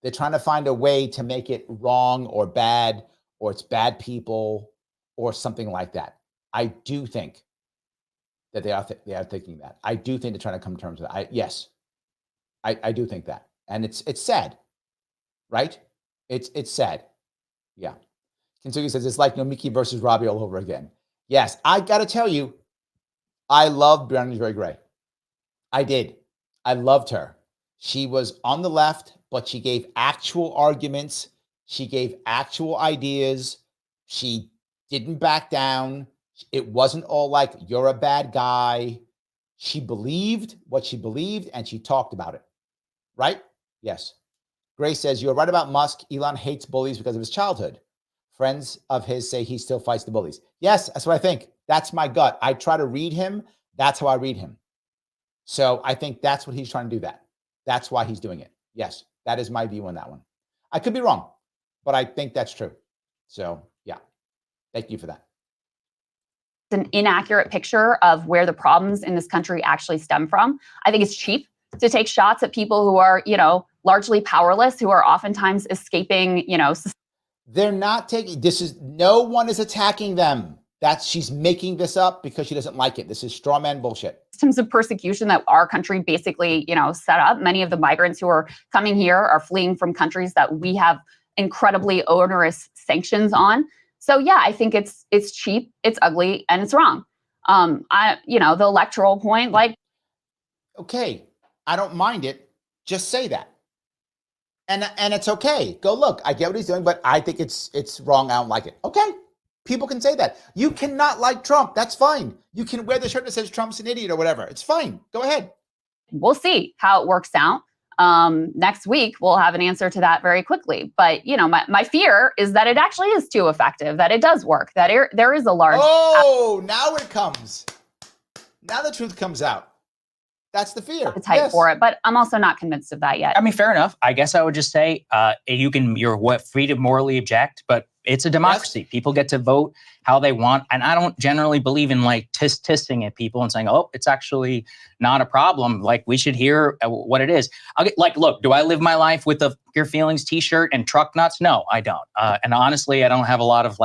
They're trying to find a way to make it wrong or bad, or it's bad people or something like that. I do think that they are thinking that. I do think they're trying to come to terms with that. Yes, I do think that. And it's sad, right? It's sad. Yeah. Kentucky says, it's like Nomiki versus Robbie all over again. Yes, I got to tell you, I loved Brianna Joy Gray. I did. I loved her. She was on the left, but she gave actual arguments. She gave actual ideas. She didn't back down. It wasn't all like, you're a bad guy. She believed what she believed, and she talked about it. Right? Yes. Grace says, you're right about Musk. Elon hates bullies because of his childhood. Friends of his say he still fights the bullies. Yes, that's what I think. That's my gut. I try to read him. That's how I read him. So I think that's what he's trying to do that. That's why he's doing it. Yes, that is my view on that one. I could be wrong, but I think that's true. So yeah, thank you for that. It's an inaccurate picture of where the problems in this country actually stem from. I think it's cheap to take shots at people who are, largely powerless, who are oftentimes escaping, They're not taking, no one is attacking them. She's making this up because she doesn't like it. This is straw man bullshit. Systems of persecution that our country basically, set up. Many of the migrants who are coming here are fleeing from countries that we have incredibly onerous sanctions on. So yeah, I think it's cheap, it's ugly, and it's wrong. The electoral point, okay, I don't mind it. Just say that. And it's okay. Go look. I get what he's doing, but I think it's wrong. I don't like it. Okay. People can say that. You cannot like Trump. That's fine. You can wear the shirt that says Trump's an idiot or whatever. It's fine. Go ahead. We'll see how it works out. Next week, we'll have an answer to that very quickly. But, my fear is that it actually is too effective, that it does work, that there is a large... Oh, now it comes. Now the truth comes out. That's the fear. Appetite for it, but I'm also not convinced of that yet. I mean, fair enough. I guess I would just say you're free to morally object, but it's a democracy. Yes. People get to vote how they want. And I don't generally believe in tissing at people and saying, oh, it's actually not a problem. We should hear what it is. Look, do I live my life with the Your Feelings t-shirt and truck nuts? No, I don't. And honestly, I don't have a lot of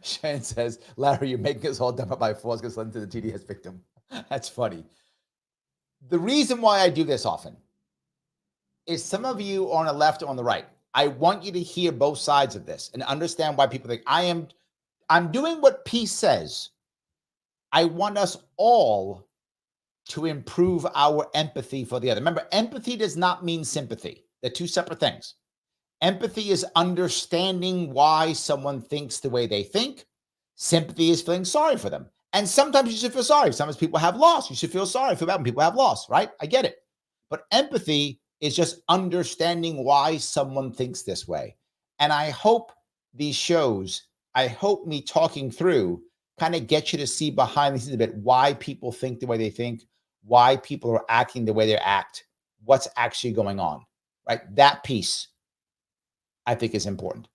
Shane says, Larry, you're making us all dumb up by force because listen to the TDS victim. That's funny. The reason why I do this often is some of you are on the left or on the right. I want you to hear both sides of this and understand why people think I'm doing what peace says. I want us all to improve our empathy for the other. Remember, empathy does not mean sympathy. They're two separate things. Empathy is understanding why someone thinks the way they think. Sympathy is feeling sorry for them. And sometimes you should feel sorry. Sometimes people have loss. You should feel sorry for when people have loss, right? I get it. But empathy is just understanding why someone thinks this way. And I hope these shows, I hope me talking through kind of get you to see behind the scenes a bit why people think the way they think, why people are acting the way they act, what's actually going on, right? That piece, I think, is important.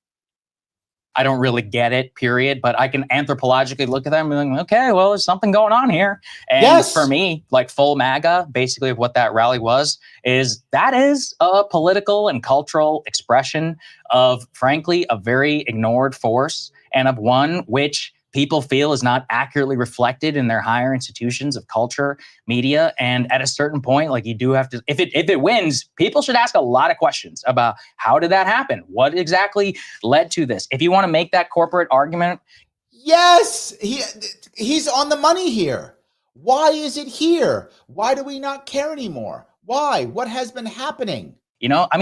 I don't really get it, period. But I can anthropologically look at them and be like, okay, well, there's something going on here. And for me, full MAGA, basically what that rally was, is a political and cultural expression of, frankly, a very ignored force and of one which people feel is not accurately reflected in their higher institutions of culture, media. And at a certain point, you do have to, if it wins, people should ask a lot of questions about how did that happen? What exactly led to this? If you want to make that corporate argument. Yes, he's on the money here. Why is it here? Why do we not care anymore? Why? What has been happening?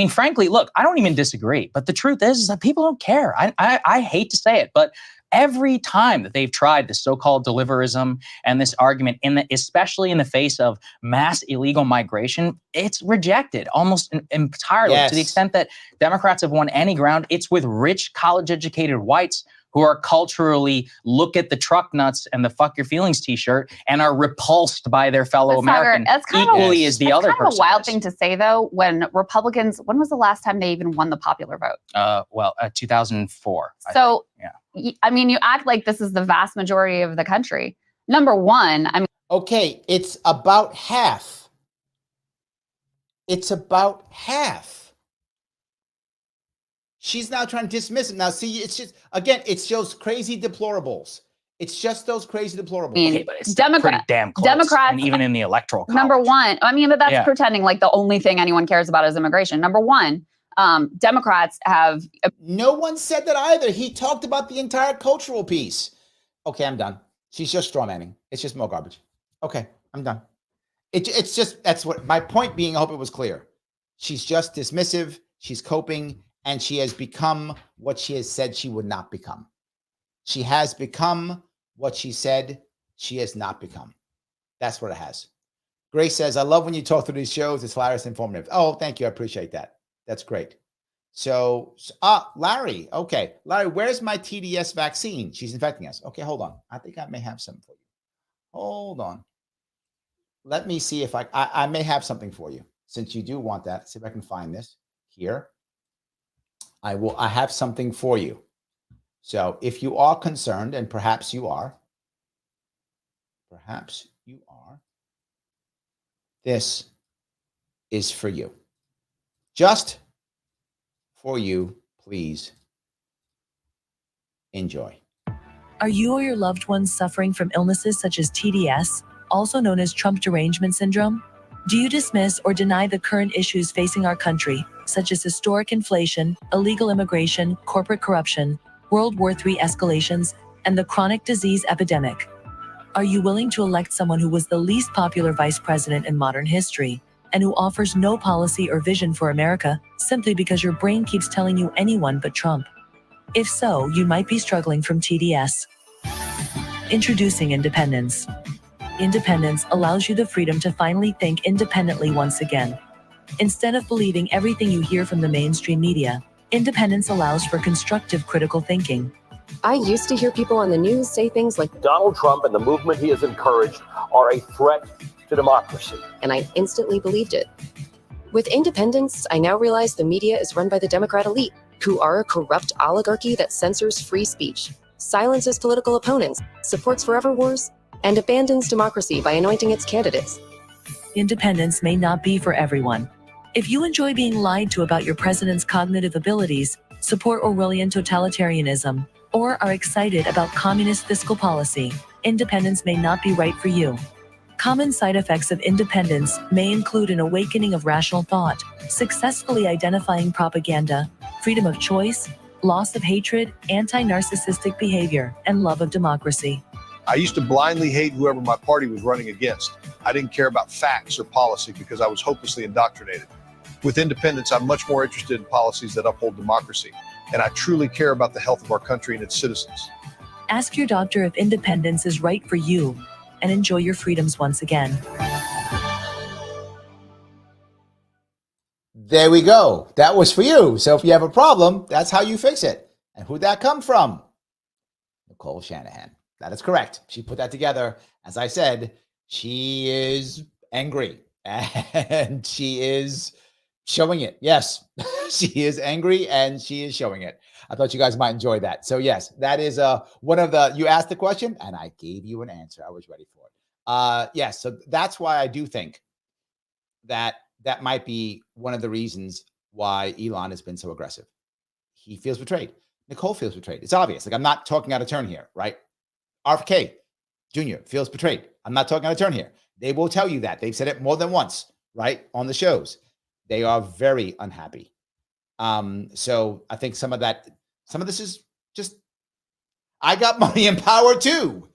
Frankly, look, I don't even disagree. But the truth is that people don't care. I hate to say it, but every time that they've tried this so-called deliverism and this argument, especially in the face of mass illegal migration, it's rejected almost entirely. To the extent that Democrats have won any ground, it's with rich, college-educated whites who are culturally look at the truck nuts and the fuck your feelings t-shirt and are repulsed by their fellow American equally as the other person. That's kind of a wild thing to say, though, when Republicans, when was the last time they even won the popular vote? 2004. So, you act like this is the vast majority of the country. Number one, okay, it's about half. It's about half. She's now trying to dismiss it. Now, see, it's just, again, it's those crazy deplorables. It's just those crazy deplorables. Okay, but it's pretty damn close. Democrats, and even in the electoral college. Number one, but that's pretending like the only thing anyone cares about is immigration. Number one, Democrats have... No one said that either. He talked about the entire cultural piece. Okay, I'm done. She's just straw manning. It's just more garbage. Okay, I'm done. It's just, that's what my point being. I hope it was clear. She's just dismissive. She's coping, and she has become what she has said she would not become. She has become what she said she has not become. That's what it has. Grace says, I love when you talk through these shows. It's hilarious and informative. Oh, thank you. I appreciate that. That's great. So, Larry. Okay. Larry, where's my TDS vaccine? She's infecting us. Okay, hold on. I think I may have some for you. Hold on. Let me see if I may have something for you. Since you do want that, see if I can find this here. I have something for you. So if you are concerned, and perhaps you are, this is for you. Just for you, please enjoy. Are you or your loved ones suffering from illnesses such as TDS, also known as Trump derangement syndrome? Do you dismiss or deny the current issues facing our country, such as historic inflation, illegal immigration, corporate corruption, World War III escalations, and the chronic disease epidemic? Are you willing to elect someone who was the least popular vice president in modern history, and who offers no policy or vision for America, simply because your brain keeps telling you anyone but Trump? If so, you might be struggling from TDS. Introducing Independence. Independence allows you the freedom to finally think independently once again. Instead of believing everything you hear from the mainstream media, independence allows for constructive critical thinking. I used to hear people on the news say things like, Donald Trump and the movement he has encouraged are a threat to democracy. And I instantly believed it. With independence, I now realize the media is run by the Democrat elite, who are a corrupt oligarchy that censors free speech, silences political opponents, supports forever wars, and abandons democracy by anointing its candidates. Independence may not be for everyone. If you enjoy being lied to about your president's cognitive abilities, support Orwellian totalitarianism, or are excited about communist fiscal policy, independence may not be right for you. Common side effects of independence may include an awakening of rational thought, successfully identifying propaganda, freedom of choice, loss of hatred, anti-narcissistic behavior, and love of democracy. I used to blindly hate whoever my party was running against. I didn't care about facts or policy because I was hopelessly indoctrinated. With independence, I'm much more interested in policies that uphold democracy, and I truly care about the health of our country and its citizens. Ask your doctor if independence is right for you, and enjoy your freedoms once again. There we go. That was for you. So if you have a problem, that's how you fix it. And who'd that come from? Nicole Shanahan. That is correct. She put that together. As I said, she is angry and she is showing it. Yes, she is angry and she is showing it. I thought you guys might enjoy that. So yes, that is one of the, you asked the question and I gave you an answer. I was ready for it. Yes, so that's why I do think that that might be one of the reasons why Elon has been so aggressive. He feels betrayed. Nicole feels betrayed. It's obvious. Like, I'm not talking out of turn here, right? RFK Jr. feels betrayed. I'm not talking out of turn here. They will tell you that. They've said it more than once, right? On the shows. They are very unhappy. So I think some of this is just, I got money and power too,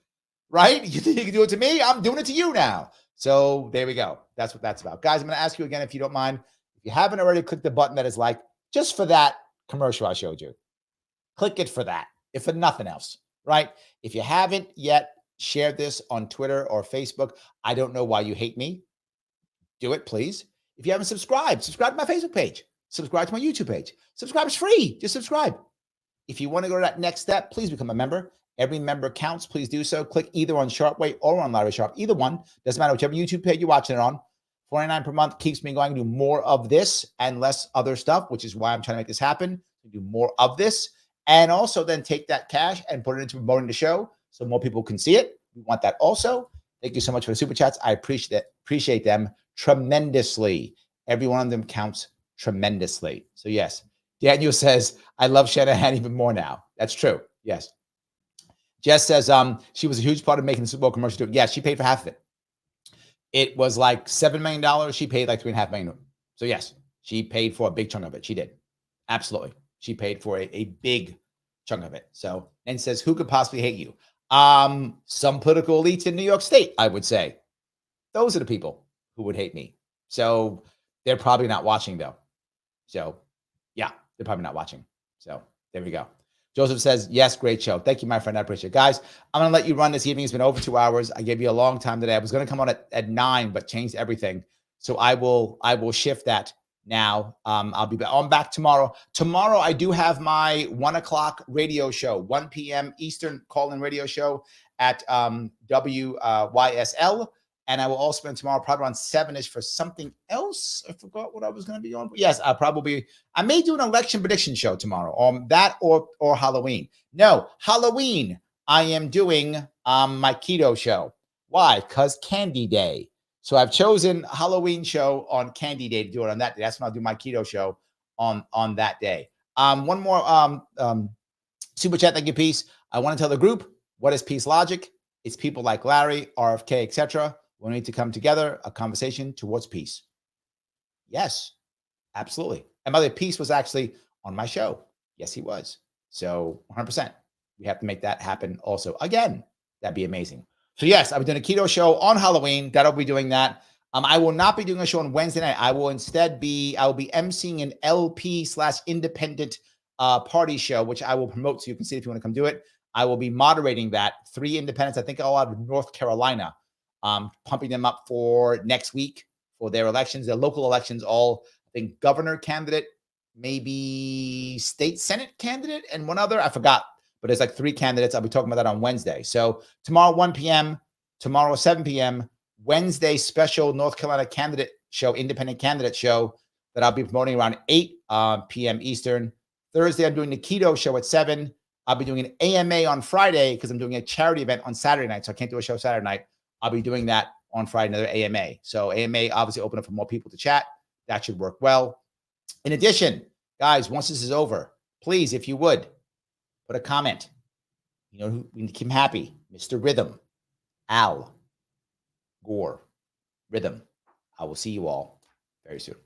right? You think you can do it to me? I'm doing it to you now. So there we go. That's what that's about. Guys, I'm going to ask you again, if you don't mind, if you haven't already, click the button that is like, just for that commercial I showed you. Click it for that, if for nothing else, right? If you haven't yet shared this on Twitter or Facebook, I don't know why you hate me. Do it, please. If you haven't subscribed to my Facebook page. Subscribe to my YouTube page. Subscribe is free. Just subscribe. If you want to go to that next step, please become a member. Every member counts. Please do so. Click either on Sharpe Way or on Larry Sharpe. Either one. Doesn't matter whichever YouTube page you're watching it on. $49 per month keeps me going to do more of this and less other stuff, which is why I'm trying to make this happen. To do more of this. And also then take that cash and put it into promoting the show so more people can see it. We want that also. Thank you so much for the super chats. I appreciate them tremendously. Every one of them counts tremendously. So yes, Daniel says, I love Shanahan even more now. That's true. Yes. Jess says she was a huge part of making the Super Bowl commercial too. Yeah, she paid for half of it. It was like $7 million. She paid like $3.5 million. So yes, she paid for a big chunk of it. She did. Absolutely. She paid for a big chunk of it. So, and says, who could possibly hate you? Some political elites in New York State, I would say. Those are the people who would hate me. So they're probably not watching, though. So, yeah, they're probably not watching. So there we go. Joseph says, yes, great show. Thank you, my friend. I appreciate it. Guys, I'm going to let you run this evening. It's been over 2 hours. I gave you a long time today. I was going to come on at 9, but changed everything. So I will shift that now. I'll be back. I'm back tomorrow. Tomorrow, I do have my 1 o'clock radio show, 1 p.m. Eastern call-in radio show at WYSL. And I will also spend tomorrow probably around 7-ish for something else. I forgot what I was going to be on. But yes, I may do an election prediction show tomorrow. That or Halloween. No, Halloween, I am doing my keto show. Why? Because Candy Day. So I've chosen Halloween show on Candy Day to do it on that day. That's when I'll do my keto show on that day. One more super chat, thank you, Peace. I want to tell the group, what is Peace Logic? It's people like Larry, RFK, etc. We need to come together, a conversation towards peace. Yes, absolutely. And by the way, Peace was actually on my show. Yes, he was. So 100%. We have to make that happen also. Again, that'd be amazing. So yes, I'll be doing a keto show on Halloween. That'll be doing that. I will not be doing a show on Wednesday night. I will be emceeing an LP/independent party show, which I will promote so you can see if you want to come do it. I will be moderating that. 3 independents, I think all out of North Carolina. Pumping them up for next week for their elections, their local elections, all, I think, governor candidate, maybe state Senate candidate, and one other. I forgot, but there's like 3 candidates. I'll be talking about that on Wednesday. So tomorrow, 1 p.m., tomorrow, 7 p.m., Wednesday special North Carolina candidate show, independent candidate show that I'll be promoting around 8 p.m. Eastern. Thursday, I'm doing the keto show at 7. I'll be doing an AMA on Friday because I'm doing a charity event on Saturday night, so I can't do a show Saturday night. I'll be doing that on Friday, another AMA. So AMA obviously open up for more people to chat. That should work well. In addition, guys, once this is over, please, if you would, put a comment. You know, we keep him happy. Mr. Rhythm, Al Gore, Rhythm. I will see you all very soon.